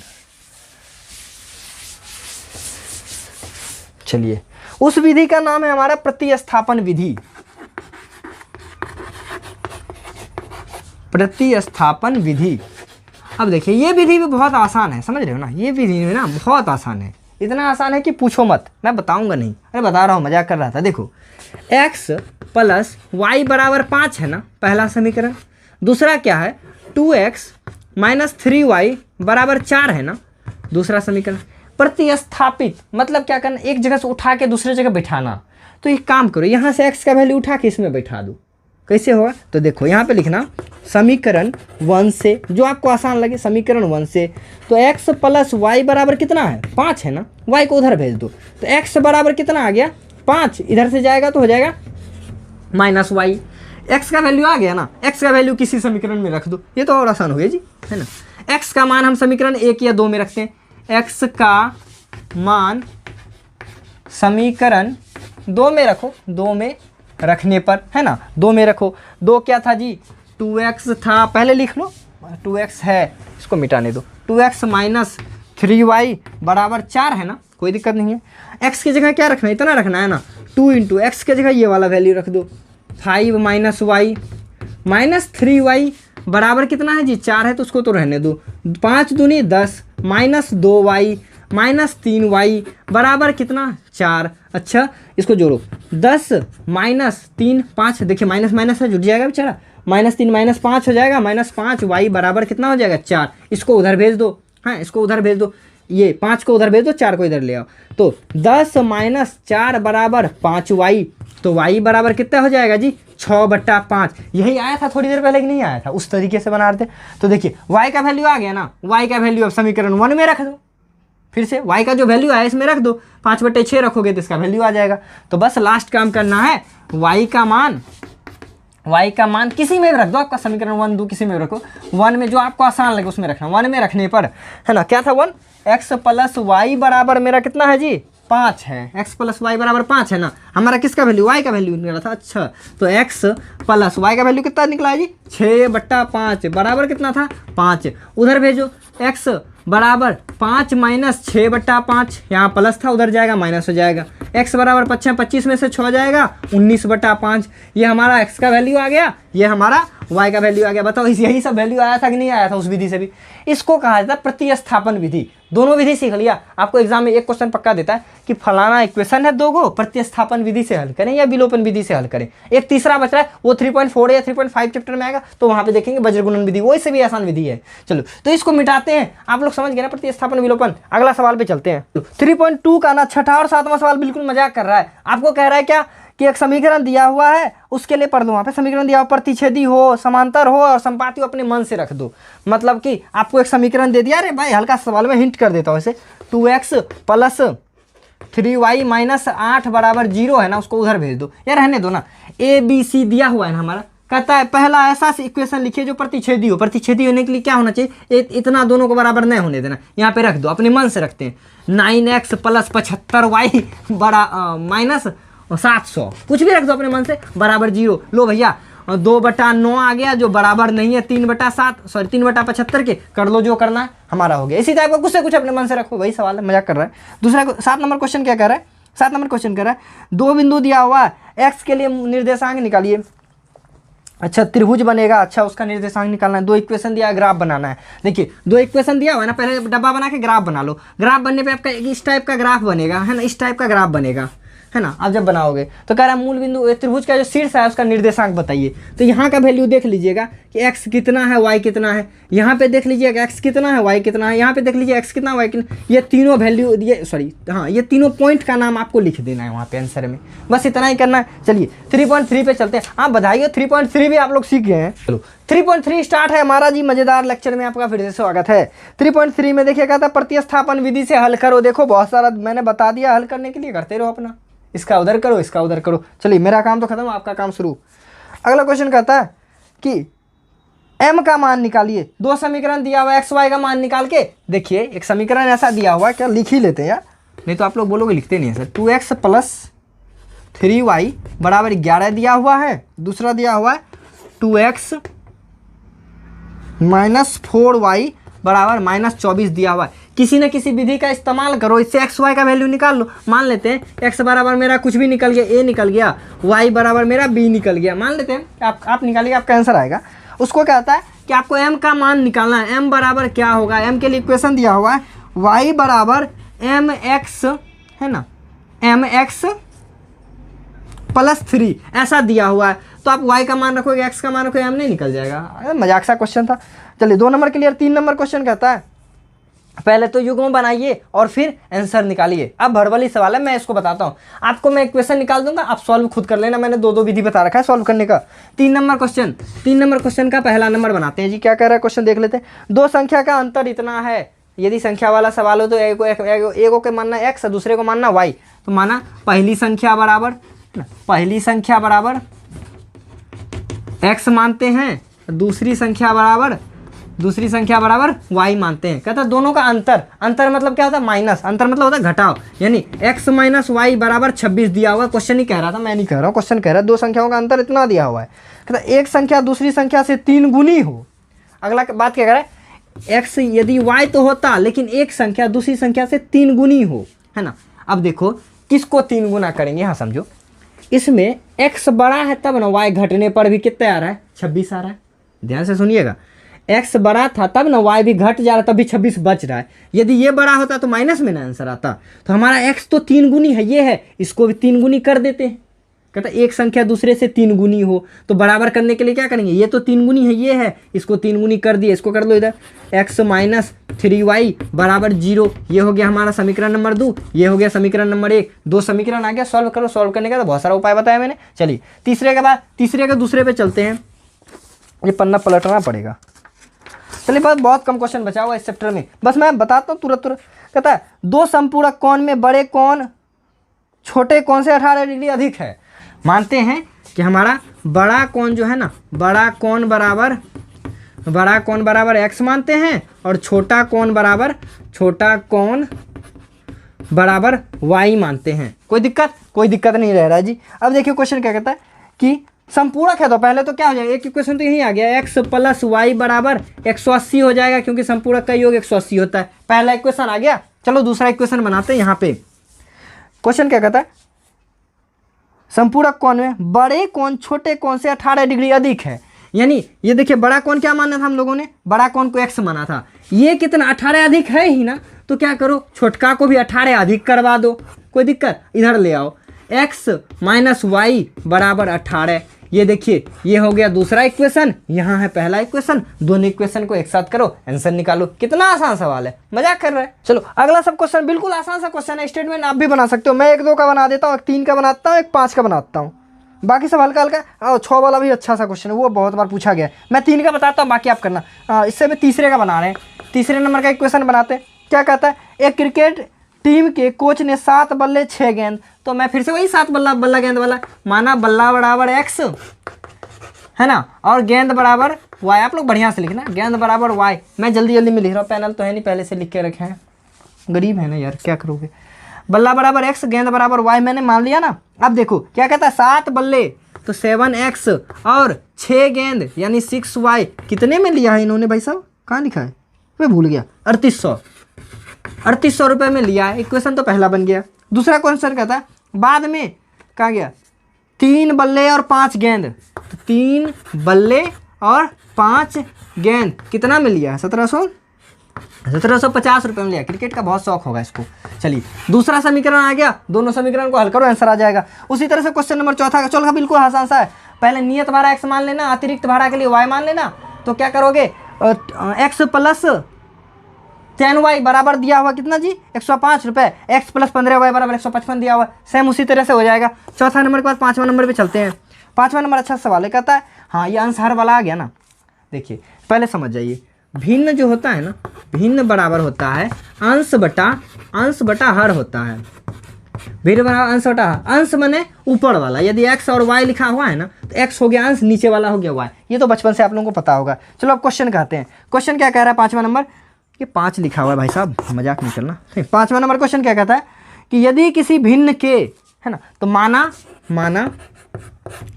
चलिए उस विधि का नाम है हमारा प्रतिस्थापन विधि। प्रतिस्थापन विधि। अब देखिए ये विधि भी बहुत आसान है, समझ रहे हो ना, ये विधि में ना बहुत आसान है, इतना आसान है कि पूछो मत, मैं बताऊंगा नहीं, अरे बता रहा हूँ, मजाक कर रहा था। देखो x प्लस y बराबर 5 है ना, पहला समीकरण। दूसरा क्या है, 2x माइनस 3y बराबर 4 है ना, दूसरा समीकरण। प्रतिस्थापित मतलब क्या करना, एक जगह से उठा के दूसरे जगह बैठाना। तो एक काम करो, यहाँ से x का वैल्यू उठा के इसमें बैठा दो, कैसे होगा, तो देखो यहाँ पे लिखना समीकरण 1 से, जो आपको आसान लगे, समीकरण 1 से। तो x प्लस वाई बराबर कितना है, 5 है ना, y को उधर भेज दो, तो x बराबर कितना आ गया, 5 इधर से जाएगा तो हो जाएगा माइनस वाई। एक्स का वैल्यू आ गया ना, एक्स का वैल्यू किसी समीकरण में रख दो, ये तो और आसान हो गया जी, है ना। एक्स का मान हम समीकरण 1 या 2 में रखते हैं। एक्स का मान समीकरण 2 में रखो, 2 में रखने पर, है ना, 2 में रखो। 2 क्या था जी, 2x था, पहले लिख लो, 2x है, इसको मिटाने दो। 2x माइनस 3y बराबर 4 है ना, कोई दिक्कत नहीं है। x की जगह क्या रखना है, इतना रखना है ना, 2 इंटू एक्स की जगह ये वाला वैल्यू रख दो, 5 माइनस वाई माइनस 3y बराबर कितना है जी, 4 है, तो उसको तो रहने दो। 5 दूनी 10 माइनस 2y माइनस 3y बराबर कितना, 4। अच्छा इसको जोड़ो, 10 माइनस 3 5, देखिए माइनस माइनस है, जुट जाएगा बेचारा, माइनस 3 माइनस 5 हो जाएगा, माइनस 5y बराबर कितना हो जाएगा, 4। इसको उधर भेज दो, हाँ इसको उधर भेज दो, ये 5 को उधर भेज दो, 4 को इधर ले आओ। तो 10 माइनस 4 बराबर 5y, तो y बराबर कितना हो जाएगा जी, 6/5। यही आया था थोड़ी देर पहले कि नहीं आया था, उस तरीके से बना रहे थे। तो देखिए y का वैल्यू आ गया ना, y का वैल्यू अब समीकरण 1 में रख दो, फिर से y का जो वैल्यू आया इसमें रख दो, 5/6 रखोगे तो इसका वैल्यू आ जाएगा। तो बस लास्ट काम करना है, y का मान किसी में भी रख दो, आपका समीकरण 1 2 किसी में भी रखो, 1 में जो आपको आसान लगे उसमें रखना। 1 में रखने पर, है ना, क्या था 1, x प्लस वाई बराबर मेरा कितना है जी, 5 है। x प्लस वाई बराबर 5 है ना, हमारा किसका वैल्यू, y का वैल्यू निकला था। अच्छा तो x प्लस वाई का वैल्यू कितना निकला है जी, 6/5 बराबर कितना था, 5। उधर भेजो, x बराबर 5 माइनस 6/5, यहाँ प्लस था उधर जाएगा माइनस हो जाएगा। x बराबर 25 में से 6 जाएगा, 19/5। ये हमारा x का वैल्यू आ गया, ये हमारा y का वैल्यू आ गया। बताओ यही सब वैल्यू आया था कि नहीं आया था उस विधि से भी। इसको कहा जाता है प्रतिस्थापन विधि। दोनों विधि सीख लिया, आपको एग्जाम में एक क्वेश्चन पक्का देता है कि फलाना इक्वेशन है 2 गो, प्रतिस्थापन विधि से हल करें या विलोपन विधि से हल करें। एक तीसरा बच रहा है, वो 3.4 या 3.5 चैप्टर में आएगा, तो वहां पे देखेंगे वज्रगुणन विधि, वो इससे भी आसान विधि है। चलो तो इसको मिटाते हैं, आप लोग समझ गए ना प्रतिस्थापन विलोपन। अगला सवाल पे चलते हैं। 3.2 का ना 6ठा और 7वां सवाल बिल्कुल मजाक कर रहा है, आपको कह रहा है क्या कि एक समीकरण दिया हुआ है, उसके लिए पढ़ दो, वहाँ पे समीकरण दिया हुआ, प्रतिच्छेदी हो, समांतर हो और संपाती हो, अपने मन से रख दो। मतलब कि आपको एक समीकरण दे दिया, अरे भाई हल्का सवाल में हिंट कर देता हूँ इसे, 2x प्लस 3y माइनस 8 बराबर 0 है ना, उसको उधर भेज दो, या रहने दो ना। ABC दिया हुआ है ना हमारा, कहता है पहला ऐसा इक्वेशन लिखिए जो प्रतिच्छेदी हो। प्रतिच्छेदी होने के लिए क्या होना चाहिए, इतना दोनों को बराबर नहीं होने देना, यहाँ पे रख दो, अपने मन से रखते हैं। 9x प्लस 75y बड़ा माइनस 700, कुछ भी रख दो अपने मन से, बराबर 0। लो भैया 2/9 आ गया जो बराबर नहीं है 3/7, सॉरी 3/75 के, कर लो जो करना है, हमारा हो गया। इसी टाइप का कुछ से कुछ अपने मन से रखो, वही सवाल है, मजाक कर रहा है। दूसरा 7 नंबर क्वेश्चन क्या कर रहा है, 7 नंबर क्वेश्चन कर रहा है 2 बिंदु दिया हुआ है, एक्स के लिए निर्देशांक निकालिए। अच्छा त्रिभुज बनेगा, अच्छा उसका निर्देशांक निकालना है। 2 इक्वेशन दिया है, ग्राफ बनाना है। देखिए 2 इक्वेशन दिया हुआ है ना, पहले डब्बा बना के ग्राफ बना लो। ग्राफ बनने पे आपका इस टाइप का ग्राफ बनेगा, है ना, इस टाइप का ग्राफ बनेगा, है ना। आप जब बनाओगे तो कह रहा है मूल बिंदु त्रिभुज का जो शीर्ष है उसका निर्देशांक बताइए। तो यहाँ का वैल्यू देख लीजिएगा कि x कितना है y कितना है, यहाँ पे देख लीजिएगा x कितना है y कितना है, यहाँ पे देख लीजिए x कितना y कितना। ये तीनों वैल्यू, ये सॉरी हाँ, ये तीनों पॉइंट का नाम आपको लिख देना है वहाँ पे आंसर में, बस इतना ही करना है। चलिए 3.3 पे चलते हैं। आप बधाई, 3.3 भी आप लोग सीख गए हैं। चलो 3.3 स्टार्ट है हमारा जी, मजेदार लेक्चर में आपका फिर से स्वागत है। 3.3 में देखिए कहता है प्रतिस्थापन विधि से हल करो। देखो बहुत सारा मैंने बता दिया, हल करने के लिए करते रहो अपना, इसका उधर करो, इसका उधर करो। चलिए मेरा काम तो खत्म, आपका काम शुरू। अगला क्वेश्चन कहता है कि m का मान निकालिए। 2 समीकरण दिया हुआ है, एक्स वाई का मान निकाल के देखिए। एक समीकरण ऐसा दिया हुआ है, क्या लिख ही लेते हैं यार, नहीं तो आप लोग बोलोगे लिखते नहीं है सर। 2x प्लस 3y बराबर 11 दिया हुआ है। दूसरा दिया हुआ है 2x माइनस 4y बराबर माइनस 24 दिया हुआ है। किसी न किसी विधि का इस्तेमाल करो, इससे एक्स वाई का वैल्यू निकाल लो। मान लेते हैं x बराबर मेरा कुछ भी निकल गया, a निकल गया, y बराबर मेरा b निकल गया। मान लेते हैं आप निकालिए, आपका आंसर आएगा। उसको क्या होता है कि आपको m का मान निकालना है। m बराबर क्या होगा, m के लिए इक्वेशन दिया हुआ है y बराबर mx, है ना, mx प्लस 3 ऐसा दिया हुआ है। तो आप y का मान रखोगे, x का मान रखोगे, m नहीं निकल जाएगा। मजाक सा क्वेश्चन था। चलिए 2 नंबर क्लियर। 3 नंबर क्वेश्चन कहता है पहले तो युग्म बनाइए और फिर आंसर निकालिए। अब भड़बली सवाल है, मैं इसको बताता हूँ आपको। मैं इक्वेशन निकाल दूंगा, आप सॉल्व खुद कर लेना। मैंने 2 विधि बता रखा है सॉल्व करने का। 3 नंबर क्वेश्चन का पहला नंबर बनाते हैं जी। क्या कह रहा है क्वेश्चन देख लेते हैं। 2 संख्या का अंतर इतना है। यदि संख्या वाला सवाल हो तो एगो के मानना x, दूसरे को मानना y। तो माना पहली संख्या बराबर पहली संख्या बराबर x मानते हैं, दूसरी संख्या बराबर y मानते हैं। कहता है दोनों का अंतर मतलब क्या होता है? माइनस। अंतर मतलब होता है घटाव, यानी x माइनस वाई बराबर 26 दिया हुआ है। क्वेश्चन ही कह रहा था, मैं नहीं कह रहा हूँ, क्वेश्चन कह रहा है दो संख्याओं का अंतर इतना दिया हुआ है। कहता है एक संख्या दूसरी संख्या से 3 गुनी हो। अगला बात क्या कह रहा है? x यदि y तो होता, लेकिन एक संख्या दूसरी संख्या से 3 गुनी हो, है ना। अब देखो किसको 3 गुना करेंगे, हाँ समझो, इसमें x बड़ा है तब ना y घटने पर भी कितना आ रहा है? 26 आ रहा है। ध्यान से सुनिएगा, x बड़ा था तब ना y भी घट जा रहा है, तब भी 26 बच रहा है। यदि ये बड़ा होता तो माइनस में ना आंसर आता। तो हमारा x तो 3 गुनी है, ये है, इसको भी 3 गुनी कर देते हैं। कहता एक संख्या दूसरे से 3 गुनी हो तो बराबर करने के लिए क्या करेंगे? ये तो 3 गुनी है, ये है, इसको 3 गुनी कर दिए, इसको कर लो इधर, x माइनस 3y बराबर 0। ये हो गया हमारा समीकरण नंबर 2, ये हो गया समीकरण नंबर 1। 2 समीकरण आ गया, सॉल्व करो। सॉल्व करने का तो बहुत सारा उपाय बताया मैंने। चलिए तीसरे के बाद तीसरे के दूसरे पे चलते हैं, ये पन्ना पलटना पड़ेगा। चलिए बहुत कम क्वेश्चन बचा हुआ इस चैप्टर में, बस मैं बताता हूँ तुरंत। कहता है दो संपूरक कोण में बड़े कोण छोटे कोण से 18 डिग्री अधिक है। मानते हैं कि हमारा बड़ा कोण जो है ना, बड़ा कोण बराबर x मानते हैं, और छोटा कोण बराबर y मानते हैं। कोई दिक्कत नहीं रह रहा जी। अब देखिए क्वेश्चन क्या कहता है कि संपूरक है, तो पहले तो क्या हो जाएगा, एक इक्वेशन तो यही आ गया, x प्लस वाई बराबर 180 हो जाएगा, क्योंकि संपूरक का योग 180 होता है। पहला इक्वेशन आ गया। चलो दूसरा इक्वेशन बनाते हैं। यहाँ पे क्वेश्चन क्या कहता है, संपूरक कोण में बड़े कोण छोटे कोण से 18 डिग्री अधिक है। यानी ये देखिए, बड़ा कोण क्या माना था हम लोगों ने? बड़ा कोण को x माना था। ये कितना 18 अधिक है ही ना, तो क्या करो, छोटका को भी 18 अधिक करवा दो। कोई दिक्कत, इधर ले आओ, x माइनस वाई बराबर 18। ये देखिए, ये हो गया दूसरा इक्वेशन, यहाँ है पहला इक्वेशन। दोनों इक्वेशन को एक साथ करो, आंसर निकालो। कितना आसान सवाल है, मजाक कर रहा है। चलो अगला सब क्वेश्चन बिल्कुल आसान सा क्वेश्चन है, स्टेटमेंट आप भी बना सकते हो। मैं 1-2 का बना देता हूँ, 1 3 का बनाता हूँ, 1 5 का बनाता हूँ, बाकी सब हल्का हल्का। और 6 वाला भी अच्छा सा क्वेश्चन है, वो बहुत बार पूछा गया है। मैं 3 का बताता हूँ, बाकी आप करना। इससे मैं तीसरे का बना रहे हैं, तीसरे नंबर का इक्वेशन बनाते हैं। क्या कहता है, एक क्रिकेट टीम के कोच ने 7 बल्ले 6 गेंद, तो मैं फिर से वही 7 बल्ला गेंद वाला, माना बल्ला बराबर x है ना, और गेंद बराबर y। आप लोग बढ़िया से लिखना, गेंद बराबर y। मैं जल्दी में लिख रहा हूँ, पैनल तो है नहीं, पहले से लिख के रखे हैं, गरीब है ना यार, क्या करोगे। बल्ला बराबर x, गेंद बराबर y मैंने मान लिया ना। अब देखो क्या कहता है, 7 बल्ले तो 7x और 6 गेंद यानी 6y कितने में लिया है इन्होंने भाई साहब? कहाँ लिखा है, मैं भूल गया। 3800 रुपये में लिया है। इक्वेशन तो पहला बन गया। दूसरा क्वेश्चन कहता है, बाद में कहाँ गया, 3 बल्ले और 5 गेंद, तो 3 बल्ले और 5 गेंद कितना में लिया है? 1750 रुपये में लिया। क्रिकेट का बहुत शौक होगा इसको। चलिए दूसरा समीकरण आ गया, दोनों समीकरण को हल करो, आंसर आ जाएगा। उसी तरह से क्वेश्चन नंबर चौथा का, चलो बिल्कुल आसान सा है। पहले नियत भाड़ा x मान लेना, अतिरिक्त भाड़ा के लिए y मान लेना। तो क्या करोगे, x प्लस 10y बराबर दिया हुआ कितना जी, 105 रुपये, x प्लस 15y बराबर 155 दिया हुआ। सेम उसी तरह से हो जाएगा। चौथा नंबर के बाद 5वां नंबर पे चलते हैं। 5वां नंबर अच्छा सवाल है, कहता है, हाँ ये आंसर वाला आ गया ना। देखिए पहले समझ जाइए, भिन्न जो होता है ना, भिन्न बराबर होता है अंश बटा हर होता है। भिन्न बराबर अंश बटा हर, अंश माने ऊपर वाला। यदि x और y लिखा हुआ है ना, तो x हो गया अंश, नीचे वाला हो गया y। ये तो बचपन से आप लोगों को पता होगा। चलो अब क्वेश्चन कहते हैं। क्वेश्चन क्या कह रहा है, 5वां नंबर, ये 5 लिखा हुआ है भाई साहब, मजाक नहीं करना। 5वां नंबर क्वेश्चन क्या कहता है कि यदि किसी भिन्न के, है ना, तो माना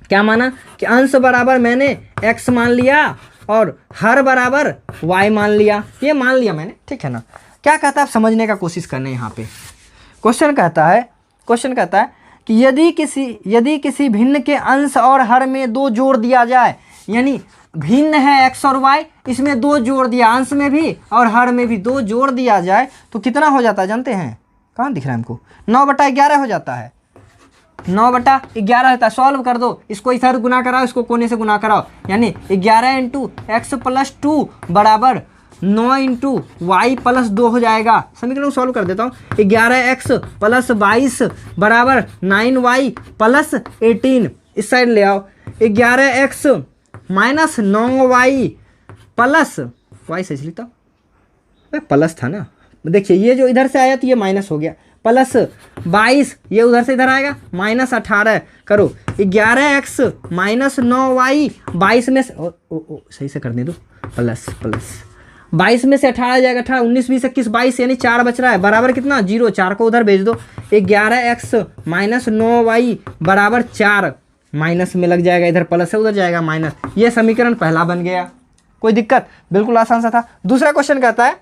क्या माना कि अंश बराबर मैंने x मान लिया और हर बराबर y मान लिया। ये मान लिया मैंने, ठीक है ना। क्या कहता है, आप समझने का कोशिश करने यहाँ पे। क्वेश्चन कहता है कि यदि किसी भिन्न के अंश और हर में 2 जोड़ दिया जाए, यानी भिन्न है x और y, इसमें 2 जोड़ दिया, अंश में भी और हर में भी 2 जोड़ दिया जाए, तो कितना हो जाता है जानते हैं? कहाँ दिख रहा है हमको? 9/11 हो जाता है। 9/11 होता है। सॉल्व कर दो, इसको इधर गुना कराओ, इसको कोने से गुना कराओ, यानी 11 × x + 2 बराबर 9 × y + 2 हो जाएगा। समीकरण को सॉल्व कर देता हूँ। 11x + 22 बराबर 9y + 18। इस साइड ले आओ। 11x - 9y प्लस y, सही लिखता हूँ, प्लस था ना। देखिए ये जो इधर से आया तो ये माइनस हो गया, प्लस 22, ये उधर से इधर आएगा, माइनस 18 करो, 11x माइनस 9y, 22 में से सही से करने दो, प्लस 22 में से 18 जाएगा, 18 19 20 21 22, यानी 4 बच रहा है, बराबर कितना 0, 4 को उधर भेज दो, 11x माइनस 9y बराबर 4, माइनस में लग जाएगा, इधर प्लस है उधर जाएगा माइनस। ये समीकरण पहला बन गया, कोई दिक्कत, बिल्कुल आसान सा था। दूसरा क्वेश्चन कहता है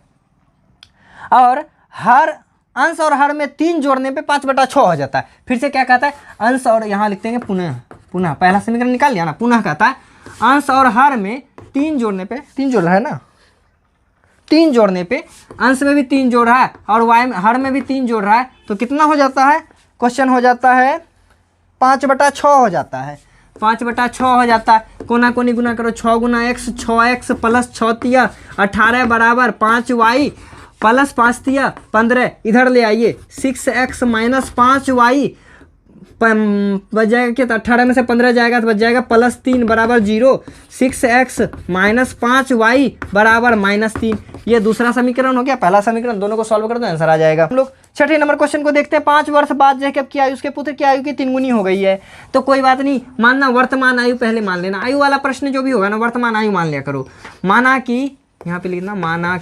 और हर अंश और हर में 3 जोड़ने पे 5/6 हो जाता है। फिर से क्या कहता है, अंश और यहाँ लिखते हैं पुनः पहला समीकरण निकाल लिया ना, पुनः कहता है अंश और हर में 3 जोड़ने पे, 3 जोड़ रहा है ना, 3 जोड़ने पे अंश में भी 3 जोड़ रहा है और वाई में हर में भी 3 जोड़ रहा है, तो कितना हो जाता है, क्वेश्चन हो जाता है 5/6 हो जाता है, 5/6 हो जाता है। कोना कोनी गुना करो, 6 गुना x, 6x प्लस 6 तिया 18 बराबर 5y प्लस 5 तिया 15, इधर ले आइए 6x माइनस 5y बच जाएगा क्या, 18 में से 15 जाएगा तो बच जाएगा प्लस 3 बराबर 0, 6x माइनस 5y बराबर -3। ये दूसरा समीकरण हो गया। पहला समीकरण दोनों को सॉल्व कर दो, आंसर आ जाएगा। हम लोग छठे नंबर क्वेश्चन को देखते हैं। 5 वर्ष बाद जैकब की आयु उसके पुत्र की आयु की 3 गुनी हो गई है। तो कोई बात नहीं, मानना वर्तमान आयु पहले मान लेना, आयु वाला प्रश्न जो भी होगा ना वर्तमान आयु मान लिया करो। माना कि यहाँ पे लिखना, माना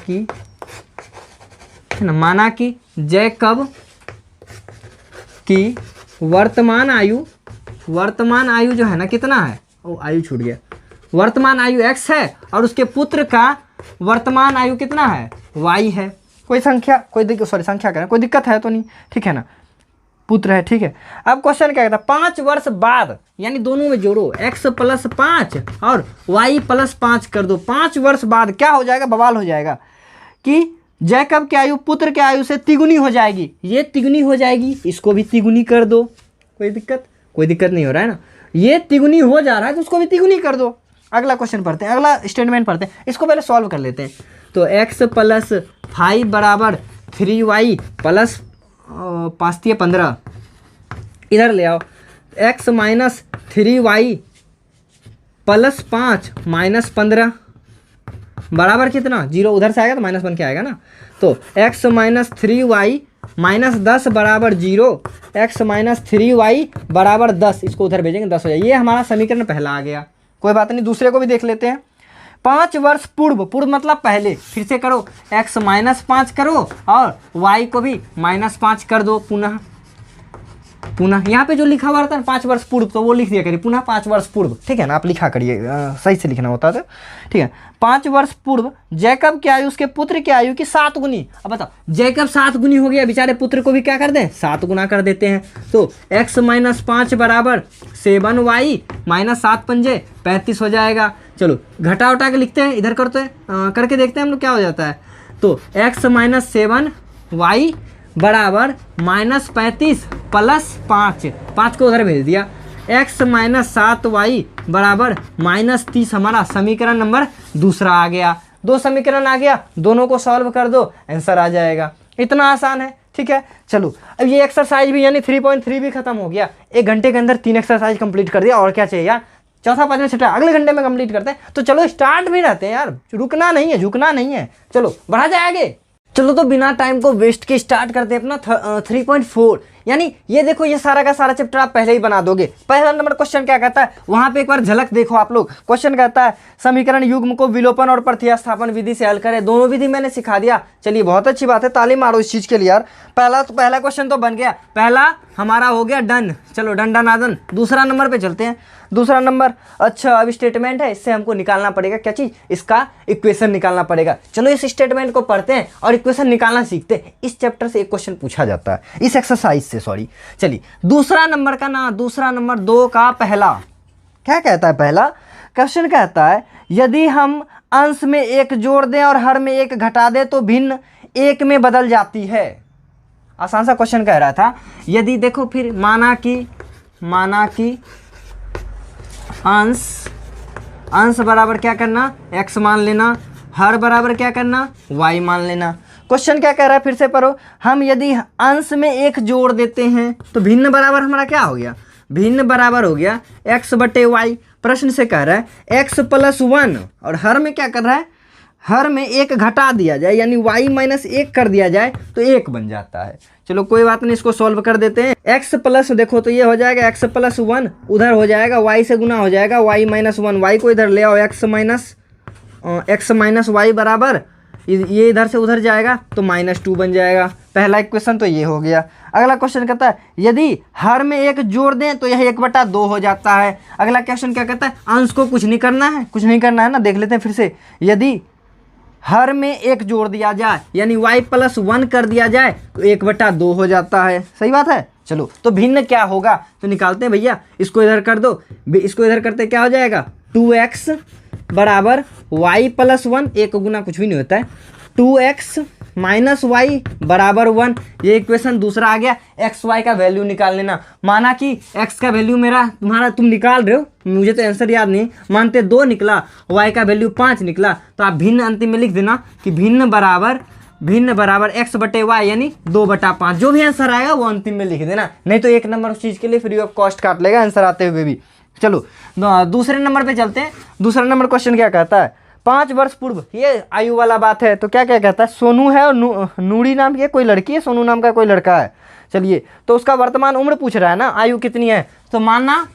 कि जैकब की वर्तमान आयु जो है ना कितना है, ओ आयु छूट गया, वर्तमान आयु x है और उसके पुत्र का वर्तमान आयु कितना है, y है। कोई संख्या संख्या करें, कोई दिक्कत है तो नहीं, ठीक है ना, पुत्र है, ठीक है। अब क्वेश्चन क्या कहता है, 5 वर्ष बाद, यानी दोनों में जोड़ो, x प्लस 5 और y प्लस 5 कर दो। 5 वर्ष बाद क्या हो जाएगा, बवाल हो जाएगा कि जैकब की आयु पुत्र की आयु से तिगुनी हो जाएगी। ये तिगुनी हो जाएगी, इसको भी तिगुनी कर दो। कोई दिक्कत नहीं हो रहा है ना, ये तिगुनी हो जा रहा है तो उसको भी तिगुनी कर दो। अगला क्वेश्चन पढ़ते हैं, अगला स्टेटमेंट पढ़ते हैं, इसको पहले सॉल्व कर लेते हैं। तो x प्लस 5 बराबर 3y प्लस 5 15, इधर ले आओ, x minus 3y plus 5 minus 15 बराबर कितना, 0 उधर से आएगा तो माइनस बन के आएगा ना। तो x माइनस 3y माइनस 10 बराबर 0, x माइनस 3y बराबर 10, इसको उधर भेजेंगे 10 हो जाएगा। ये हमारा समीकरण पहला आ गया। कोई बात नहीं, दूसरे को भी देख लेते हैं। 5 वर्ष पूर्व मतलब पहले, फिर से करो, x माइनस 5 करो और y को भी माइनस 5 कर दो। पुनः यहाँ पे जो लिखा हुआ रहता है 5 वर्ष पूर्व, तो वो लिख दिया करिए, पुनः 5 वर्ष पूर्व, ठीक है ना, आप लिखा करिए, सही से लिखना होता है, ठीक है। 5 वर्ष पूर्व जैकब की आयु उसके पुत्र की आयु की 7 गुनी। अब बताओ, जैकब 7 गुनी हो गया, बेचारे पुत्र को भी क्या कर दें, 7 गुना कर देते हैं। तो x माइनस 5 बराबर 7y माइनस 7 पंजे 35 हो जाएगा। चलो घटा उठा के लिखते हैं, इधर करके देखते हैं हम लोग क्या हो जाता है। तो x माइनस 7y बराबर माइनस 35 प्लस 5 को उधर भेज दिया, x माइनस 7y बराबर माइनस 30, हमारा समीकरण नंबर दूसरा आ गया। 2 समीकरण आ गया, दोनों को सॉल्व कर दो, आंसर आ जाएगा। इतना आसान है, ठीक है। चलो अब ये एक्सरसाइज भी यानी 3.3 भी खत्म हो गया। 1 घंटे के अंदर 3 एक्सरसाइज कंप्लीट कर दिया, और क्या चाहिए यार। चौथा 5वां छठा अगले घंटे में कंप्लीट करते हैं। तो चलो स्टार्ट भी रहते हैं यार, रुकना नहीं है, झुकना नहीं है, चलो बढ़ा जाए आगे। चलो तो बिना टाइम को वेस्ट के स्टार्ट करते हैं अपना 3.4। यानी ये देखो, ये सारा का सारा चैप्टर आप पहले ही बना दोगे। पहला नंबर क्वेश्चन क्या कहता है, वहां पे एक बार झलक देखो आप लोग। क्वेश्चन कहता है समीकरण युग्म को विलोपन और प्रतिस्थापन विधि से हल करें। दोनों विधि मैंने सिखा दिया, चलिए बहुत अच्छी बात है, ताली मारो इस चीज के लिए यार। पहला क्वेश्चन तो बन गया, पहला हमारा हो गया डन। चलो डन। दूसरा नंबर पे चलते हैं। दूसरा नंबर, अच्छा अब स्टेटमेंट है, इससे हमको निकालना पड़ेगा क्या चीज़, इसका इक्वेशन निकालना पड़ेगा। चलो इस स्टेटमेंट को पढ़ते हैं और इक्वेशन निकालना सीखते हैं। इस चैप्टर से एक क्वेश्चन पूछा जाता है, इस एक्सरसाइज से, सॉरी। चलिए दूसरा नंबर 2 का पहला क्या कहता है। पहला क्वेश्चन कहता है यदि हम अंश में 1 जोड़ दें और हर में 1 घटा दें तो भिन्न 1 में बदल जाती है। आसान सा क्वेश्चन कह रहा था। यदि देखो फिर माना कि अंश बराबर क्या करना, x मान लेना, हर बराबर क्या करना, y मान लेना। क्वेश्चन क्या कह रहा है, फिर से पढ़ो। हम यदि अंश में 1 जोड़ देते हैं तो भिन्न बराबर हमारा क्या हो गया, भिन्न बराबर हो गया x बटे y। प्रश्न से कह रहा है x प्लस 1, और हर में क्या कर रहा है, हर में एक घटा दिया जाए यानी y माइनस 1 कर दिया जाए तो 1 बन जाता है। चलो कोई बात नहीं, इसको सॉल्व कर देते हैं। x प्लस देखो तो ये हो जाएगा x प्लस 1, उधर हो जाएगा y से गुना हो जाएगा y माइनस 1, y को इधर ले आओ, x माइनस y बराबर ये इधर से उधर जाएगा तो -2 बन जाएगा। पहला इक्वेशन तो ये हो गया। अगला क्वेश्चन कहता है यदि हर में 1 जोड़ दें तो यह 1/2 हो जाता है। अगला क्वेश्चन क्या कहता है, अंश को कुछ नहीं करना है, कुछ नहीं करना है ना, देख लेते हैं फिर से। यदि हर में 1 जोड़ दिया जाए यानी y प्लस 1 कर दिया जाए तो 1/2 हो जाता है। सही बात है। चलो तो भिन्न क्या होगा तो निकालते हैं भैया, इसको इधर कर दो, इसको इधर करते क्या हो जाएगा 2x बराबर y प्लस 1, 1 गुना कुछ भी नहीं होता है, 2x माइनस वाई बराबर 1। ये इक्वेशन दूसरा आ गया। एक्स वाई का वैल्यू निकाल लेना। माना कि एक्स का वैल्यू मेरा तुम्हारा तुम निकाल रहे हो, मुझे तो आंसर याद नहीं, मानते 2 निकला, वाई का वैल्यू 5 निकला, तो आप भिन्न अंतिम में लिख देना कि भिन्न बराबर एक्स बटे वाई यानी 2/5। जो भी आंसर आएगा वो अंतिम में लिख देना, नहीं तो 1 नंबर उस चीज़ के लिए फ्री ऑफ कॉस्ट काट लेगा आंसर आते हुए भी। चलो दूसरे नंबर पे चलते हैं। दूसरा नंबर क्वेश्चन क्या कहता है, 5 वर्ष पूर्व, ये आयु वाला बात है, तो क्या क्या कहता है, सोनू है और नूरी नाम की कोई लड़की है, सोनू नाम का कोई लड़का है। चलिए तो उसका वर्तमान उम्र पूछ रहा है ना, आयु कितनी है, तो माना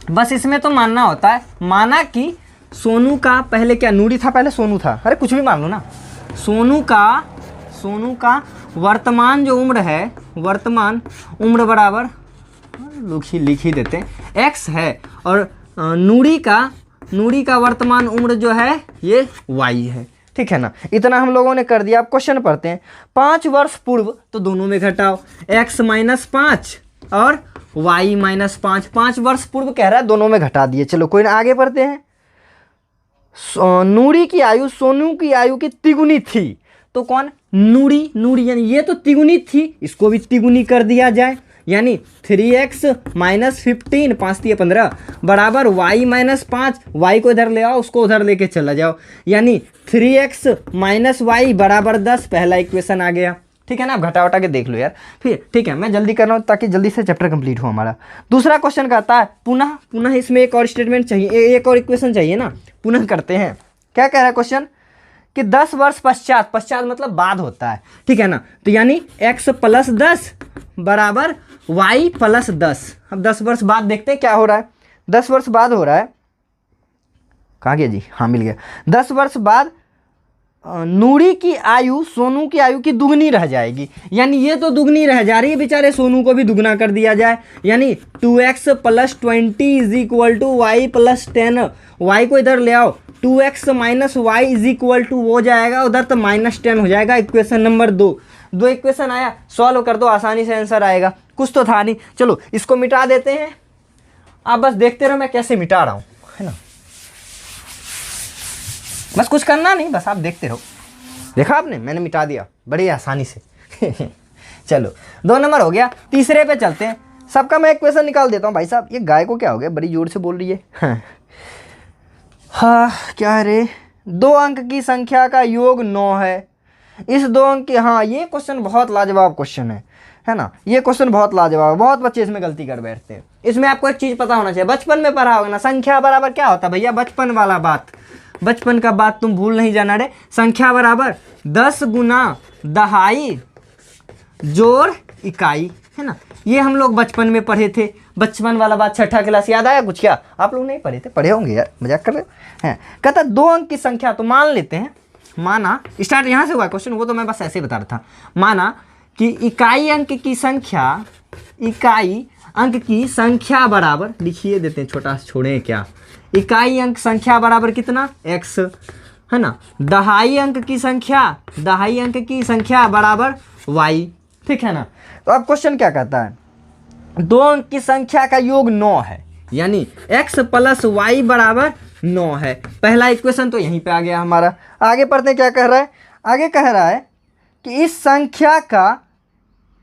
बस इसमें तो मानना होता है, माना कि सोनू का पहले क्या नूरी था, पहले सोनू था, अरे कुछ भी मान लो ना, सोनू का वर्तमान जो उम्र है, वर्तमान उम्र बराबर लिख ही देते हैं x है, और नूरी का वर्तमान उम्र जो है ये y है। ठीक है ना, इतना हम लोगों ने कर दिया। अब क्वेश्चन पढ़ते हैं। 5 वर्ष पूर्व, तो दोनों में घटाओ, x माइनस 5 और y माइनस 5। 5 वर्ष पूर्व कह रहा है, दोनों में घटा दिए। चलो कोई ना, आगे बढ़ते हैं। नूरी की आयु सोनू की आयु की तिगुनी थी, तो कौन, नूरी यानी ये तो तिगुनी थी, इसको भी तिगुनी कर दिया जाए, यानी 3x माइनस 15, 5 × 15 बराबर y माइनस 5। y को इधर ले आओ, उसको उधर लेके चला जाओ, यानी 3x माइनस वाई बराबर 10। पहला इक्वेशन आ गया। ठीक है ना, अब घटा उठा के देख लो यार फिर। ठीक है, मैं जल्दी कर रहा हूँ ताकि जल्दी से चैप्टर कंप्लीट हो हमारा। दूसरा क्वेश्चन कहता है, पुनः इसमें एक और स्टेटमेंट चाहिए, एक और इक्वेशन चाहिए ना, पुनः करते हैं। क्या कह रहा है क्वेश्चन कि 10 वर्ष पश्चात मतलब बाद होता है। ठीक है ना, तो यानी x प्लस 10 बराबर y प्लस 10। अब 10 वर्ष बाद देखते हैं क्या हो रहा है। 10 वर्ष बाद हो रहा है, कहाँ गया जी, हाँ मिल गया। 10 वर्ष बाद नूरी की आयु सोनू की आयु की दुगनी रह जाएगी, यानी ये तो दुगनी रह जा रही है, बेचारे सोनू को भी दुगना कर दिया जाए, यानी 2x plus 20 is equal to y plus 10। y को इधर ले आओ, 2x minus y is equal to हो जाएगा उधर, तो -10 हो जाएगा। इक्वेशन नंबर 2 इक्वेशन आया, सॉल्व कर दो, आसानी से आंसर आएगा। कुछ तो था नहीं। चलो इसको मिटा देते हैं, आप बस देखते रहो मैं कैसे मिटा रहा हूँ, है ना, बस कुछ करना नहीं, बस आप देखते रहो। देखा आपने, मैंने मिटा दिया बड़ी आसानी से। चलो 2 नंबर हो गया। तीसरे पे चलते हैं। सबका मैं इक्वेशन निकाल देता हूँ। भाई साहब ये गाय को क्या हो गया, बड़ी जोर से बोल रही है। हाँ क्या रे, 2 अंक की संख्या का योग 9 है। इस 2 अंक की, हाँ ये क्वेश्चन बहुत लाजवाब क्वेश्चन है ना, ये क्वेश्चन बहुत लाजवाब है। बहुत बच्चे इसमें गलती कर बैठते हैं। इसमें आपको एक चीज़ पता होना चाहिए, बचपन में पढ़ा होगा ना, संख्या बराबर क्या होता है भैया, बचपन वाला बात, बचपन का बात तुम भूल नहीं जाना रे। संख्या बराबर 10 गुना दहाई जोड़ इकाई, है ना, ये हम लोग बचपन में पढ़े थे। बचपन वाला बात, 6ठा क्लास याद आया कुछ, क्या आप लोग नहीं पढ़े थे, पढ़े होंगे यार, मजाक कर रहे हैं। कहता 2 अंक की संख्या, तो मान लेते हैं, माना स्टार्ट यहाँ से हुआ क्वेश्चन, वो तो मैं बस ऐसे ही बता रहा था। माना कि इकाई अंक की संख्या बराबर, लिखिए देते हैं, छोटा छोड़े क्या, इकाई अंक संख्या बराबर कितना, x, है ना, दहाई अंक की संख्या बराबर y। ठीक है ना, तो अब क्वेश्चन क्या कहता है, 2 अंक की संख्या का योग 9 है, यानी x प्लस वाई बराबर 9 है। पहला इक्वेशन तो यहीं पे आ गया हमारा। आगे पढ़ते हैं, क्या कह रहा है, आगे कह रहा है कि इस संख्या का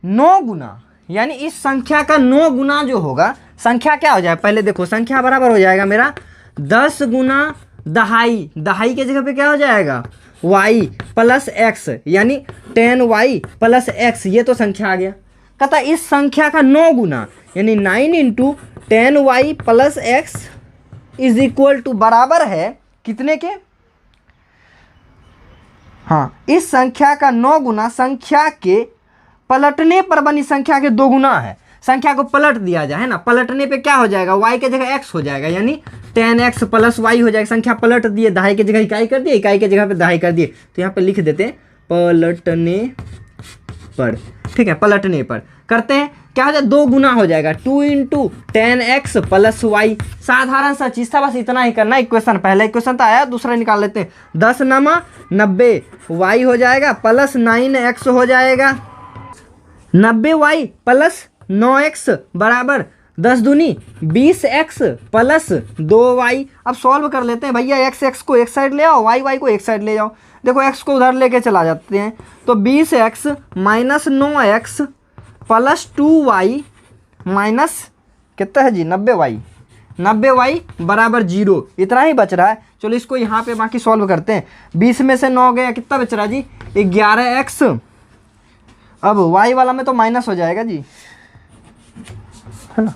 9 गुना, यानी इस संख्या का 9 गुना जो होगा, संख्या क्या हो जाए, पहले देखो, संख्या बराबर हो जाएगा मेरा 10 गुना दहाई के जगह पे क्या हो जाएगा, y प्लस x, यानी 10y प्लस x, ये तो संख्या आ गया। कहता इस संख्या का 9 गुना, यानी 9 × 10y plus x is equal to बराबर है कितने के, हाँ, इस संख्या का 9 गुना संख्या के पलटने पर बनी संख्या के 2 गुना है। संख्या को पलट दिया जाए, है ना, पलटने पे क्या हो जाएगा, y के जगह x हो जाएगा, यानी 10x प्लस y हो जाएगा। संख्या पलट दिए, दहाई की जगह इकाई कर दिए, इकाई की जगह पे दहाई कर दिए, तो यहाँ पे लिख देते हैं पलटने पर। ठीक है, पलटने पर करते हैं, क्या हो जाए, 2 गुना हो जाएगा, 2 × 10x प्लस y। साधारण सा चीज था, बस इतना ही करना। इक्वेशन, पहला इक्वेशन तो आया, दूसरा निकाल लेते हैं। 10 नमा 90 y हो जाएगा प्लस 9x हो जाएगा। 90y प्लस 9x बराबर 10 दूनी 20x प्लस 2y। अब सॉल्व कर लेते हैं भैया, x को एक साइड ले आओ, y को एक साइड ले जाओ। देखो x को उधर लेके चला जाते हैं, तो 20x minus 9x plus 2y minus कितना है जी, 90y। 90y बराबर 0, इतना ही बच रहा है। चलो इसको यहाँ पे बाकी सॉल्व करते हैं। 20 में से 9 गया, कितना बच रहा जी, 11x। अब y वाला में तो माइनस हो जाएगा जी, है ना,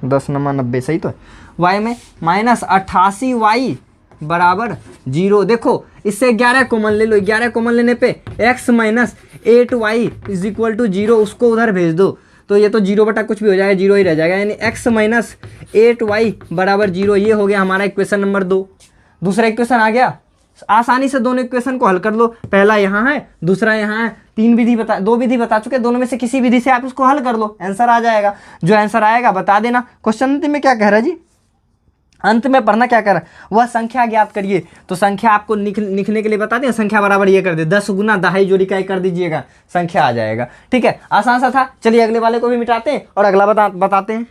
10 नमा 90 सही तो है। y में माइनस 88y बराबर 0। देखो इससे 11 कॉमन ले लो, 11 कॉमन लेने पे x minus 8y is equal to 0, उसको उधर भेज दो, तो ये तो 0 बटा कुछ भी हो जाएगा, 0 ही रह जाएगा, यानी x माइनस 8y बराबर 0। ये हो गया हमारा इक्वेशन नंबर 2। दूसरा इक्वेशन आ गया, आसानी से दोनों इक्वेशन को हल कर लो। पहला यहाँ है, दूसरा यहाँ है, 2 विधि बता चुके, दोनों में से किसी विधि से आप इसको हल कर लो, आंसर आ जाएगा। जो आंसर आएगा बता देना। क्वेश्चन अंत में क्या कह रहा है जी, अंत में पढ़ना क्या कर रहा है, वह संख्या ज्ञात करिए। तो संख्या आपको लिखने के लिए बता दें, संख्या बराबर ये कर दे, 10 गुना दहाई जोड़ी इकाई कर दीजिएगा, संख्या आ जाएगा। ठीक है, आसान सा था। चलिए अगले वाले को भी मिटाते हैं और अगला बताते हैं।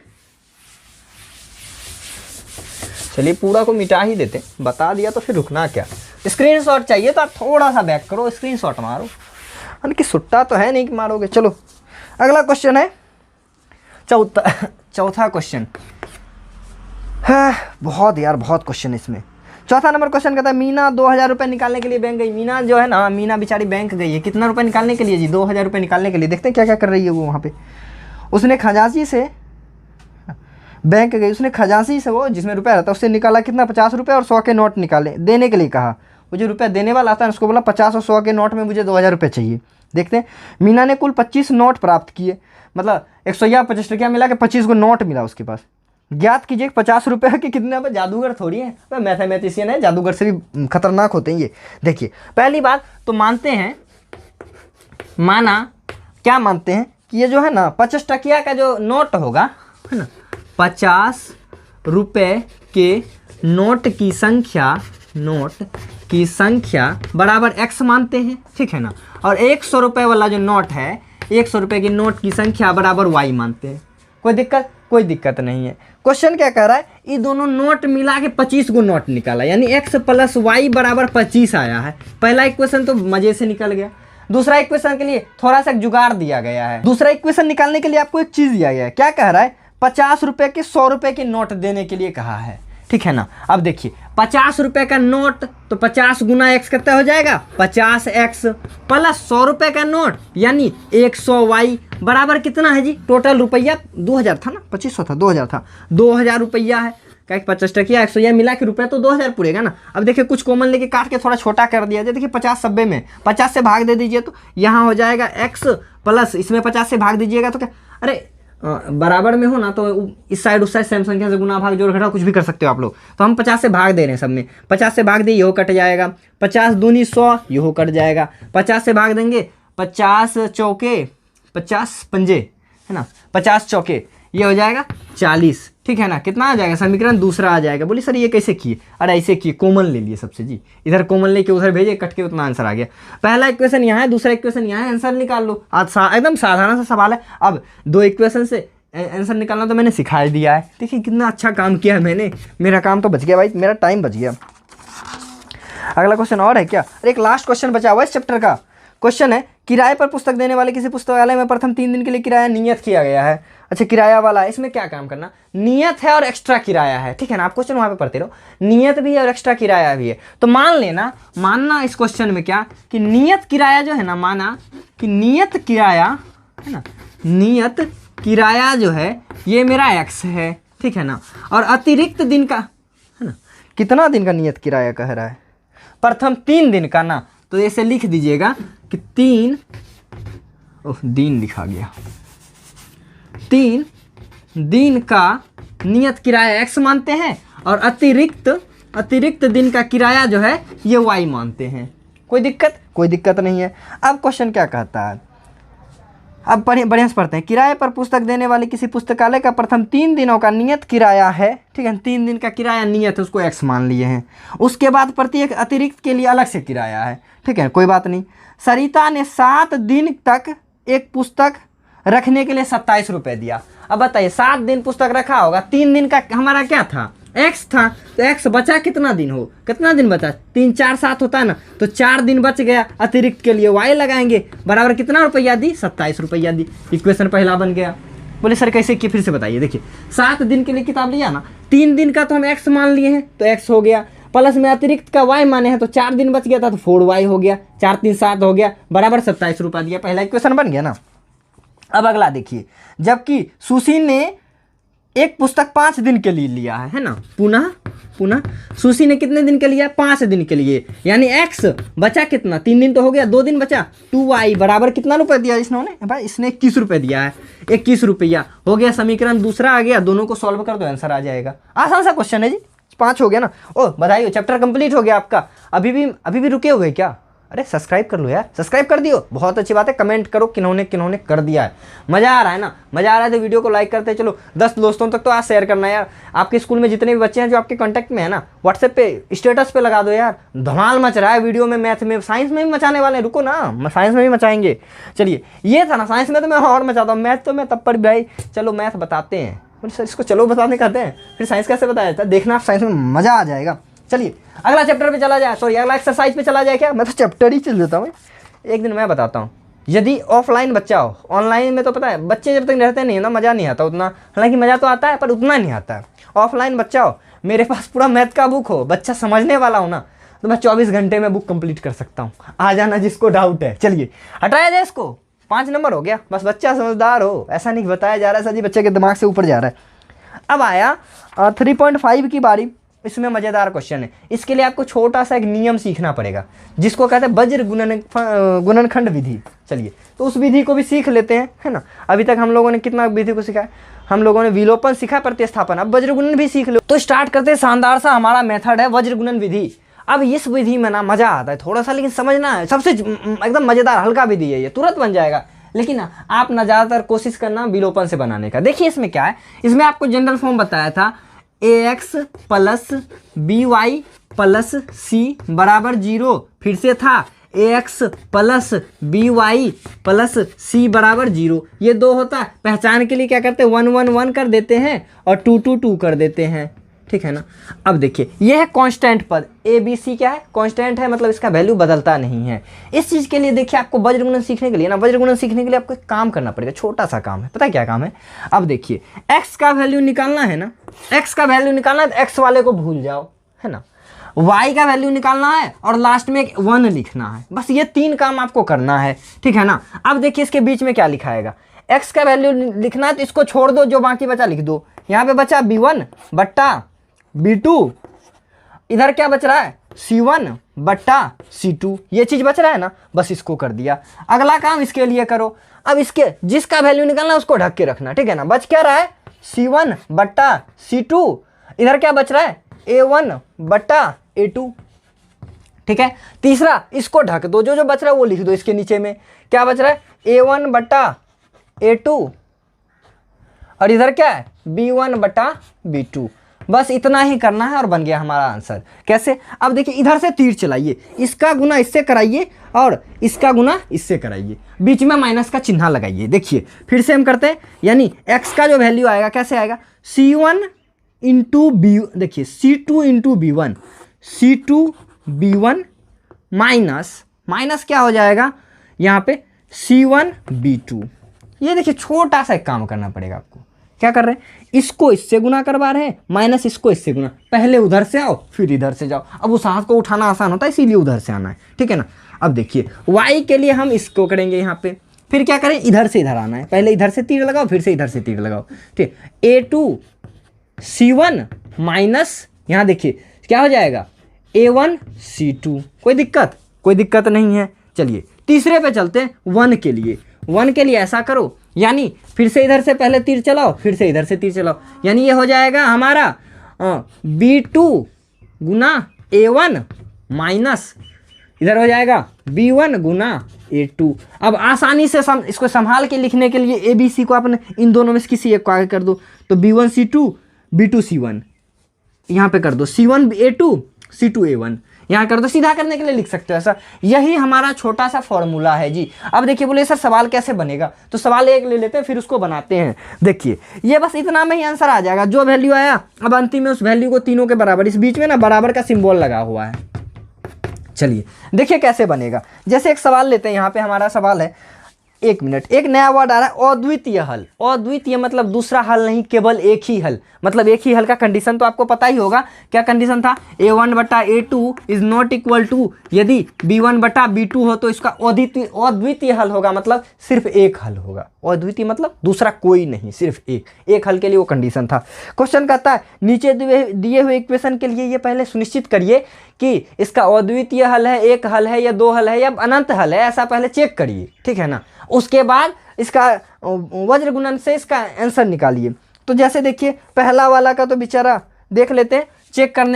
चलिए पूरा को मिटा ही देते, बता दिया तो फिर रुकना क्या। स्क्रीनशॉट चाहिए तो आप थोड़ा सा बैक करो, स्क्रीनशॉट मारो, कि सुट्टा तो है नहीं कि मारोगे। चलो अगला क्वेश्चन है चौथा क्वेश्चन है। बहुत क्वेश्चन इसमें। चौथा नंबर क्वेश्चन कहता है, मीना 2000 रुपये निकालने के लिए बैंक गई। मीना जो है ना, मीना बेचारी बैंक गई है, कितना रुपये निकालने के लिए जी, 2000 रुपये निकालने के लिए। देखते हैं क्या क्या कर रही है वो वहाँ पे। उसने खजांची से बैंक गई, उसने खजांची से वो जिसमें रुपया रहता है उससे निकाला कितना, 50 रुपये और 100 के नोट निकाले, देने के लिए कहा। वो जो रुपया देने वाला आता है उसको बोला 50 और 100 के नोट में मुझे 2000 रुपये चाहिए। देखते हैं, मीना ने कुल 25 नोट प्राप्त किए, मतलब 100 या 50 टकिया मिला के 25 को नोट मिला उसके पास। ज्ञात कीजिए 50 रुपये के कितने। पर जादूगर थोड़ी है, वह मैथमेटिशियन है, जादूगर से भी खतरनाक होते हैं ये। देखिए पहली बात तो मानते हैं, माना क्या मानते हैं कि ये जो है ना 50 टकिया का जो नोट होगा, है ना, 50 रुपये के नोट की संख्या बराबर x मानते हैं। ठीक है ना, और 100 रुपये वाला जो नोट है, 100 रुपये की नोट की संख्या बराबर y मानते हैं। कोई दिक्कत नहीं है। क्वेश्चन क्या कह रहा है, ये दोनों नोट मिला के 25 को नोट निकाला, यानी x प्लस वाई बराबर 25 आया है। पहला इक्वेशन तो मजे से निकल गया। दूसरा इक्वेशन के लिए थोड़ा सा जुगाड़ दिया गया है। दूसरा इक्वेशन निकालने के लिए आपको एक चीज दिया गया है। क्या कह रहा है, 50 रुपये के 100 रुपये के नोट देने के लिए कहा है। ठीक है ना, अब देखिए 50 रुपये का नोट तो 50 गुना x कितना हो जाएगा, 50x प्लस 100 रुपये का नोट यानी 100y बराबर कितना है जी, टोटल रुपया 2000 था ना, 2500 था, 2000 था, 2000 रुपया है। क्या 50 टकिया 100 मिला के रुपया तो 2000 पूरेगा ना। अब देखिए कुछ कॉमन लेके काट के थोड़ा छोटा कर दिया जाए। देखिए 50 90 में 50 से भाग दे दीजिए तो यहाँ हो जाएगा x प्लस इसमें 50 से भाग दीजिएगा तो क्या, अरे बराबर में हो ना तो इस साइड उस साइड सेम संख्या से गुना भाग जोड़ घटाव कुछ भी कर सकते हो आप लोग। तो हम 50 से भाग दे रहे हैं, सब में 50 से भाग दिए, यहो कट जाएगा, 50 दूनी 100 यहो कट जाएगा, 50 से भाग देंगे 50 चौके 50 पंजे, है ना, 50 चौके ये हो जाएगा 40। ठीक है ना, कितना आ जाएगा, समीकरण दूसरा आ जाएगा। बोलिए सर ये कैसे किए, अरे ऐसे किए, कॉमन ले लिए सबसे जी, इधर कॉमन लेके उधर भेजे, कट के उतना आंसर आ गया। पहला इक्वेशन यहाँ है, दूसरा इक्वेशन यहाँ है, आंसर निकाल लो। आज एकदम साधारण सा सवाल है। अब 2 इक्वेशन से आंसर निकालना तो मैंने सिखा दिया है। देखिए कितना अच्छा काम किया है मैंने, मेरा काम तो बच गया भाई, मेरा टाइम बच गया। अगला क्वेश्चन और है क्या, अरे एक लास्ट क्वेश्चन बचा हुआ है इस चैप्टर का। क्वेश्चन है, किराए पर पुस्तक देने वाले किसी पुस्तकालय में प्रथम 3 दिन के लिए किराया नियत किया गया है। अच्छा किराया वाला है, इसमें क्या काम करना, नियत है और एक्स्ट्रा किराया है। ठीक है ना, आप क्वेश्चन वहां पे पढ़ते रहो, नियत भी है और एक्स्ट्रा किराया भी है। तो मान लेना, मानना इस क्वेश्चन में क्या कि नियत किराया जो है ना, माना कि नियत किराया है ना, नियत किराया जो है ये मेरा x है। ठीक है ना, और अतिरिक्त दिन का है ना, कितना दिन का नियत किराया कह रहा है, प्रथम 3 दिन का ना, तो ऐसे लिख दीजिएगा कि 3 दिन लिखा गया, 3 दिन का नियत किराया x मानते हैं और अतिरिक्त दिन का किराया जो है ये y मानते हैं। कोई दिक्कत नहीं है। अब क्वेश्चन क्या कहता है, अब बढ़िया से पढ़ते हैं। किराए पर पुस्तक देने वाले किसी पुस्तकालय का प्रथम 3 दिनों का नियत किराया है, ठीक है, 3 दिन का किराया नियत है, उसको x मान लिए हैं। उसके बाद प्रत्येक अतिरिक्त के लिए अलग से किराया है, ठीक है, कोई बात नहीं। सरिता ने 7 दिन तक एक पुस्तक रखने के लिए 27 रुपये दिया। अब बताइए 7 दिन पुस्तक रखा होगा, 3 दिन का हमारा क्या था, x था, तो x बचा कितना दिन बचा, 3 4 7 होता है ना, तो 4 दिन बच गया, अतिरिक्त के लिए y लगाएंगे, बराबर कितना रुपया दी, 27 रुपया दी। इक्वेशन पहला बन गया। बोले सर कैसे किए, फिर से बताइए। देखिए 7 दिन के लिए किताब लिया ना, 3 दिन का तो हम x मान लिए हैं तो x हो गया, प्लस में अतिरिक्त का y माने हैं तो 4 दिन बच गया था तो 4y हो गया, 4 3 7 हो गया, बराबर 27 रुपया दिया। पहला इक्वेशन बन गया ना। अब अगला देखिए, जबकि सुशी ने एक पुस्तक 5 दिन के लिए लिया है ना, पुनः सुशी ने कितने दिन के लिया, 5 दिन के लिए, यानी x बचा कितना, 3 दिन तो हो गया, 2 दिन बचा, 2y बराबर कितना रुपये दिया इसने भाई, इसने 21 रुपये दिया है, 21 रुपया हो गया। समीकरण दूसरा आ गया, दोनों को सॉल्व कर दो आंसर आ जाएगा। आसान सा क्वेश्चन है जी, 5 हो गया ना। ओ बधाई हो, चैप्टर कंप्लीट हो गया आपका। अभी भी रुके हुए क्या, अरे सब्सक्राइब कर लो यार, सब्सक्राइब कर दियो, बहुत अच्छी बात है। कमेंट करो किन्होंने कर दिया है, मज़ा आ रहा है ना, मज़ा आ रहा है तो वीडियो को लाइक करते चलो, 10 दोस्तों तक तो आज शेयर करना है यार। आपके स्कूल में जितने भी बच्चे हैं जो आपके कांटेक्ट में है ना, व्हाट्सएप पे स्टेटस पे लगा दो यार। धमाल मच रहा है वीडियो में, मैथ में, साइंस में भी मचाने वाले हैं, रुको ना, साइंस में भी मचाएंगे। चलिए ये था ना, साइंस में तो मैं और मचाता हूँ, मैथ तो मैं तब पर भाई चलो मैथ बताते हैं, बोले सर इसको चलो बताने कहते हैं, फिर साइंस कैसे बताया जाता है, देखना साइंस में मज़ा आ जाएगा। चलिए अगला चैप्टर पे चला जाए, सॉरी अगला एक्सरसाइज पे चला जाए। क्या मैं तो चैप्टर ही चल देता हूँ, एक दिन मैं बताता हूँ। यदि ऑफलाइन बच्चा हो, ऑनलाइन में तो पता है बच्चे जब तक रहते नहीं है ना, मज़ा नहीं आता उतना, हालांकि मज़ा तो आता है पर उतना नहीं आता है। ऑफलाइन बच्चा हो, मेरे पास पूरा मैथ का बुक हो, बच्चा समझने वाला हो ना, तो मैं 24 घंटे में बुक कंप्लीट कर सकता हूँ। आ जाना जिसको डाउट है। चलिए हटाया जाए इसको, 5 नंबर हो गया, बस बच्चा समझदार हो, ऐसा नहीं बताया जा रहा है सर जी बच्चे के दिमाग से ऊपर जा रहा है। अब आया 3.5 की बारी। इसमें मज़ेदार क्वेश्चन है, इसके लिए आपको छोटा सा एक नियम सीखना पड़ेगा जिसको कहते हैं वज्र गुणनखंड विधि। चलिए तो उस विधि को भी सीख लेते हैं, है ना। अभी तक हम लोगों ने कितना विधि को सीखा है, हम लोगों ने विलोपन सीखा, प्रतिस्थापन, अब वज्र गुणन भी सीख लो। तो स्टार्ट करते हैं, शानदार सा हमारा मेथड है वज्र गुणन विधि। अब इस विधि में ना मज़ा आता है थोड़ा सा, लेकिन समझना है, सबसे एकदम मज़ेदार हल्का विधि है ये, तुरंत बन जाएगा। लेकिन ना आप ना ज़्यादातर कोशिश करना विलोपन से बनाने का। देखिए इसमें क्या है, इसमें आपको जनरल फॉर्म बताया था ax plus by plus c बराबर 0, फिर से था ax plus by plus c बराबर 0। ये 2 होता है, पहचान के लिए क्या करते हैं 1 1 1 कर देते हैं और 2 2 2 कर देते हैं, ठीक है ना। अब देखिए ये है कांस्टेंट पद, ए बी सी क्या है, कांस्टेंट है, मतलब इसका वैल्यू बदलता नहीं है। इस चीज़ के लिए देखिए आपको वज्र गुणन सीखने के लिए ना, वज्र गुणन सीखने के लिए आपको एक काम करना पड़ेगा, छोटा सा काम है, पता है क्या काम है। अब देखिए x का वैल्यू निकालना है ना, x का वैल्यू निकालना है तो x वाले को भूल जाओ, है ना। y का वैल्यू निकालना है और लास्ट में एक 1 लिखना है, बस ये 3 काम आपको करना है, ठीक है ना। अब देखिए इसके बीच में क्या लिखाएगा, x का वैल्यू लिखना है तो इसको छोड़ दो, जो बाकी बचा लिख दो। यहाँ पे बचा b1 बट्टा b2, इधर क्या बच रहा है c1 बट्टा c2, ये चीज़ बच रहा है ना, बस इसको कर दिया। अगला काम इसके लिए करो, अब इसके जिसका वैल्यू निकालना है उसको ढक के रखना, ठीक है ना। बच क्या रहा है c1 बट्टा c2, इधर क्या बच रहा है a1 बट्टा a2, ठीक है। तीसरा इसको ढक दो, जो बच रहा है वो लिख दो इसके नीचे में, क्या बच रहा है a1 बट्टा a2 और इधर क्या है b1 बट्टा b2। बस इतना ही करना है और बन गया हमारा आंसर। कैसे, अब देखिए इधर से तीर चलाइए, इसका गुना इससे कराइए और इसका गुना इससे कराइए, बीच में माइनस का चिन्ह लगाइए। देखिए फिर से हम करते हैं, यानी x का जो वैल्यू आएगा कैसे आएगा c1 इंटू बी, देखिए c2 into b1, c2 b1 minus क्या हो जाएगा यहाँ पे c1 b2। ये देखिए छोटा सा एक काम करना पड़ेगा आपको, क्या कर रहे हैं, इसको इससे गुना करवा रहे हैं, माइनस इसको इससे गुना, पहले उधर से आओ फिर इधर से जाओ। अब उस हाथ को उठाना आसान होता है इसीलिए उधर से आना है, ठीक है ना। अब देखिए y के लिए हम इसको करेंगे यहाँ पे, फिर क्या करें इधर से इधर आना है, पहले इधर से तीर लगाओ फिर से इधर से तीर लगाओ, ठीक। a2 c1 माइनस यहाँ देखिए क्या हो जाएगा a1 c2, कोई दिक्कत कोई दिक्कत नहीं है। चलिए तीसरे पे चलते हैं, 1 के लिए। 1 के लिए ऐसा करो, यानी फिर से इधर से पहले तीर चलाओ, फिर से इधर से तीर चलाओ, यानी ये हो जाएगा हमारा B2 गुना A1 माइनस इधर हो जाएगा B1 गुना A2। अब आसानी से इसको संभाल के लिखने के लिए ABC को आपने इन दोनों में से किसी एक को आगे कर दो, तो B1 C2 B2 C1 यहाँ पे कर दो, C1 A2 C2 A1 यहाँ कर दो। सीधा करने के लिए लिख सकते हो ऐसा। यही हमारा छोटा सा फॉर्मूला है जी। अब देखिए बोले सर सवाल कैसे बनेगा, तो सवाल एक ले लेते हैं फिर उसको बनाते हैं। देखिए ये बस इतना में ही आंसर आ जाएगा, जो वैल्यू आया अब अंतिम में उस वैल्यू को तीनों के बराबर, इस बीच में ना बराबर का सिंबल लगा हुआ है। चलिए देखिए कैसे बनेगा। जैसे एक सवाल लेते हैं, यहाँ पे हमारा सवाल है, 1 मिनट, एक नया वर्ड आ रहा है अद्वितीय हल। अद्वितीय मतलब दूसरा हल नहीं, केवल एक ही हल, मतलब एक ही हल का कंडीशन तो आपको पता ही होगा। क्या कंडीशन था? A1 बटा A2 is not equal to, यदि B1 बटा B2 हो तो इसका अद्वितीय हल होगा, मतलब सिर्फ एक हल होगा। अद्वितीय मतलब दूसरा कोई नहीं, सिर्फ एक हल के लिए वो कंडीशन था। क्वेश्चन कहता है नीचे दिए हुए इक्वेशन के लिए ये पहले सुनिश्चित करिए कि इसका अद्वितीय हल है, एक हल है या दो हल है या अनंत हल है, ऐसा पहले चेक करिए, ठीक है ना। उसके बाद इसका वज्र गुणन से इसका आंसर निकालिए। तो जैसे देखिए पहला वाला का तो बेचारा देख लेते हैं,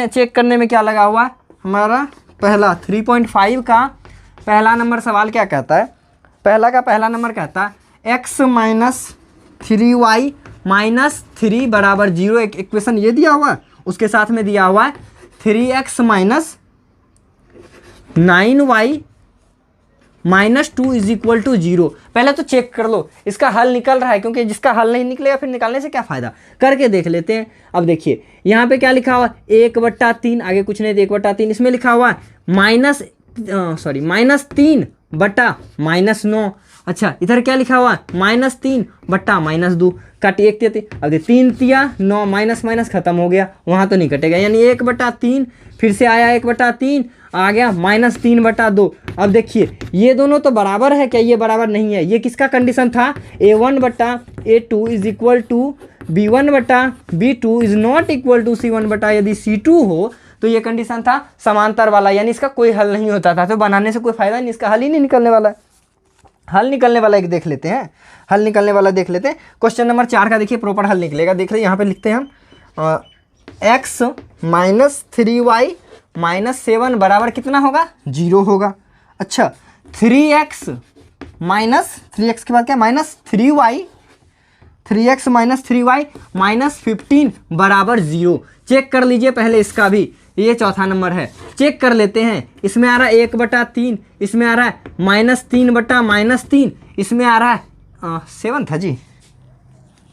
चेक करने में क्या लगा हुआ है हमारा। पहला 3.5 का पहला नंबर सवाल क्या कहता है? पहला नंबर कहता है x माइनस 3y माइनस 3 बराबर 0। एक इक्वेशन ये दिया हुआ है, उसके साथ में दिया हुआ है 3x minus 9y minus 2 is equal to 0। पहले तो चेक कर लो इसका हल निकल रहा है, क्योंकि जिसका हल नहीं निकलेगा फिर निकालने से क्या फ़ायदा, करके देख लेते हैं। अब देखिए यहाँ पे क्या लिखा हुआ है 1/3, आगे कुछ नहीं, 1/3 इसमें लिखा हुआ है माइनस 3 बटा -9। अच्छा इधर क्या लिखा हुआ है -3 बटा -2, काट 1 3, अब 3 तिया 9, माइनस माइनस खत्म हो गया, वहाँ तो नहीं कटेगा, यानी 1/3 फिर से आया 1/3 आ गया -3/2। अब देखिए ये दोनों तो बराबर है क्या? ये बराबर नहीं है। ये किसका कंडीशन था? A1 बटा A2 is equal to B1 बटा B2 is not equal to C1 बटा यदि C2 हो, तो ये कंडीशन था समांतर वाला, यानी इसका कोई हल नहीं होता था, तो बनाने से कोई फायदा नहीं, इसका हल ही नहीं निकलने वाला है। हल निकलने वाला एक देख लेते हैं, हल निकलने वाला देख लेते हैं। क्वेश्चन नंबर 4 का देखिए प्रॉपर हल निकलेगा। देख लीजिए यहाँ पे लिखते हैं हम x माइनस 3y माइनस 7 बराबर कितना होगा? 0 होगा। अच्छा 3x माइनस 3x के बाद क्या minus 3y, 3x minus 3y minus 15 बराबर 0। चेक कर लीजिए पहले इसका भी, ये चौथा नंबर है, चेक कर लेते हैं। इसमें आ रहा है 1/3, इसमें आ रहा है -3 बटा -3, इसमें आ रहा है 7 था जी,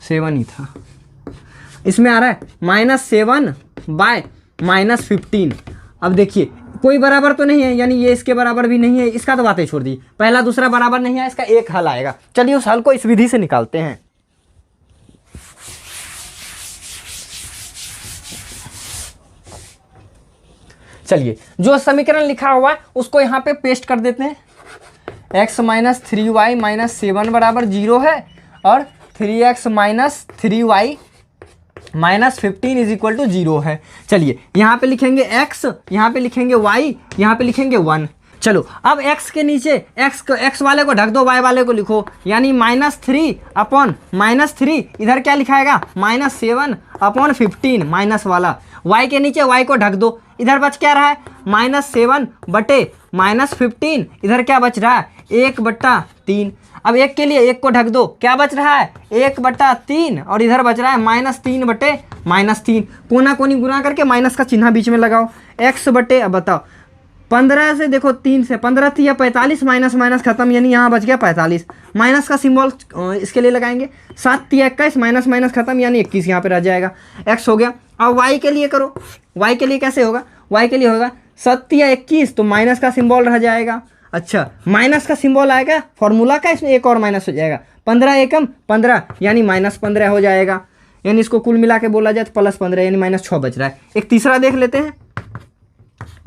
7 ही था, इसमें आ रहा है -7 बाय -15। अब देखिए कोई बराबर तो नहीं है, यानी ये इसके बराबर भी नहीं है, इसका तो बातें छोड़ दी, पहला दूसरा बराबर नहीं है, इसका एक हल आएगा। चलिए उस हल को इस विधि से निकालते हैं। चलिए जो समीकरण लिखा हुआ है उसको यहाँ पे पेस्ट कर देते हैं। x माइनस 3y माइनस 7 बराबर 0 है और 3x minus 3y minus 15 is equal to 0 है। चलिए यहाँ पे लिखेंगे x, यहाँ पे लिखेंगे y, यहाँ पे लिखेंगे 1। चलो अब x के नीचे x वाले को ढक दो, y वाले को लिखो, यानी -3 अपॉन -3, इधर क्या लिखाएगा -7 अपॉन 15 माइनस वाला, y के नीचे y को ढक दो, इधर बच क्या रहा है -7 बटे -15, इधर क्या बच रहा है 1/3। अब एक के लिए एक को ढक दो, क्या बच रहा है 1/3 और इधर बच रहा है -3 बटे -3, कोना कोनी गुना करके माइनस का चिन्ह बीच में लगाओ, x बटे, अब बताओ 15 से देखो 3 से 15 थी या 45, माइनस माइनस खत्म, यानी यहाँ बच गया 45, माइनस का सिंबल इसके लिए लगाएंगे, 7 थी 21, माइनस माइनस खत्म, यानी 21 यहाँ पे रह जाएगा, x हो गया। अब y के लिए करो, y के लिए कैसे होगा? y के लिए होगा 7 या 21, तो माइनस का सिंबल रह जाएगा। अच्छा माइनस का सिंबल आएगा फॉर्मूला का, इसमें एक और माइनस हो जाएगा, 15 एकम 15 यानी -15 हो जाएगा, यानी इसको कुल मिला के बोला जाए तो +15 यानी -6 बच रहा है। एक तीसरा देख लेते हैं,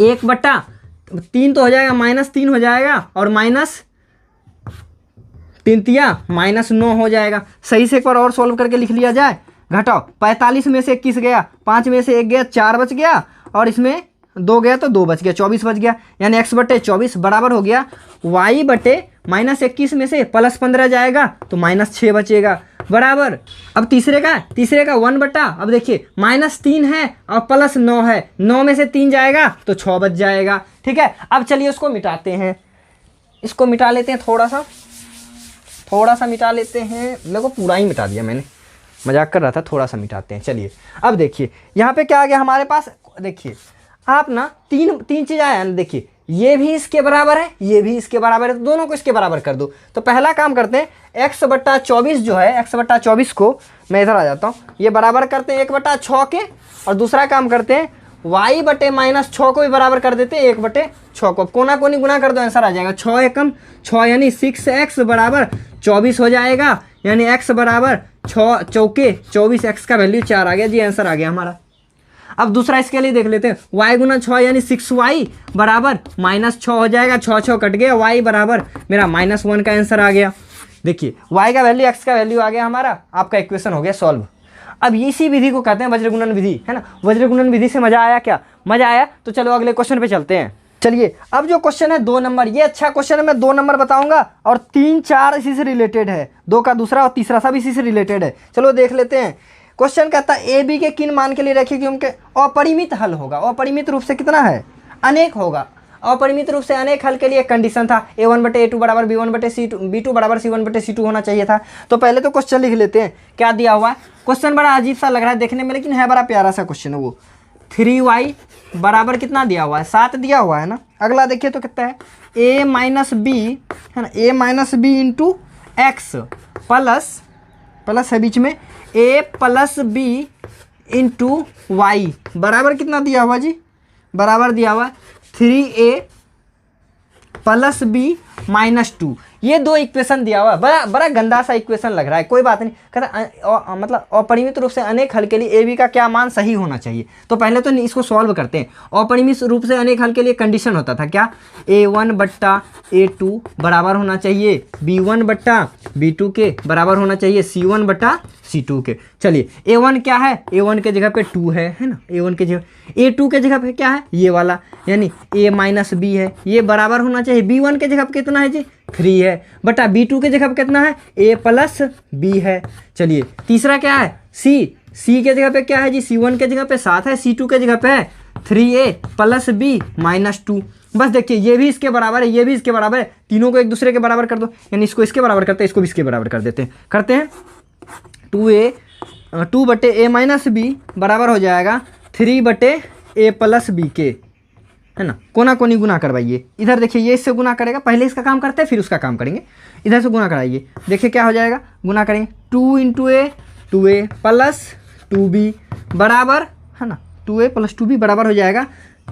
1/3 तो हो जाएगा -3 हो जाएगा और -3 तिया -9 हो जाएगा। सही से एक बार और सॉल्व करके लिख लिया जाए, घटाओ 45 में से 21 गया, 5 में से 1 गया, 4 बच गया और इसमें 2 गया तो 2 बच गया, 24 बच गया, यानी x बटे 24 बराबर हो गया y बटे -21 में से +15 जाएगा तो -6 बचेगा बराबर। अब तीसरे का 1 बटा, अब देखिए -3 है और +9 है, 9 में से 3 जाएगा तो 6 बच जाएगा। ठीक है, अब चलिए उसको मिटाते हैं, इसको मिटा लेते हैं, थोड़ा सा मिटा लेते हैं। देखो पूरा ही मिटा दिया मैंने, मजाक कर रहा था, थोड़ा सा मिटाते हैं। चलिए अब देखिए यहाँ पे क्या आ गया हमारे पास, देखिए आप ना तीन चीज़ आया ना, देखिए ये भी इसके बराबर है, ये भी इसके बराबर है, तो दोनों को इसके बराबर कर दो। तो पहला काम करते हैं, x बट्टा 24 जो है, x बट्टा 24 को मैं इधर आ जाता हूँ, ये बराबर करते हैं 1 बटा 6 के, और दूसरा काम करते हैं y बटे -6 को भी बराबर कर देते हैं 1 बटे 6 को। कोना कोनी गुना कर दो, आंसर आ जाएगा 6 एकम 6 यानी 6x बराबर 24 हो जाएगा, यानी x बराबर 6 चौके 24, x का वैल्यू 4 आ गया जी, आंसर आ गया हमारा। अब दूसरा इसके लिए देख लेते हैं, y गुना 6 यानी 6y बराबर -6 हो जाएगा, 6 6 कट गया, y बराबर मेरा -1 का आंसर आ गया। देखिए y का वैल्यू x का वैल्यू आ गया हमारा, आपका इक्वेशन हो गया सॉल्व। अब इसी विधि को कहते हैं वज्रगुणन विधि, है ना। वज्रगुणन विधि से मजा आया क्या? मजा आया। तो चलो अगले क्वेश्चन पे चलते हैं। चलिए अब जो क्वेश्चन है 2 नंबर, ये अच्छा क्वेश्चन है, मैं 2 नंबर बताऊंगा और 3 4 इसी से रिलेटेड है, 2 का दूसरा और तीसरा सब इसी से रिलेटेड है। चलो देख लेते हैं। क्वेश्चन कहता है ए बी के किन मान के लिए रखिए कि उनके अपरिमित हल होगा। अपरिमित रूप से कितना है? अनेक होगा। अपरिमित रूप से अनेक हल के लिए कंडीशन था a1 बटे a2 बराबर b1 बटे b2 बराबर c1 बटे c2 होना चाहिए था। तो पहले तो क्वेश्चन लिख लेते हैं, क्या दिया हुआ है। क्वेश्चन बड़ा अजीब सा लग रहा है देखने में, लेकिन है बड़ा प्यारा सा क्वेश्चन है। वो 3y बराबर कितना दिया हुआ है? 7 दिया हुआ है ना। अगला देखिए तो कितना है, a माइनस बी, है ना, a minus b into x plus है बीच में a plus b into y बराबर कितना दिया हुआ जी? बराबर दिया हुआ 3a प्लस बी माइनस 2। ये 2 इक्वेशन दिया हुआ है, बड़ा गंदा सा इक्वेशन लग रहा है, कोई बात नहीं। कहता मतलब अपरिमित रूप से अनेक हल के लिए ए बी का क्या मान सही होना चाहिए। तो पहले तो इसको सॉल्व करते हैं। अपरिमित रूप से अनेक हल के लिए कंडीशन होता था क्या? a1 बट्टा a2 बराबर होना चाहिए b1 बट्टा b2 के बराबर होना चाहिए c1 बट्टा c2 के। चलिए a1 क्या है? a1 के जगह पे 2 है ना। a1 के जगह a2 के जगह पे क्या है? ये वाला, यानी a माइनस बी है, ये बराबर होना चाहिए b1 के जगह पे कितना है जी? 3 है, बटा b2 के जगह पे कितना है? a प्लस बी है। चलिए तीसरा क्या है? c के जगह पे क्या है जी? c1 के जगह पे 7 है, c2 के जगह पे है 3a प्लस बी माइनस 2। बस देखिए ये भी इसके बराबर है, ये भी इसके बराबर है, तीनों को एक दूसरे के बराबर कर दो, यानी इसको इसके बराबर करते हैं, इसको भी इसके बराबर कर देते हैं। करते हैं 2 बटे a माइनस बी बराबर हो जाएगा 3 बटे a प्लस बी के, है ना। कोना कोनी गुना करवाइए। इधर देखिए ये इससे गुना करेगा, पहले इसका काम करते हैं फिर उसका काम करेंगे। इधर से गुना कराइए, देखिए क्या हो जाएगा, गुना करेंगे 2 इंटू ए 2a प्लस 2b बराबर, है ना, 2a प्लस 2b बराबर हो जाएगा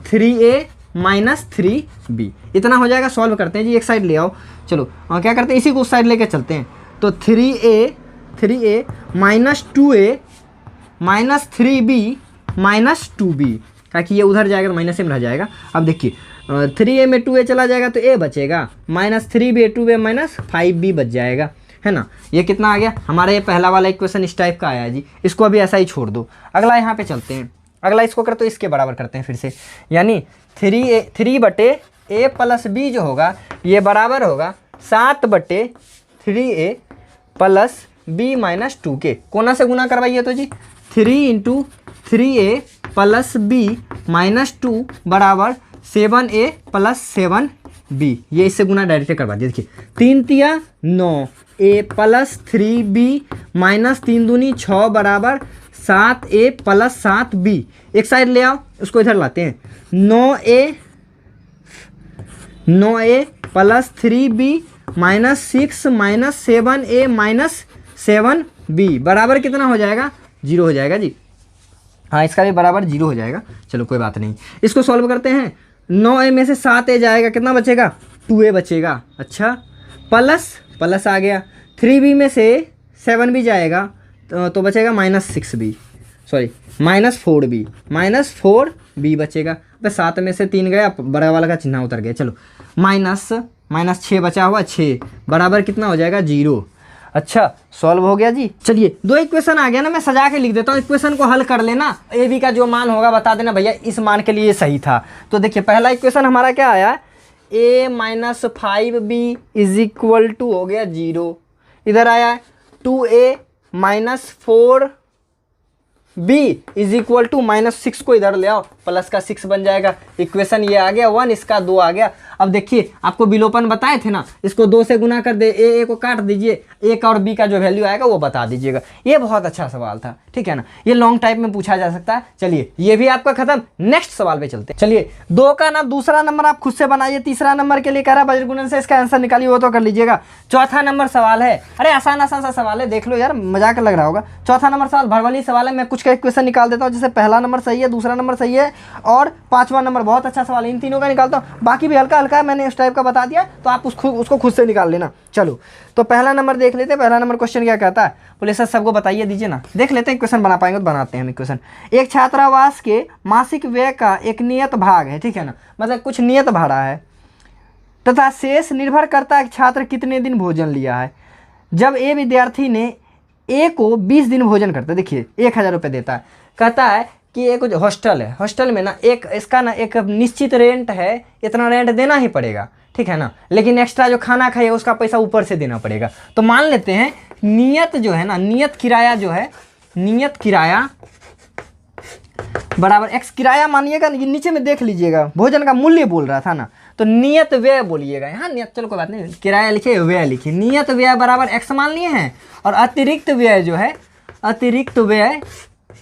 3a माइनस 3b। इतना हो जाएगा। सॉल्व करते हैं जी, एक साइड ले आओ। चलो क्या करते हैं, इसी को उस साइड लेके चलते हैं। तो 3a minus 2a minus 3b minus 2b, ताकि ये उधर जाएगा तो माइनस में रह जाएगा। अब देखिए 3a में 2a चला जाएगा तो a बचेगा, minus 3b 2b minus 5b बच जाएगा, है ना। ये कितना आ गया हमारा? ये पहला वाला इक्वेशन इस टाइप का आया है जी, इसको अभी ऐसा ही छोड़ दो। अगला यहाँ पे चलते हैं। अगला इसको कर तो इसके बराबर करते हैं फिर से, यानी 3 बटे a प्लस बी जो होगा ये बराबर होगा 7 बटे 3a प्लस b माइनस 2 के। कोना से गुना करवाइए तो जी 3 into 3a plus b minus 2 बराबर 7a प्लस 7b। ये इससे गुना डायरेक्ट करवा दिए। देखिए 3 तिया 9, a प्लस 3b माइनस 3 दूनी 6 बराबर 7a प्लस 7b। एक साइड ले आओ, उसको इधर लाते हैं। 9a plus 3b minus 6 minus 7a minus 7b बराबर कितना हो जाएगा? 0 हो जाएगा जी। हाँ इसका भी बराबर 0 हो जाएगा। चलो कोई बात नहीं, इसको सॉल्व करते हैं। 9a में से 7a जाएगा, कितना बचेगा? 2a बचेगा। अच्छा प्लस आ गया, 3b में से 7b जाएगा तो बचेगा minus 6b, sorry minus 4b बचेगा। बस 7 में से 3 गया, बड़ा वाला का चिन्ह उतर गया। चलो माइनस 6 बचा हुआ, 6 बराबर कितना हो जाएगा? 0। अच्छा सॉल्व हो गया जी। चलिए 2 इक्वेशन आ गया ना, मैं सजा के लिख देता हूँ, इक्वेशन को हल कर लेना, ए बी का जो मान होगा बता देना भैया इस मान के लिए सही था। तो देखिए पहला इक्वेशन हमारा क्या आया, a minus 5b is equal to हो गया 0। इधर आया है 2a minus 4b is equal to -6 को इधर ले आओ, प्लस का 6 बन जाएगा। इक्वेशन ये आ गया 1, इसका 2 आ गया। अब देखिए आपको विलोपन बताए थे ना, इसको 2 से गुना कर दे, ए को काट दीजिए, ए का और बी का जो वैल्यू आएगा वो बता दीजिएगा। ये बहुत अच्छा सवाल था, ठीक है ना, ये लॉन्ग टाइप में पूछा जा सकता है। चलिए ये भी आपका खत्म, नेक्स्ट सवाल पे चलते हैं। चलिए 2 का ना दूसरा नंबर आप खुद से बनाइए, तीसरा नंबर के लिए कह रहा है बज्र गुणन से इसका आंसर निकालिए, वो तो कर लीजिएगा। चौथा नंबर सवाल है, अरे आसान आसान सा सवाल है, देख लो यार मजाक लग रहा होगा। चौथा नंबर सवाल भरवली सवाल है, मैं कुछ का इक्वेशन निकाल देता हूँ, जैसे पहला नंबर सही है, दूसरा नंबर सही है और 5वां नंबर बहुत अच्छा सवाल है, इन तीनों का निकालता हूँ। बाकी भी हल्का हल्का है, मैंने इस टाइप का बता दिया, तो आप उसको खुद से निकाल लेना। चलो तो पहला नंबर देख लेते हैं। पहला नंबर क्वेश्चन क्या कहता है, बोले सर सबको बताइए दीजिए ना, देख लेते हैं क्वेश्चन बना पाएंगे तो बनाते हैं हम इक्वेशन। एक छात्रावास के मासिक व्यय का एक नियत भाग है, ठीक है ना, मतलब कुछ नियत भाड़ा है, तथा शेष निर्भर करता है छात्र कितने दिन भोजन लिया है। जब ए विद्यार्थी ने ए को 20 दिन भोजन करता है, देखिए 1000 रुपये देता है, कहता है कि एक हॉस्टल है, हॉस्टल में ना एक इसका ना एक निश्चित रेंट है, इतना रेंट देना ही पड़ेगा, ठीक है ना, लेकिन एक्स्ट्रा जो खाना खाइए उसका पैसा ऊपर से देना पड़ेगा। तो मान लेते हैं नियत जो है ना, नियत किराया जो है, नियत किराया बराबर एक्स किराया मानिएगा, नीचे में देख लीजिएगा भोजन का मूल्य बोल रहा था ना, तो नियत व्यय बोलिएगा यहाँ, नियत चलो कोई बात नहीं, किराया लिखिए व्यय लिखिए, नियत व्यय बराबर एक्स मान लिए हैं, और अतिरिक्त व्यय जो है, अतिरिक्त व्यय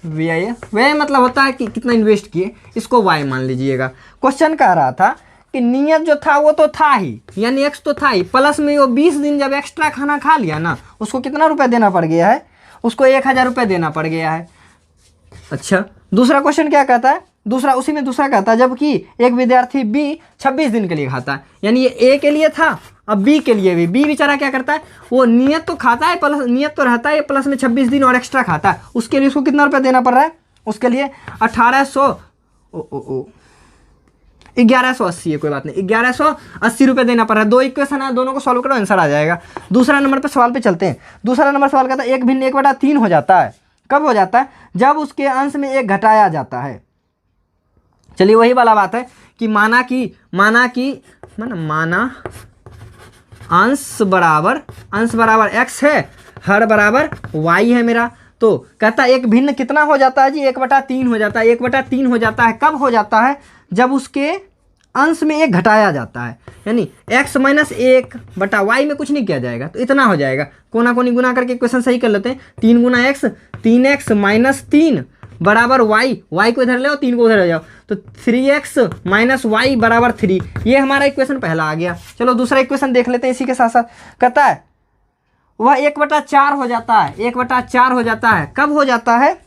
व्यय मतलब होता है कि कितना इन्वेस्ट किए, इसको वाई मान लीजिएगा। क्वेश्चन कह रहा था कि नियत जो था वो तो था ही, यानी एक्स तो था ही, प्लस में वो 20 दिन जब एक्स्ट्रा खाना खा लिया ना, उसको कितना रुपए देना पड़ गया है, उसको 1000 रुपये देना पड़ गया है। अच्छा दूसरा क्वेश्चन क्या कहता है, दूसरा उसी में दूसरा कहता है जबकि एक विद्यार्थी बी 26 दिन के लिए खाता है, यानी ये ए के लिए था, अब बी के लिए भी, बी बेचारा क्या करता है, वो नियत तो खाता है, प्लस नियत तो रहता है, प्लस में 26 दिन और एक्स्ट्रा खाता है, उसके लिए उसको कितना रुपया देना पड़ रहा है, उसके लिए 1180 है, कोई बात नहीं 1180 रुपये देना पड़ रहा है। 2 इक्वेशन है, दोनों को सॉल्व करो आंसर आ जाएगा। दूसरा नंबर पे सवाल पे चलते हैं। दूसरा नंबर सवाल कहता है 1 भिन्न 1/3 हो जाता है, कब हो जाता है, जब उसके अंश में 1 घटाया जाता है। चलिए वही वाला बात है कि माना अंश बराबर x है, हर बराबर y है मेरा, तो कहता है 1 भिन्न कितना हो जाता है जी, 1/3 हो जाता है। 1/3 हो जाता है कब हो जाता है, जब उसके अंश में 1 घटाया जाता है, यानी x माइनस 1/y में कुछ नहीं किया जाएगा, तो इतना हो जाएगा। कोना कोनी गुना करके क्वेश्चन सही कर लेते हैं। 3 गुना x, 3x माइनस 3 बराबर y, y को इधर ले आओ, 3 को उधर ले जाओ, तो 3x माइनस वाई बराबर 3, ये हमारा इक्वेशन पहला आ गया। चलो दूसरा इक्वेशन देख लेते हैं इसी के साथ साथ। कहता है वह 1/4 हो जाता है, 1/4 हो जाता है, कब हो जाता है,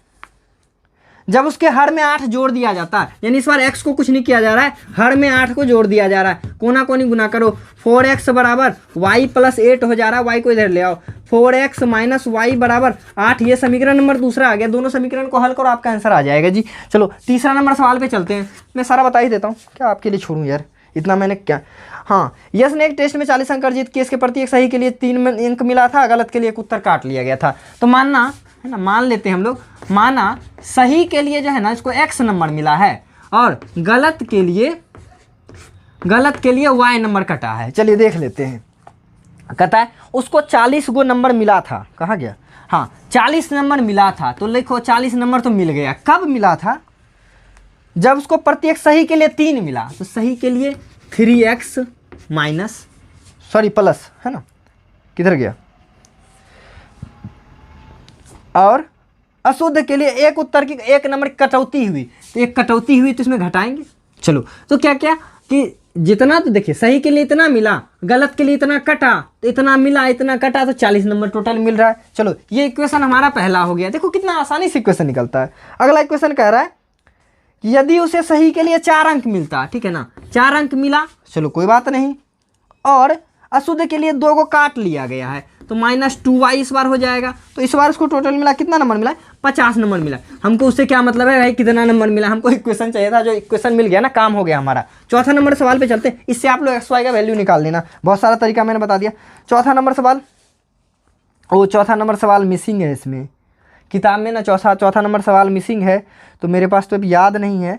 जब उसके हर में 8 जोड़ दिया जाता है, यानी इस बार x को कुछ नहीं किया जा रहा है, हर में 8 को जोड़ दिया जा रहा है। कोना कोनी गुना करो, 4x बराबर y प्लस 8 हो जा रहा है, y को इधर ले आओ, 4x माइनस y बराबर 8, ये समीकरण नंबर दूसरा आ गया। दोनों समीकरण को हल करो, आपका आंसर आ जाएगा जी। चलो तीसरा नंबर सवाल पे चलते हैं, मैं सारा बता ही देता हूँ, क्या आपके लिए छोड़ूँ यार, इतना मैंने क्या। हाँ, यश ने एक टेस्ट में 40 अंक अर्जित किए, इसके प्रति एक सही के लिए 3 अंक मिला था, गलत के लिए एक उत्तर काट लिया गया था। तो मानना है ना, मान लेते हैं हम लोग, माना सही के लिए जो है ना इसको x नंबर मिला है और गलत के लिए y नंबर कटा है। चलिए देख लेते हैं। कहता है उसको 40 गो नंबर मिला था, कहाँ गया, हाँ 40 नंबर मिला था, तो लिखो 40 नंबर तो मिल गया। कब मिला था, जब उसको प्रत्येक सही के लिए 3 मिला, तो सही के लिए 3x माइनस प्लस है ना, किधर गया, और अशुद्ध के लिए एक उत्तर की 1 नंबर कटौती हुई, तो एक कटौती हुई तो इसमें घटाएंगे। चलो तो क्या क्या कि जितना, तो देखिए सही के लिए इतना मिला, गलत के लिए इतना कटा, तो इतना मिला इतना कटा, तो 40 नंबर टोटल मिल रहा है। चलो ये इक्वेशन हमारा पहला हो गया। देखो कितना आसानी से इक्वेशन निकलता है। अगला इक्वेशन कह रहा है कि यदि उसे सही के लिए 4 अंक मिलता, ठीक है ना, 4 अंक मिला, चलो कोई बात नहीं, और अशुद्ध के लिए 2 को काट लिया गया है, तो -2y इस बार हो जाएगा। तो इस बार उसको टोटल मिला, कितना नंबर मिला, 50 नंबर मिला। हमको उससे क्या मतलब है भाई, कितना नंबर मिला, हमको इक्वेशन चाहिए था, जो इक्वेशन मिल गया ना, काम हो गया हमारा। चौथा नंबर सवाल पे चलते हैं, इससे आप लोग x y का वैल्यू निकाल लेना, बहुत सारा तरीका मैंने बता दिया। चौथा नंबर सवाल वो चौथा नंबर सवाल मिसिंग है इसमें, किताब में ना चौथा नंबर सवाल मिसिंग है, तो मेरे पास तो अभी याद नहीं है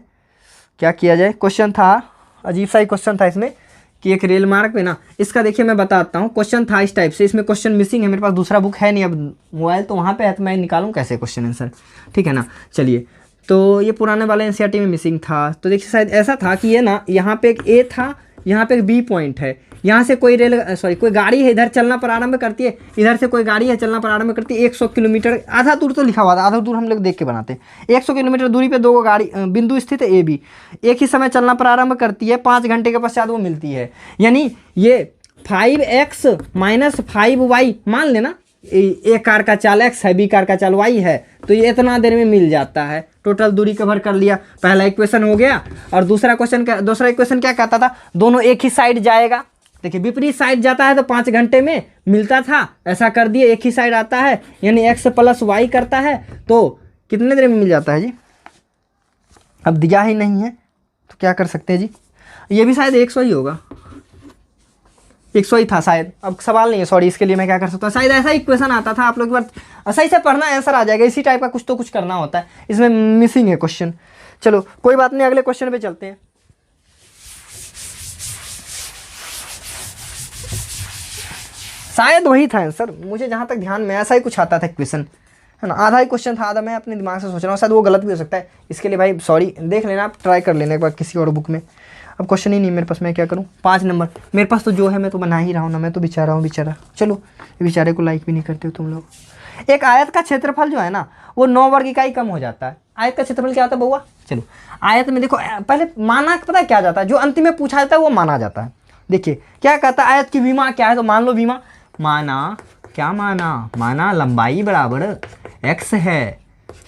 क्या किया जाए। क्वेश्चन था, अजीब सा ही क्वेश्चन था इसमें कि एक रेल मार्ग पे ना, इसका देखिए मैं बताता हूँ, क्वेश्चन था इस टाइप से, इसमें क्वेश्चन मिसिंग है, मेरे पास दूसरा बुक है नहीं, अब मोबाइल तो वहाँ पे है तो मैं निकालूँ कैसे क्वेश्चन आंसर, ठीक है ना। चलिए, तो ये पुराने वाले एनसीईआरटी में मिसिंग था, तो देखिए शायद ऐसा था कि ये ना यहाँ पे एक ए था, यहाँ पे एक बी पॉइंट है, यहाँ से कोई कोई गाड़ी है इधर चलना प्रारंभ करती है, इधर से कोई गाड़ी है चलना प्रारंभ करती है, 100 किलोमीटर, आधा दूर तो लिखा हुआ था, आधा दूर हम लोग देख के बनाते हैं, 100 किलोमीटर दूरी पे दो गाड़ी बिंदु स्थित है ए बी, एक ही समय चलना प्रारंभ करती है, 5 घंटे के पश्चात वो मिलती है। यानी ये 5x - 5y मान लेना, ए कार का चाल x है, बी कार का चाल y है, तो ये इतना देर में मिल जाता है। टोटल दूरी कवर कर लिया, पहला इक्वेशन हो गया। और दूसरा इक्वेशन क्या कहता था, दोनों एक ही साइड जाएगा, देखिए विपरीत साइड जाता है तो 5 घंटे में मिलता था, ऐसा कर दिए एक ही साइड आता है, यानी x + y करता है तो कितने देर में मिल जाता है जी। अब दिया ही नहीं है तो क्या कर सकते हैं जी, ये भी शायद 100 ही होगा, 100 ही था शायद, अब सवाल नहीं है, सॉरी, इसके लिए मैं क्या कर सकता हूँ, शायद ऐसा इक्वेशन आता था, आप लोग एक बार सही से पढ़ना, आंसर आ जाएगा, इसी टाइप का कुछ तो कुछ करना होता है, इसमें मिसिंग है क्वेश्चन। चलो कोई बात नहीं, अगले क्वेश्चन पे चलते हैं। शायद वही था आंसर, मुझे जहाँ तक ध्यान में ऐसा ही कुछ आता था क्वेश्चन, है ना, आधा ही क्वेश्चन था, आधा मैं अपने दिमाग से सोच रहा हूँ, शायद वो गलत भी हो सकता है, इसके लिए भाई सॉरी, देख लेना आप, ट्राई कर लेना एक बार किसी और बुक में। अब क्वेश्चन ही नहीं मेरे पास, मैं क्या करूँ, 5 नंबर मेरे पास तो जो है मैं तो बना ही रहा हूँ ना, मैं तो बेचारा हूँ बेचारा। चलो, बेचारे को लाइक भी नहीं करते हो तुम लोग। एक आयत का क्षेत्रफल जो है ना वो 9 वर्ग इकाई कम हो जाता है। आयत का क्षेत्रफल क्या होता है बउआ, चलो आयत में देखो, पहले माना पता है क्या जाता है, जो अंतिम में पूछा जाता है वो माना जाता है। देखिए क्या कहता है, आयत की विमा क्या है, तो मान लो विमा, माना लंबाई बराबर x है,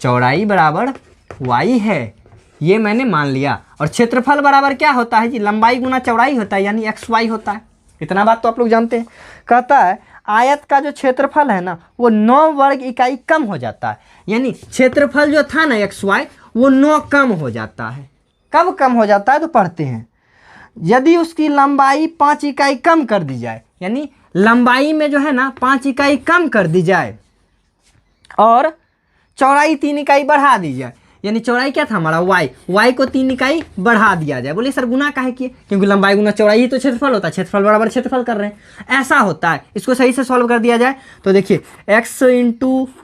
चौड़ाई बराबर y है, ये मैंने मान लिया। और क्षेत्रफल बराबर क्या होता है जी, लंबाई गुना चौड़ाई होता है, यानी xy होता है। इतना बात तो आप लोग जानते हैं। कहता है आयत का जो क्षेत्रफल है ना वो 9 वर्ग इकाई कम हो जाता है, यानी क्षेत्रफल जो था ना xy वो 9 कम हो जाता है। कब कम हो जाता है तो पढ़ते हैं, यदि उसकी लंबाई 5 इकाई कम कर दी जाए, यानी लंबाई में जो है ना 5 इकाई कम कर दी जाए और चौड़ाई 3 इकाई बढ़ा दी जाए, यानी चौड़ाई क्या था हमारा y को 3 इकाई बढ़ा दिया जाए। बोले सर गुना काहे किए, क्योंकि लंबाई गुना चौड़ाई ही तो क्षेत्रफल होता है, क्षेत्रफल बराबर क्षेत्रफल कर रहे हैं, ऐसा होता है। इसको सही से सॉल्व कर दिया जाए तो देखिए x ×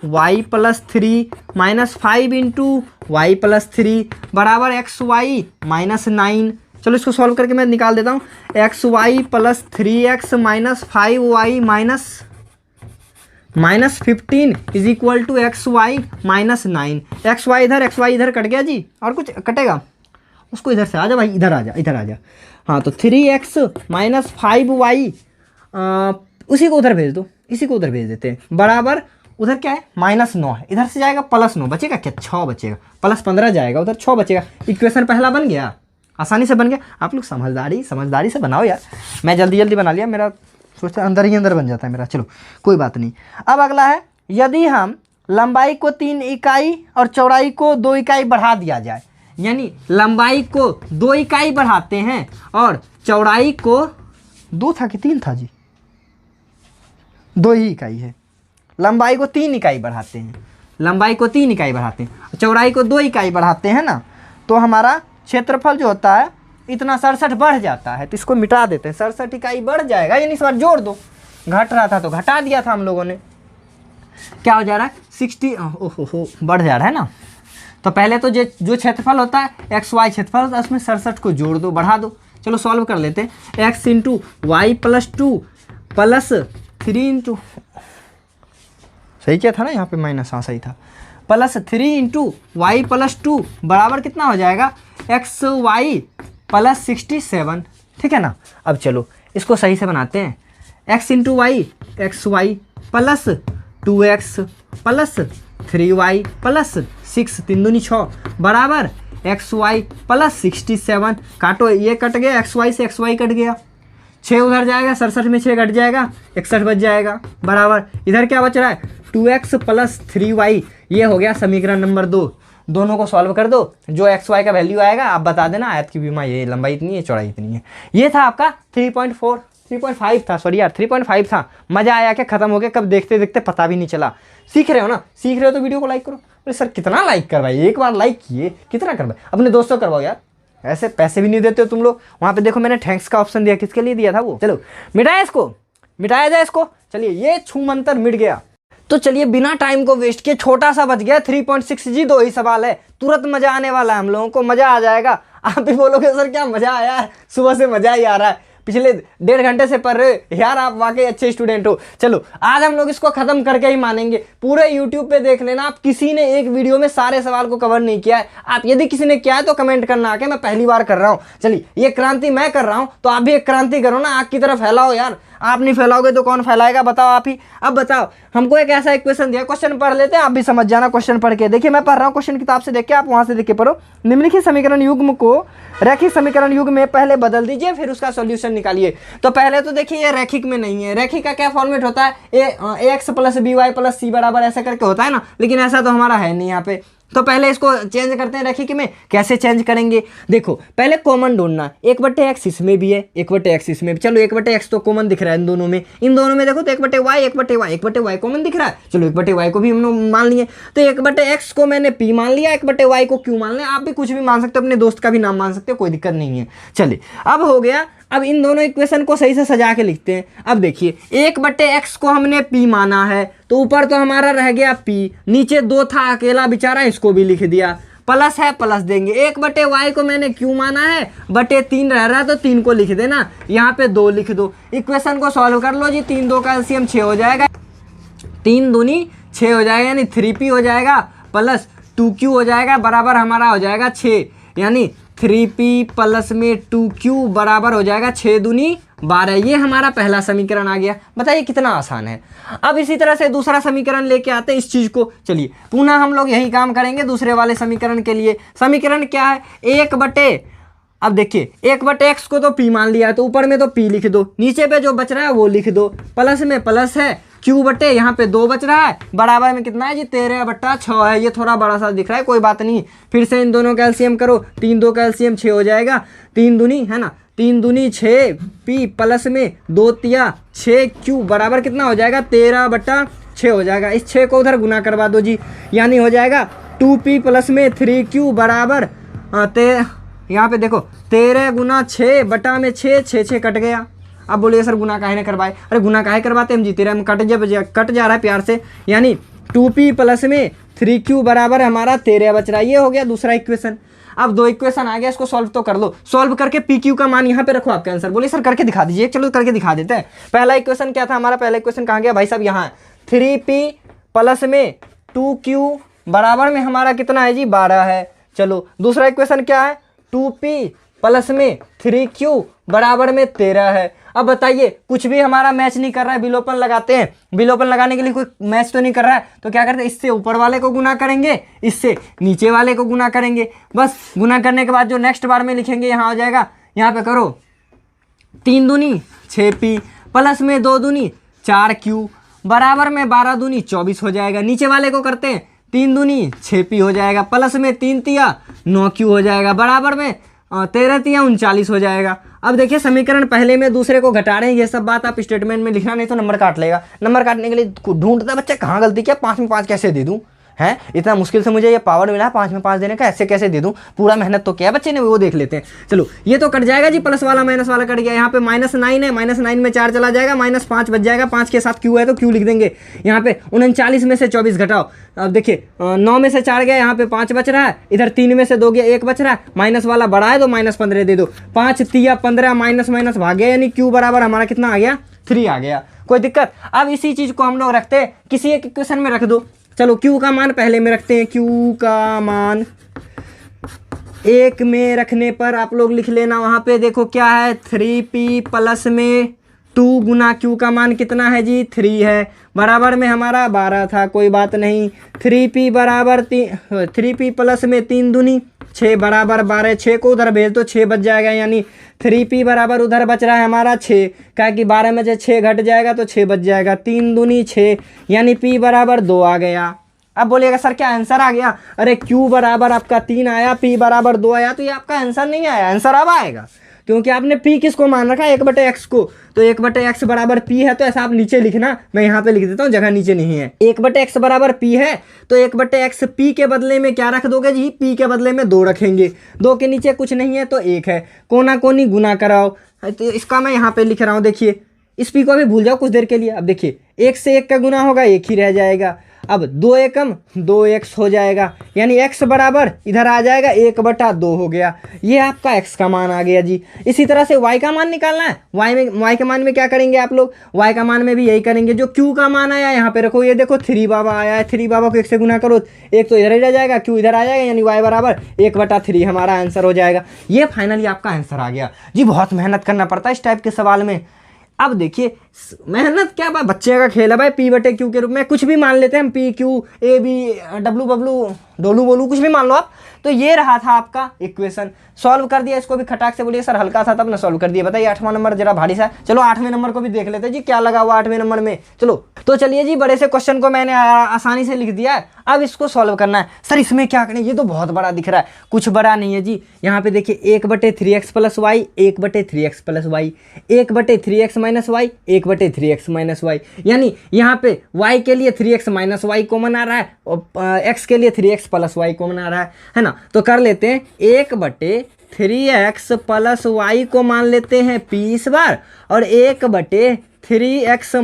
y + 3 - 5 × y + 3 बराबर xy - 9। चलो इसको सॉल्व करके मैं निकाल देता हूँ, xy + 3x - 5y - -15 = xy - 9। xy इधर कट गया जी, और कुछ कटेगा, उसको इधर से आ जा भाई, इधर आ जा। हाँ तो 3x - 5y, उसी को उधर भेज दो, इसी को उधर भेज देते हैं, बराबर उधर क्या है -9 है, इधर से जाएगा +9, बचेगा क्या 6 बचेगा, +15 जाएगा, उधर 6 बचेगा। इक्वेशन पहला बन गया, आसानी से बन गया। आप लोग समझदारी से बनाओ यार, मैं जल्दी बना लिया, मेरा सोचते अंदर ही अंदर बन जाता है मेरा। चलो कोई बात नहीं। अब अगला है, यदि हम लंबाई को 3 इकाई और चौड़ाई को 2 इकाई बढ़ा दिया जाए, यानी लंबाई को 2 इकाई बढ़ाते हैं और चौड़ाई को 2 था कि 3 था जी, 2 ही इकाई है, लंबाई को 3 इकाई बढ़ाते हैं, चौड़ाई को 2 इकाई बढ़ाते हैं ना, तो हमारा क्षेत्रफल जो होता है इतना 67 बढ़ जाता है। तो इसको मिटा देते हैं, 67 इकाई बढ़ जाएगा, यानी इस बार जोड़ दो, घट रहा था तो घटा दिया था हम लोगों ने, क्या हो जा रहा है 60, ओहो बढ़ जा रहा है ना। तो पहले तो जो क्षेत्रफल होता है xy क्षेत्रफल होता है, उसमें 67 को जोड़ दो, बढ़ा दो। चलो सॉल्व कर लेते हैं, x × y + 2 + 3 × सही क्या था ना यहाँ पे माइनस, हाँ सही था, +3 × y + 2 बराबर कितना हो जाएगा xy + 67, ठीक है ना। अब चलो इसको सही से बनाते हैं, x × y xy + 2x + 3y + 6 3 दूनी 6 बराबर xy + 67। काटो, ये कट गया, xy से xy कट गया, 6 उधर जाएगा, 67 में 6 घट जाएगा, 61 बच जाएगा, बराबर इधर क्या बच रहा है 2x + 3y। ये हो गया समीकरण नंबर 2। दोनों को सॉल्व कर दो, जो xy का वैल्यू आएगा आप बता देना, आयत की विमा ये लंबाई इतनी है, चौड़ाई इतनी है। ये था आपका 3.4। 3.5 था, सॉरी यार 3.5 था। मज़ा आया क्या, खत्म हो गया कब, देखते देखते पता भी नहीं चला। सीख रहे हो ना, सीख रहे हो तो वीडियो को लाइक करो। अरे सर कितना लाइक करवाए, एक बार लाइक किए कितना करवाए, अपने दोस्तों करवाओ यार, ऐसे पैसे भी नहीं देते हो तुम लोग। वहाँ पे देखो मैंने थैंक्स का ऑप्शन दिया, किसके लिए दिया था वो। चलो मिटाया इसको, मिटाया जाए इसको। चलिए ये छू मंतर मिट गया। तो चलिए बिना टाइम को वेस्ट किए, छोटा सा बच गया 3.6 जी, 2 ही सवाल है, तुरंत मजा आने वाला है, हम लोगों को मजा आ जाएगा। आप भी बोलोगे सर क्या मजा आया है, सुबह से मजा ही आ रहा है, पिछले 1.5 घंटे से पढ़ रहे हो यार, आप वाकई अच्छे स्टूडेंट हो। चलो आज हम लोग इसको खत्म करके ही मानेंगे। पूरे यूट्यूब पे देख लेना आप, किसी ने एक वीडियो में सारे सवाल को कवर नहीं किया है। आप यदि किसी ने किया है तो कमेंट करना आके, मैं पहली बार कर रहा हूँ। चलिए ये क्रांति मैं कर रहा हूँ, तो आप भी एक क्रांति करो ना, आग की तरह फैलाओ यार। आप नहीं फैलाओगे तो कौन फैलाएगा, बताओ आप ही। अब बताओ, हमको एक ऐसा इक्वेशन दिया, क्वेश्चन पढ़ लेते हैं, आप भी समझ जाना क्वेश्चन पढ़ के। देखिए मैं पढ़ रहा हूँ क्वेश्चन किताब से देख के, आप वहां से देख के पढ़ो। निम्नलिखित समीकरण युग्म को रैखिक समीकरण युग्म में पहले बदल दीजिए, फिर उसका सॉल्यूशन निकालिए। तो पहले तो देखिए ये रैखिक में नहीं है, रैखिक का क्या फॉर्मेट होता है, A X plus B Y plus C बराबर ऐसा करके होता है ना, लेकिन ऐसा तो हमारा है नहीं यहाँ पे। तो पहले इसको चेंज करते हैं रैखिक में। कैसे चेंज करेंगे, देखो पहले कॉमन ढूंढना, 1/x इसमें भी है, 1/x इसमें भी। चलो 1/x तो कॉमन दिख रहा है इन दोनों में, इन दोनों में देखो तो 1/y 1/y कॉमन दिख रहा है। चलो 1/y को भी हम लोग मान लिए, तो 1/x को मैंने p मान लिया, 1/y को q मान लिया। आप भी कुछ भी मान सकते हो, अपने दोस्त का भी नाम मान सकते हो, कोई दिक्कत नहीं है। चलिए अब हो गया, अब इन दोनों इक्वेशन को सही से सजा के लिखते हैं। अब देखिए 1/x को हमने p माना है, तो ऊपर तो हमारा रह गया p, नीचे 2 था अकेला बेचारा, इसको भी लिख दिया, प्लस है प्लस देंगे। 1/y को मैंने q माना है, बटे 3 रह रहा है तो 3 को लिख देना, यहाँ पे 2 लिख दो। इक्वेशन को सॉल्व कर लो जी, 3 2 का एलसीएम 6 हो जाएगा, 3 दूनी 6 हो जाएगा, यानी 3p हो जाएगा प्लस 2q हो जाएगा, बराबर हमारा हो जाएगा 6, यानी 3p प्लस में 2q बराबर हो जाएगा 6 दूनी 12। ये हमारा पहला समीकरण आ गया। बताइए कितना आसान है। अब इसी तरह से दूसरा समीकरण लेके आते हैं इस चीज को। चलिए पुनः हम लोग यही काम करेंगे दूसरे वाले समीकरण के लिए। समीकरण क्या है, अब देखिए 1/x को तो p मान लिया है, तो ऊपर में तो p लिख दो, नीचे पे जो बच रहा है वो लिख दो, प्लस में प्लस है, q बटे यहाँ पे 2 बच रहा है, बराबर में कितना है जी 13/6 है। ये थोड़ा बड़ा सा दिख रहा है, कोई बात नहीं, फिर से इन दोनों का एलसीएम करो, 3 2 का एलसीएम 6 हो जाएगा, 3 दूनी है ना, 3 दूनी 6p प्लस में 2 तिया 6q बराबर कितना हो जाएगा 13/6 हो जाएगा। इस 6 को उधर गुना करवा दो जी, यानी हो जाएगा 2p प्लस में 3q बराबर यहाँ पे देखो 13 गुना 6 बटा में 6 6 कट गया। अब बोलिए सर गुना काहे ना करवाए, अरे गुना काहे करवाते हम जी, 13 में कट जा रहा है प्यार से, यानी 2p प्लस में 3q बराबर हमारा 13 बच रहा है। ये हो गया दूसरा इक्वेशन। अब 2 इक्वेशन आ गया, इसको सॉल्व तो कर लो। सॉल्व करके pq का मान यहाँ पे रखो आपके आंसर। बोलिए सर करके दिखा दीजिए, चलो करके दिखा देते हैं। पहला इक्वेशन क्या था हमारा, पहला इक्वेशन कहाँ गया भाई साहब, यहाँ 3p प्लस में 2q बराबर में हमारा कितना है जी 12 है। चलो दूसरा इक्वेशन क्या है, 2p प्लस में 3q बराबर में 13 है। अब बताइए कुछ भी हमारा मैच नहीं कर रहा है, विलोपन लगाते हैं। विलोपन लगाने के लिए कोई मैच तो नहीं कर रहा है, तो क्या करते हैं, इससे ऊपर वाले को गुना करेंगे, इससे नीचे वाले को गुना करेंगे। बस गुना करने के बाद जो नेक्स्ट बार में लिखेंगे यहाँ हो जाएगा, यहाँ पे करो 3 दूनी 6p प्लस में 2 दूनी 4q बराबर में 12 दूनी 24 हो जाएगा। नीचे वाले को करते हैं, 3 दूनी 6p हो जाएगा, प्लस में 3 तिया 9q हो जाएगा, बराबर में 13 तिया 39 हो जाएगा। अब देखिए समीकरण पहले में दूसरे को घटा रहे हैं, ये सब बात आप स्टेटमेंट में लिखना, नहीं तो नंबर काट लेगा। नंबर काटने के लिए ढूंढता है बच्चा कहाँ गलती किया, 5 में 5 कैसे दे दूँ, है इतना मुश्किल से मुझे ये पावर मिला है 5 में 5 देने का, ऐसे कैसे दे दूं, पूरा मेहनत तो किया बच्चे ने, वो देख लेते हैं। चलो ये तो कट जाएगा जी, प्लस वाला माइनस वाला कट गया। यहाँ पे -9 है, -9 में 4 चला जाएगा, -5 बच जाएगा, 5 के साथ क्यू है तो क्यू लिख देंगे। यहाँ पे 39 में से 24 घटाओ, अब देखिए 9 में से 4 गया, यहाँ पे 5 बच रहा है, इधर 3 में से 2 गया, 1 बच रहा है, माइनस वाला बड़ा है तो -15 दे दो, 5 तिया 15 माइनस माइनस भाग गया, यानी क्यू बराबर हमारा कितना आ गया 3 आ गया। कोई दिक्कत। अब इसी चीज को हम लोग रखते हैं किसी एक इक्वेशन में रख दो। चलो Q का मान पहले में रखते हैं, Q का मान 1 में रखने पर आप लोग लिख लेना, वहाँ पे देखो क्या है 3p प्लस में 2 गुना Q का मान कितना है जी 3 है, बराबर में हमारा 12 था, कोई बात नहीं। 3p बराबर 3p प्लस में 3 दूनी 6 बराबर 12, 6 को उधर भेज दो 6 बच जाएगा, यानी 3p बराबर उधर बच रहा है हमारा 6, क्या कि 12 में से 6 घट जाएगा तो 6 बच जाएगा, 3 दूनी 6, यानी p बराबर 2 आ गया। अब बोलिएगा सर क्या आंसर आ गया, अरे q बराबर आपका 3 आया, p बराबर 2 आया, तो ये आपका आंसर नहीं आया, आंसर अब आएगा। क्योंकि आपने p किसको मान रखा है, 1/x को, तो 1/x बराबर p है, तो ऐसा आप नीचे लिखना, मैं यहाँ पे लिख देता हूँ, जगह नीचे नहीं है। 1/x बराबर p है, तो 1/x p के बदले में क्या रख दोगे जी, p के बदले में 2 रखेंगे, 2 के नीचे कुछ नहीं है तो 1 है, कोना कोनी गुना कराओ, तो इसका मैं यहाँ पे लिख रहा हूँ। देखिए इस p को भी भूल जाओ कुछ देर के लिए। अब देखिए 1 से 1 का गुना होगा 1 ही रह जाएगा, अब 2 एकम 2x हो जाएगा, यानी x बराबर इधर आ जाएगा 1/2 हो गया, ये आपका x का मान आ गया जी। इसी तरह से y का मान निकालना है, y के मान में क्या करेंगे आप लोग, y का मान में भी यही करेंगे, जो q का मान आया यहाँ पे रखो, ये देखो 3 बाबा आया है, 3 बाबा को 1 से गुना करो, 1 तो इधर ही रह जाएगा, q इधर आ जाएगा, यानी y बराबर 1/3 हमारा आंसर हो जाएगा। ये फाइनली आपका आंसर आ गया जी। बहुत मेहनत करना पड़ता है इस टाइप के सवाल में। अब देखिए मेहनत क्या भाई, बच्चे का खेल है भाई, p/q के रूप में कुछ भी मान लेते हैं हम, p q a b w Bablu डोलू बोलू कुछ भी मान लो आप। तो ये रहा था आपका इक्वेशन, सॉल्व कर दिया, इसको भी खटाक से बोलिए सर हल्का था तब ना सॉल्व कर दिया। बताइए 8वां नंबर जरा भारी सा, चलो 8वें नंबर को भी देख लेते हैं जी क्या लगा हुआ 8वें नंबर में। चलो तो चलिए जी, बड़े से क्वेश्चन को मैंने आसानी से लिख दिया है, अब इसको सॉल्व करना है। सर इसमें क्या करें, ये तो बहुत बड़ा दिख रहा है, कुछ बड़ा नहीं है जी। यहाँ पे देखिए 1/3x + y, 1/3x + y, 1/3x - y, 1/3x - y, यानी यहाँ पे y के लिए 3x - y कॉमन आ रहा है और x के लिए 3x + y कॉमन आ रहा है ना। तो कर लेते हैं 1/3x + y को मान लेते हैं p इस बार, और 1/3x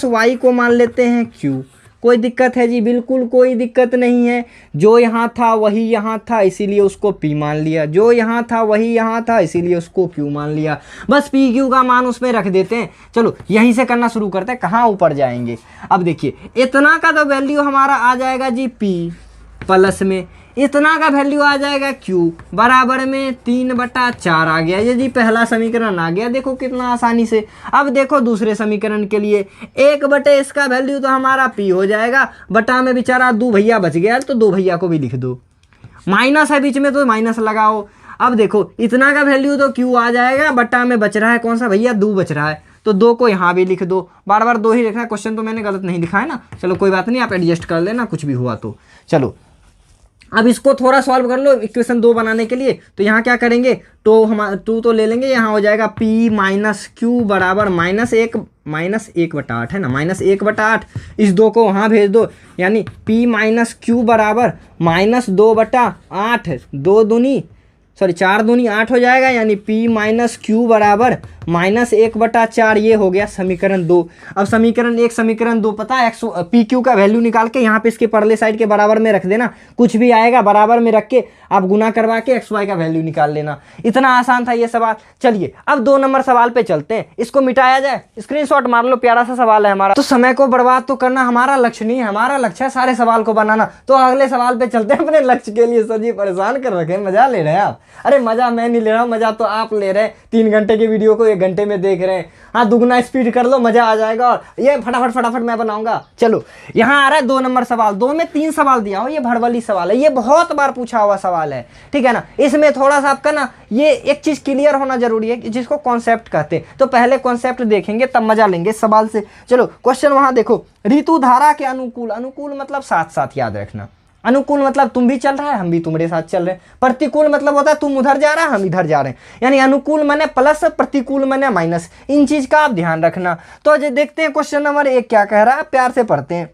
- y को मान लेते हैं q। कोई दिक्कत है जी, बिल्कुल कोई दिक्कत नहीं है। जो यहाँ था वही यहाँ था, इसीलिए उसको p मान लिया, जो यहाँ था वही यहाँ था, इसीलिए उसको q मान लिया। बस p q का मान उसमें रख देते हैं। चलो यहीं से करना शुरू करते हैं, कहाँ ऊपर जाएंगे। अब देखिए इतना का तो वैल्यू हमारा आ जाएगा जी p, प्लस में इतना का वैल्यू आ जाएगा q, बराबर में 3/4 आ गया। ये जी पहला समीकरण आ गया, देखो कितना आसानी से। अब देखो दूसरे समीकरण के लिए 1/, इसका वैल्यू तो हमारा p हो जाएगा, बटा में बेचारा 2 भैया बच गया, तो 2 भैया को भी लिख दो, माइनस है बीच में तो माइनस लगाओ। अब देखो इतना का वैल्यू तो q आ जाएगा, बटा में बच रहा है कौन सा भैया, 2 बच रहा है, तो 2 को यहाँ भी लिख दो, बार बार 2 ही लिखना है। क्वेश्चन तो मैंने गलत नहीं लिखा है ना, चलो कोई बात नहीं, आप एडजस्ट कर लेना कुछ भी हुआ तो। चलो अब इसको थोड़ा सॉल्व कर लो इक्वेशन 2 बनाने के लिए। तो यहाँ क्या करेंगे, तो हम 2 तो ले लेंगे, यहाँ हो जाएगा p - q बराबर -1 -1/8 है ना, -1/8। इस 2 को वहाँ भेज दो, यानी p - q बराबर -2/8, 4 दूनी 8 हो जाएगा, यानी p - q बराबर -1/4। ये हो गया समीकरण 2। अब समीकरण 1 समीकरण 2 पता है, p q का वैल्यू निकाल के यहाँ पे इसके परले साइड के बराबर में रख देना, कुछ भी आएगा बराबर में रख के आप गुना करवा के x y का वैल्यू निकाल लेना। इतना आसान था ये सवाल। चलिए अब 2 नंबर सवाल पे चलते हैं, इसको मिटाया जाए, स्क्रीनशॉट मार लो, प्यारा सा सवाल है हमारा। तो समय को बर्बाद तो करना हमारा लक्ष्य नहीं है, हमारा लक्ष्य है सारे सवाल को बनाना। तो अगले सवाल पे चलते हैं अपने लक्ष्य के लिए। सर जी परेशान कर रखे, मजा ले रहे हैं आप। अरे मजा मैं नहीं ले रहा हूँ, मजा तो आप ले रहे हैं। 3 घंटे की वीडियो को 1 घंटे में देख रहे हैं। हाँ दुगना स्पीड कर लो, मजा आ जाएगा, और ये फटाफट मैं बनाऊंगा। चलो यहाँ आ रहा है 2 नंबर सवाल। 2 में 3 सवाल दिया हो, ये भड़बली सवाल है, ये बहुत बार पूछा हुआ सवाल है, ठीक है ना। इसमें थोड़ा सा आपका ना ये एक चीज क्लियर होना जरूरी है, जिसको कॉन्सेप्ट कहते हैं। तो पहले कॉन्सेप्ट देखेंगे तब मजा लेंगे इस सवाल से। चलो क्वेश्चन वहां देखो, ऋतु धारा के अनुकूल, अनुकूल मतलब साथ साथ याद रखना, अनुकूल मतलब तुम भी चल रहा है हम भी तुम्हारे साथ चल रहे हैं, प्रतिकूल मतलब होता है तुम उधर जा रहा है हम इधर जा रहे हैं, यानी अनुकूल माने प्लस, प्रतिकूल माने माइनस। इन चीज का आप ध्यान रखना। तो जो देखते हैं क्वेश्चन नंबर 1 क्या कह रहा है, प्यार से पढ़ते हैं।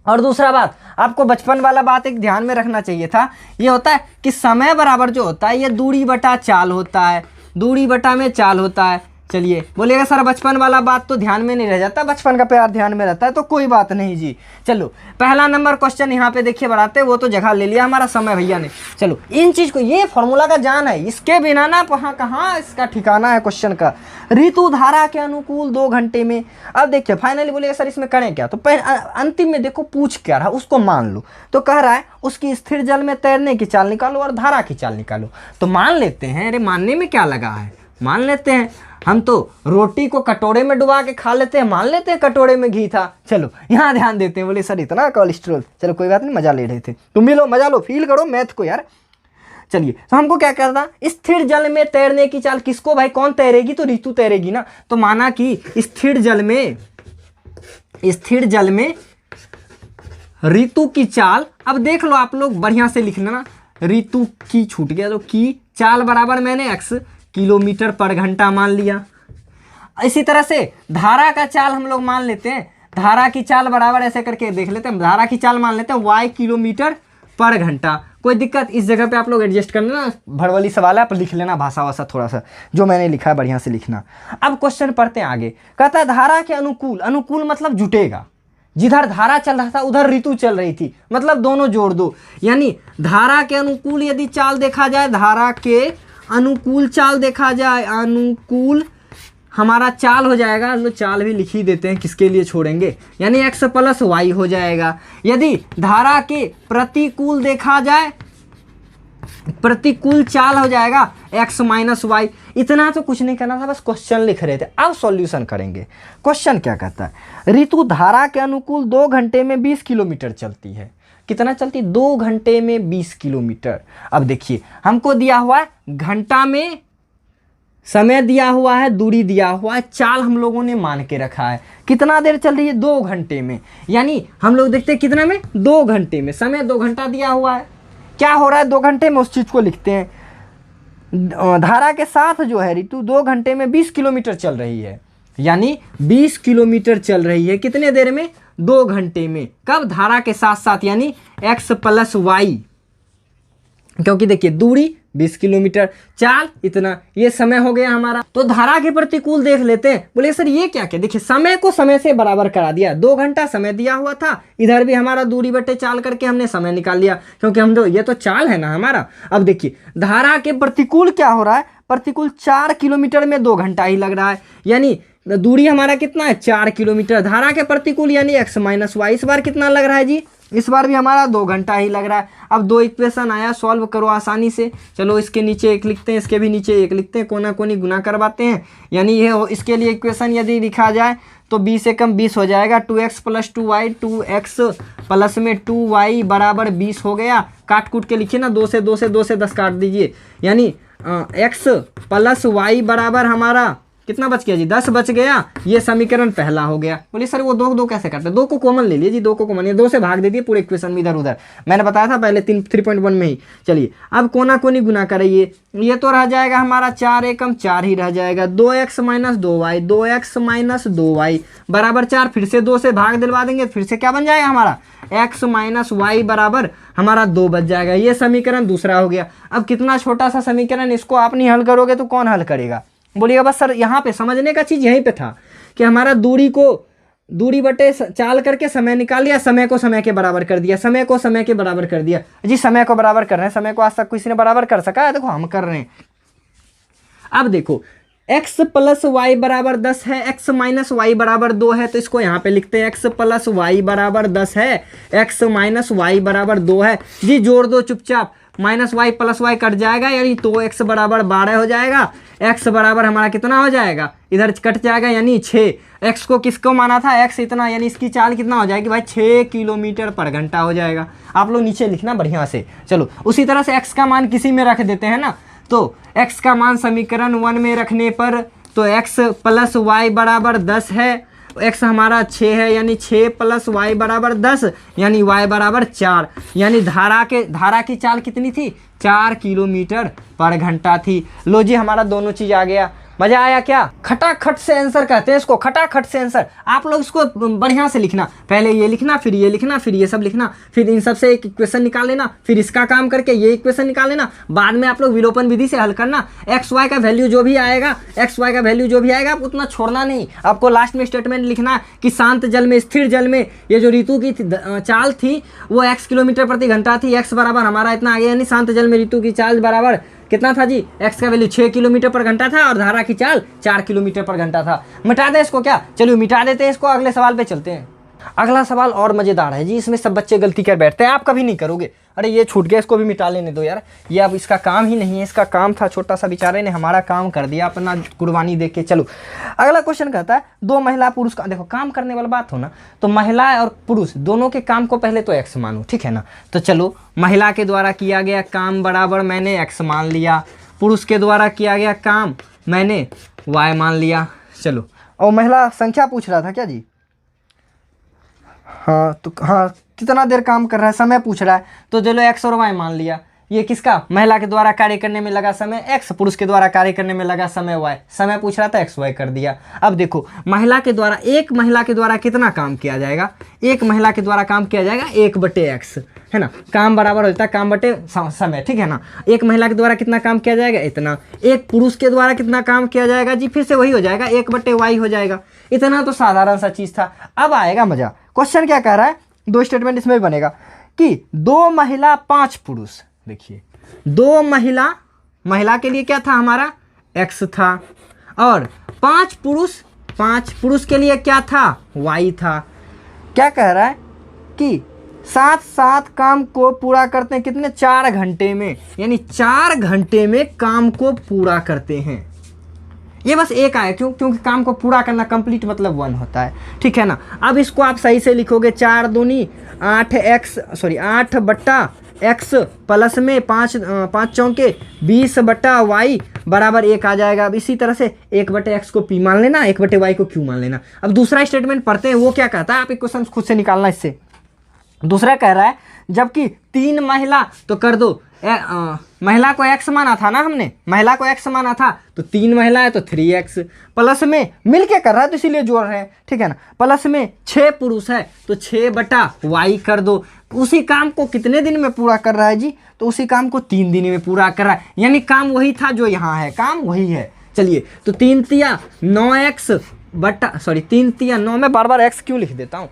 और दूसरा बात, आपको बचपन वाला बात एक ध्यान में रखना चाहिए था, ये होता है कि समय बराबर जो होता है ये दूरी बटा चाल होता है, दूरी बटा में चाल होता है। चलिए बोलिएगा सर बचपन वाला बात तो ध्यान में नहीं रह जाता, बचपन का प्यार ध्यान में रहता है, तो कोई बात नहीं जी। चलो पहला नंबर क्वेश्चन यहाँ पे देखिए बढ़ाते, वो तो जगह ले लिया हमारा समय भैया ने। चलो इन चीज को, ये फॉर्मूला का जान है, इसके बिना ना वहाँ कहाँ इसका ठिकाना है क्वेश्चन का। ऋतु धारा के अनुकूल 2 घंटे में। अब देखिए फाइनली बोलिएगा सर इसमें करें क्या, तो अंतिम में देखो पूछ क्या रहा उसको मान लो। तो कह रहा है उसकी स्थिर जल में तैरने की चाल निकालो और धारा की चाल निकालो। तो मान लेते हैं, अरे मानने में क्या लगा है, मान लेते हैं। हम तो रोटी को कटोरे में डुबा के खा लेते हैं, मान लेते हैं कटोरे में घी था। चलो यहाँ ध्यान देते हैं, बोले सर इतना कोलेस्ट्रॉल। चलो कोई बात नहीं, मजा ले रहे थे, तुम भी लो मजा लो, फील करो मैथ को यार। चलिए तो हमको क्या करना, स्थिर जल में तैरने की चाल, किसको भाई, कौन तैरेगी, तो ऋतु तैरेगी ना। तो माना कि स्थिर जल में ऋतु की चाल। अब देख लो आप लोग बढ़िया से लिख लेना, ऋतु की छूट गया तो की चाल बराबर मैंने x, किलोमीटर पर घंटा मान लिया। इसी तरह से धारा का चाल हम लोग मान लेते हैं, धारा की चाल बराबर ऐसे करके देख लेते हैं, धारा की चाल मान लेते हैं y किलोमीटर पर घंटा। कोई दिक्कत इस जगह पे आप लोग एडजस्ट कर लेना, भड़वली सवाल है, आप लिख लेना भाषा वासा थोड़ा सा, जो मैंने लिखा है बढ़िया से लिखना। अब क्वेश्चन पढ़ते हैं आगे। कहता है धारा के अनुकूल, अनुकूल मतलब जुटेगा, जिधर धारा चल रहा था उधर ऋतु चल रही थी, मतलब दोनों जोड़ दो। यानी धारा के अनुकूल यदि चाल देखा जाए, धारा के अनुकूल चाल देखा जाए, अनुकूल हमारा चाल हो जाएगा, लो चाल भी लिख ही देते हैं, किसके लिए छोड़ेंगे, यानी x प्लस वाई हो जाएगा। यदि धारा के प्रतिकूल देखा जाए, प्रतिकूल चाल हो जाएगा x माइनस वाई। इतना तो कुछ नहीं करना था, बस क्वेश्चन लिख रहे थे। अब सॉल्यूशन करेंगे। क्वेश्चन क्या कहता है, ऋतु धारा के अनुकूल 2 घंटे में 20 किलोमीटर चलती है। कितना चलती? 2 घंटे में 20 किलोमीटर। अब देखिए हमको दिया हुआ है घंटा में, समय दिया हुआ है, दूरी दिया हुआ है, चाल हम लोगों ने मान के रखा है। कितना देर चल रही है? 2 घंटे में। यानी हम लोग देखते हैं कितना में, 2 घंटे में। समय 2 घंटा दिया हुआ है, क्या हो रहा है 2 घंटे में, उस चीज़ को लिखते हैं। धारा के साथ जो है ऋतु 2 घंटे में 20 किलोमीटर चल रही है, यानी 20 किलोमीटर चल रही है कितने देर में? 2 घंटे में। कब? धारा के साथ साथ, यानी x प्लस वाई, क्योंकि देखिए दूरी 20 किलोमीटर, चाल इतना, ये समय हो गया हमारा। तो धारा के प्रतिकूल देख लेते हैं। बोले सर ये क्या क्या? देखिए समय को समय से बराबर करा दिया, 2 घंटा समय दिया हुआ था, इधर भी हमारा दूरी बटे चाल करके हमने समय निकाल लिया, क्योंकि हम तो ये तो चाल है ना हमारा। अब देखिए धारा के प्रतिकूल क्या हो रहा है, प्रतिकूल 4 किलोमीटर में 2 घंटा ही लग रहा है, यानी दूरी हमारा कितना है? 4 किलोमीटर। धारा के प्रतिकूल यानी x माइनस वाई, इस बार कितना लग रहा है जी? इस बार भी हमारा 2 घंटा ही लग रहा है। अब 2 इक्वेशन आया, सॉल्व करो आसानी से। चलो इसके नीचे 1 लिखते हैं, इसके भी नीचे 1 लिखते हैं, कोना कोनी गुना करवाते हैं। यानी ये इसके लिए इक्वेशन यदि लिखा जाए तो 20 से कम 20 हो जाएगा, 2x plus 2y, 2x plus में 2y बराबर 20 हो गया। काट कूट के लिखिए ना, 2 से 10 काट दीजिए, यानी x प्लस वाई बराबर हमारा कितना बच गया जी? 10 बच गया। ये समीकरण पहला हो गया। बोलिए सर वो 2 कैसे करते हैं? 2 को कॉमन ले लिए जी, 2 को कॉमन, ये 2 से भाग दे दिए पूरे इक्वेशन में इधर उधर, मैंने बताया था पहले 3.1 में ही। चलिए अब कोना कोनी गुना करिए, ये तो रह जाएगा हमारा 4 एकम 4 ही रह जाएगा, 2x minus 2y, 2x minus 2y बराबर 4। फिर से 2 से भाग दिलवा देंगे, फिर से क्या बन जाएगा हमारा? x माइनस वाई बराबर हमारा 2 बच जाएगा। ये समीकरण दूसरा हो गया। अब कितना छोटा सा समीकरण, इसको आप नहीं हल करोगे तो कौन हल करेगा? बोलिएगा बस सर यहाँ पे समझने का चीज़ यहीं पे था कि हमारा दूरी बटे चाल करके समय निकाल लिया, समय को समय के बराबर कर दिया, समय को समय के बराबर कर दिया जी। समय को बराबर कर रहे हैं, समय को आज तक किसी ने बराबर कर सका है? देखो हम कर रहे हैं। अब देखो x प्लस वाई बराबर 10 है, x माइनस वाई बराबर 2 है, तो इसको यहाँ पे लिखते हैं x प्लस वाई बराबर 10 है, x माइनस वाई बराबर 2 है जी। जोड़ दो चुपचाप, minus y plus y cut जाएगा, यानी तो x बराबर 12 हो जाएगा। x बराबर हमारा कितना हो जाएगा? इधर कट जाएगा, यानी 6। x को किसको माना था? x इतना, यानी इसकी चाल कितना हो जाएगी भाई? 6 किलोमीटर पर घंटा हो जाएगा। आप लोग नीचे लिखना बढ़िया से। चलो उसी तरह से x का मान किसी में रख देते हैं ना, तो x का मान समीकरण 1 में रखने पर तो x प्लस वाई बराबर 10 है, x हमारा 6 है, यानी 6 प्लस वाई बराबर 10, यानी y बराबर 4। यानी धारा की चाल कितनी थी? 4 किलोमीटर पर घंटा थी। लो जी हमारा दोनों चीज़ आ गया। मजा आया क्या? खटाखट से आंसर कहते हैं इसको, खटाखट से आंसर। आप लोग इसको बढ़िया से लिखना, पहले ये लिखना, फिर ये लिखना, फिर ये सब लिखना, फिर इन सब से एक इक्वेशन निकाल लेना, फिर इसका काम करके ये इक्वेशन निकाल लेना। बाद में आप लोग विलोपन विधि से हल करना। एक्स वाई का वैल्यू जो भी आएगा, आप उतना छोड़ना नहीं। आपको लास्ट में स्टेटमेंट लिखना कि शांत जल में, स्थिर जल में ये जो ऋतु की चाल थी वो x किलोमीटर प्रति घंटा थी, x बराबर हमारा इतना आ गया, यानी शांत जल में ऋतु की चाल बराबर कितना था जी? x का वैल्यू 6 किलोमीटर पर घंटा था और धारा की चाल 4 किलोमीटर पर घंटा था। मिटा दें इसको क्या? चलिए मिटा देते हैं इसको, अगले सवाल पे चलते हैं। अगला सवाल और मज़ेदार है जी, इसमें सब बच्चे गलती कर बैठते हैं, आप कभी नहीं करोगे। अरे ये छूट गया, इसको भी मिटा लेने दो यार, ये अब इसका काम ही नहीं है, इसका काम था, छोटा सा बेचारे ने हमारा काम कर दिया अपना कुर्बानी दे के। चलो अगला क्वेश्चन कहता है 2 महिला पुरुष का, देखो काम करने वाला बात हो ना, तो महिला और पुरुष दोनों के काम को पहले तो x मानो, ठीक है ना। तो चलो महिला के द्वारा किया गया काम बराबर मैंने x मान लिया, पुरुष के द्वारा किया गया काम मैंने y मान लिया। चलो, और महिला संख्या पूछ रहा था क्या जी? हाँ, तो हाँ कितना देर काम कर रहा है समय पूछ रहा है, तो चलो x और y मान लिया। ये किसका, महिला के द्वारा कार्य करने में लगा समय x, पुरुष के द्वारा कार्य करने में लगा समय y। समय पूछ रहा था, x y कर दिया। अब देखो महिला के द्वारा, एक महिला के द्वारा कितना काम किया जाएगा, एक महिला के द्वारा काम किया जाएगा 1/x, है ना। काम बराबर होता है काम बटे समय, ठीक है ना। एक महिला के द्वारा कितना काम किया जाएगा, इतना। एक पुरुष के द्वारा कितना काम किया जाएगा जी, फिर से वही हो जाएगा 1/y हो जाएगा। इतना तो साधारण सा चीज था। अब आएगा मजा। क्वेश्चन क्या कह रहा है, दो स्टेटमेंट इसमें भी बनेगा कि 2 महिला 5 पुरुष। देखिए 2 महिला, महिला के लिए क्या था हमारा x था, और 5 पुरुष के लिए क्या था, y था। क्या कह रहा है कि साथ साथ काम को पूरा करते हैं कितने, 4 घंटे में, यानी 4 घंटे में काम को पूरा करते हैं। ये बस एक आया, क्योंकि काम को पूरा करना, कंप्लीट मतलब 1 होता है, ठीक है ना। अब इसको आप सही से लिखोगे, 4 दूनी 8x प्लस में 5 चौके 20/y बराबर 1 आ जाएगा। अब इसी तरह से 1/x को p मान लेना, 1/y को q मान लेना। अब दूसरा स्टेटमेंट पढ़ते हैं, वो क्या कहता है, आप एक क्वेश्चन खुद से निकालना इससे। दूसरा कह रहा है जबकि 3 महिला, तो कर दो, महिला को x माना था ना हमने, महिला को x माना था, तो 3 महिला है तो 3x, प्लस में मिल के कर रहा है तो इसीलिए जोड़ रहे हैं, ठीक है ना। प्लस में 6 पुरुष है तो 6/y कर दो। उसी काम को कितने दिन में पूरा कर रहा है जी, तो उसी काम को 3 दिन में पूरा कर रहा है, यानी काम वही था जो यहाँ है, काम वही है। चलिए तो 3 तिया 9 में बार x क्यों लिख देता हूँ,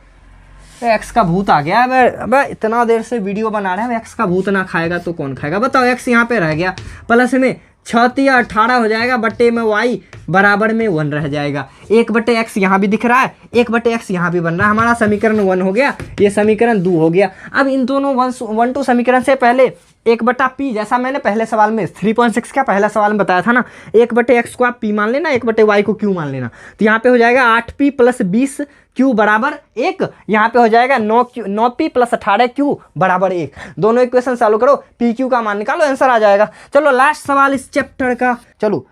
एक्स का भूत आ गया। अब इतना देर से वीडियो बना रहे हैं, एक्स का भूत ना खाएगा तो कौन खाएगा, बताओ। एक्स यहाँ पे रह गया, प्लस में 6 या 18 हो जाएगा, बट्टे में y बराबर में 1 रह जाएगा। 1/x यहाँ भी दिख रहा है, 1/x यहाँ भी बन रहा है, हमारा समीकरण 1 हो गया, ये समीकरण 2 हो गया। अब इन दोनों 1-2 समीकरण से पहले 1/p, जैसा मैंने पहले सवाल में 3.6 का पहला सवाल में बताया था ना, 1/x को आप p मान लेना, 1/y को q मान लेना। तो यहाँ पे हो जाएगा 8p + 20q बराबर 1, यहाँ पे हो जाएगा 9p + 18q बराबर 1। दोनों इक्वेशन चालू करो, p q का मान निकालो, आंसर आ जाएगा। चलो लास्ट सवाल इस चैप्टर का। चलो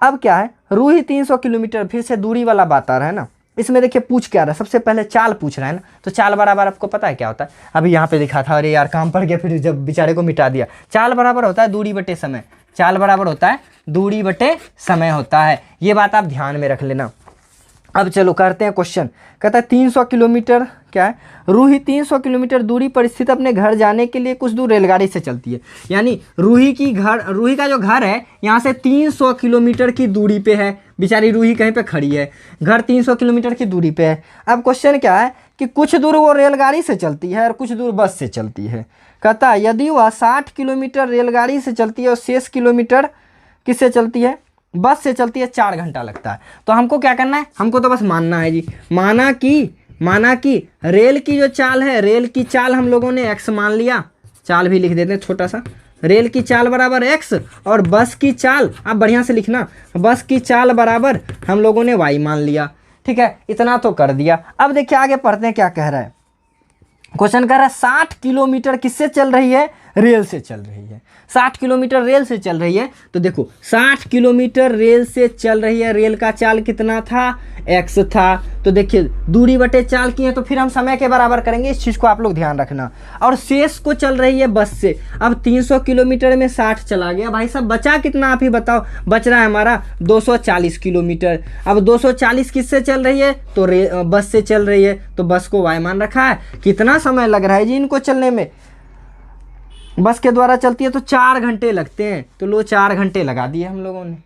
अब क्या है, रूही 300 किलोमीटर, फिर से दूरी वाला बात आ रहा है ना। इसमें देखिए पूछ क्या रहा है, सबसे पहले चाल पूछ रहा है ना, तो चाल बराबर आपको पता है क्या होता है, अभी यहाँ पे दिखा था, अरे यार काम पड़ गया, फिर जब बेचारे को मिटा दिया। चाल बराबर होता है दूरी बटे समय, चाल बराबर होता है दूरी बटे समय होता है, ये बात आप ध्यान में रख लेना। अब चलो करते हैं क्वेश्चन। कहता है 300 किलोमीटर, क्या है, रूही 300 किलोमीटर दूरी पर स्थित अपने घर जाने के लिए कुछ दूर रेलगाड़ी से चलती है। यानी रूही का जो घर है यहाँ से 300 किलोमीटर की दूरी पे है, बेचारी रूही कहीं पे खड़ी है, घर 300 किलोमीटर की दूरी पे है। अब क्वेश्चन क्या है कि कुछ दूर वो रेलगाड़ी से चलती है और कुछ दूर बस से चलती है। कहता है यदि वह 60 किलोमीटर रेलगाड़ी से चलती है और शेष किलोमीटर किससे चलती है, बस से चलती है, 4 घंटा लगता है। तो हमको क्या करना है, हमको तो बस मानना है जी, माना कि रेल की जो चाल है, रेल की चाल हम लोगों ने x मान लिया, चाल भी लिख देते हैं छोटा सा, रेल की चाल बराबर x, और बस की चाल, आप बढ़िया से लिखना, बस की चाल बराबर हम लोगों ने y मान लिया, ठीक है। इतना तो कर दिया। अब देखिए आगे पढ़ते हैं क्या कह रहा है। क्वेश्चन कह रहा है 60 किलोमीटर किससे चल रही है, रेल से चल रही है। 60 किलोमीटर रेल से चल रही है, तो देखो 60 किलोमीटर रेल से चल रही है, रेल का चाल कितना था, x था। तो देखिए दूरी बटे चाल की है, तो फिर हम समय के बराबर करेंगे, इस चीज़ को आप लोग ध्यान रखना। और शेष को चल रही है बस से। अब 300 किलोमीटर में 60 चला गया, भाई साहब बचा कितना आप ही बताओ, बच रहा है हमारा 240 किलोमीटर। अब 240 किससे चल रही है, तो बस से चल रही है, तो बस को y मान रखा है। कितना समय लग रहा है जी इनको चलने में, बस के द्वारा चलती है तो 4 घंटे लगते हैं, तो लो 4 घंटे लगा दिए हम लोगों ने,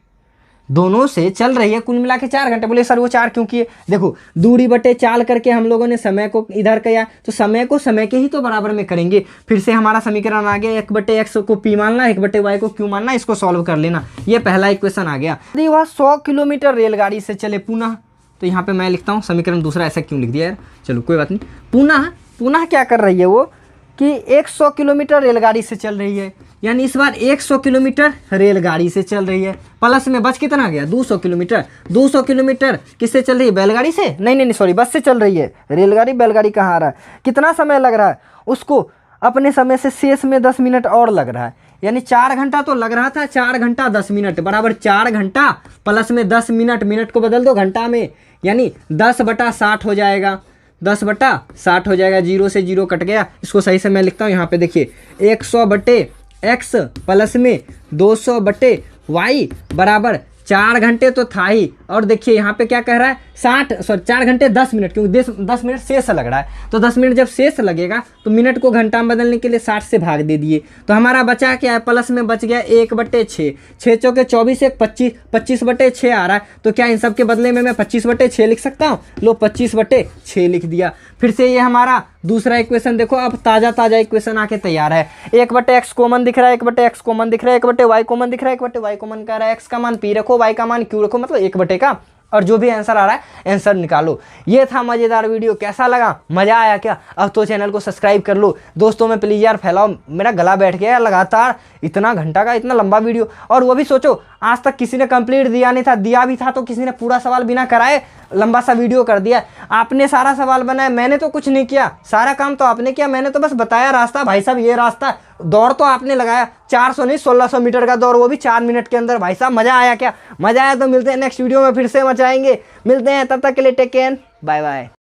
दोनों से चल रही है, कुल मिला के 4 घंटे। बोले सर वो 4 क्यों किए, देखो दूरी बटे चाल करके हम लोगों ने समय को इधर किया, तो समय को समय के ही तो बराबर में करेंगे। फिर से हमारा समीकरण आ गया, 1/x को p मानना, 1/y को q मानना, इसको सॉल्व कर लेना, ये पहला इक्वेशन आ गया। यदि वह 100 किलोमीटर रेलगाड़ी से चले पुनः, तो यहाँ पे मैं लिखता हूँ समीकरण दूसरा, ऐसा क्यों लिख दिया यार, चलो कोई बात नहीं। पुनः क्या कर रही है वो कि 100 किलोमीटर रेलगाड़ी से चल रही है, यानी इस बार 100 किलोमीटर रेलगाड़ी से चल रही है, प्लस में बच कितना गया 200 किलोमीटर। 200 किलोमीटर किससे चल रही है, बैलगाड़ी से, नहीं सॉरी बस से चल रही है, रेलगाड़ी बैलगाड़ी कहाँ आ रहा है। कितना समय लग रहा है उसको, अपने समय से शेष में 10 मिनट और लग रहा है, यानी 4 घंटा तो लग रहा था, 4 घंटा 10 मिनट बराबर 4 घंटा प्लस में 10 मिनट, मिनट को बदल दो घंटा में, यानी 10/60 हो जाएगा, 10/60 हो जाएगा, 0 से 0 कट गया। इसको सही से मैं लिखता हूँ यहाँ पे देखिए 100/60 एक्स प्लस में 200 बटे वाई बराबर 4 घंटे तो था ही, और देखिए यहाँ पे क्या कह रहा है 4 घंटे 10 मिनट, क्योंकि 10 मिनट शेष लग रहा है, तो 10 मिनट जब शेष लगेगा तो मिनट को घंटा में बदलने के लिए 60 से भाग दे दिए, तो हमारा बचा क्या है, प्लस में बच गया 1/6, 6 चौके 24, 1 25, 25/6 आ रहा है, तो क्या इन सब के बदले में मैं 25/6 लिख सकता हूँ, लो 25/6 लिख दिया। फिर से ये हमारा दूसरा इक्वेशन देखो, अब ताज़ा इक्वेशन आके तैयार है, 1/x कॉमन दिख रहा है, 1/x कॉमन दिख रहा है, 1/y कॉमन दिख रहा है, 1/y कॉमन कह रहा है, x का मान p रखो, y का मान q रखो, मतलब 1 का, और जो भी आंसर आ रहा है आंसर निकालो। ये था मज़ेदार वीडियो, कैसा लगा, मज़ा आया क्या? अब तो चैनल को सब्सक्राइब कर लो दोस्तों में, प्लीज़ यार फैलाओ, मेरा गला बैठ गया लगातार इतना घंटा का इतना लंबा वीडियो, और वो भी सोचो आज तक किसी ने कंप्लीट दिया नहीं था, दिया भी था तो किसी ने पूरा सवाल बिना कराए लंबा सा वीडियो कर दिया। आपने सारा सवाल बनाया, मैंने तो कुछ नहीं किया, सारा काम तो आपने किया, मैंने तो बस बताया रास्ता, भाई साहब ये रास्ता, दौड़ तो आपने लगाया 400 नहीं 1600 मीटर का दौड़, वो भी 4 मिनट के अंदर। भाई साहब मज़ा आया क्या? मज़ा आया तो मिलते हैं नेक्स्ट वीडियो में, फिर से मचाएंगे, मिलते हैं, तब तक के लिए टेक केयर, बाय बाय।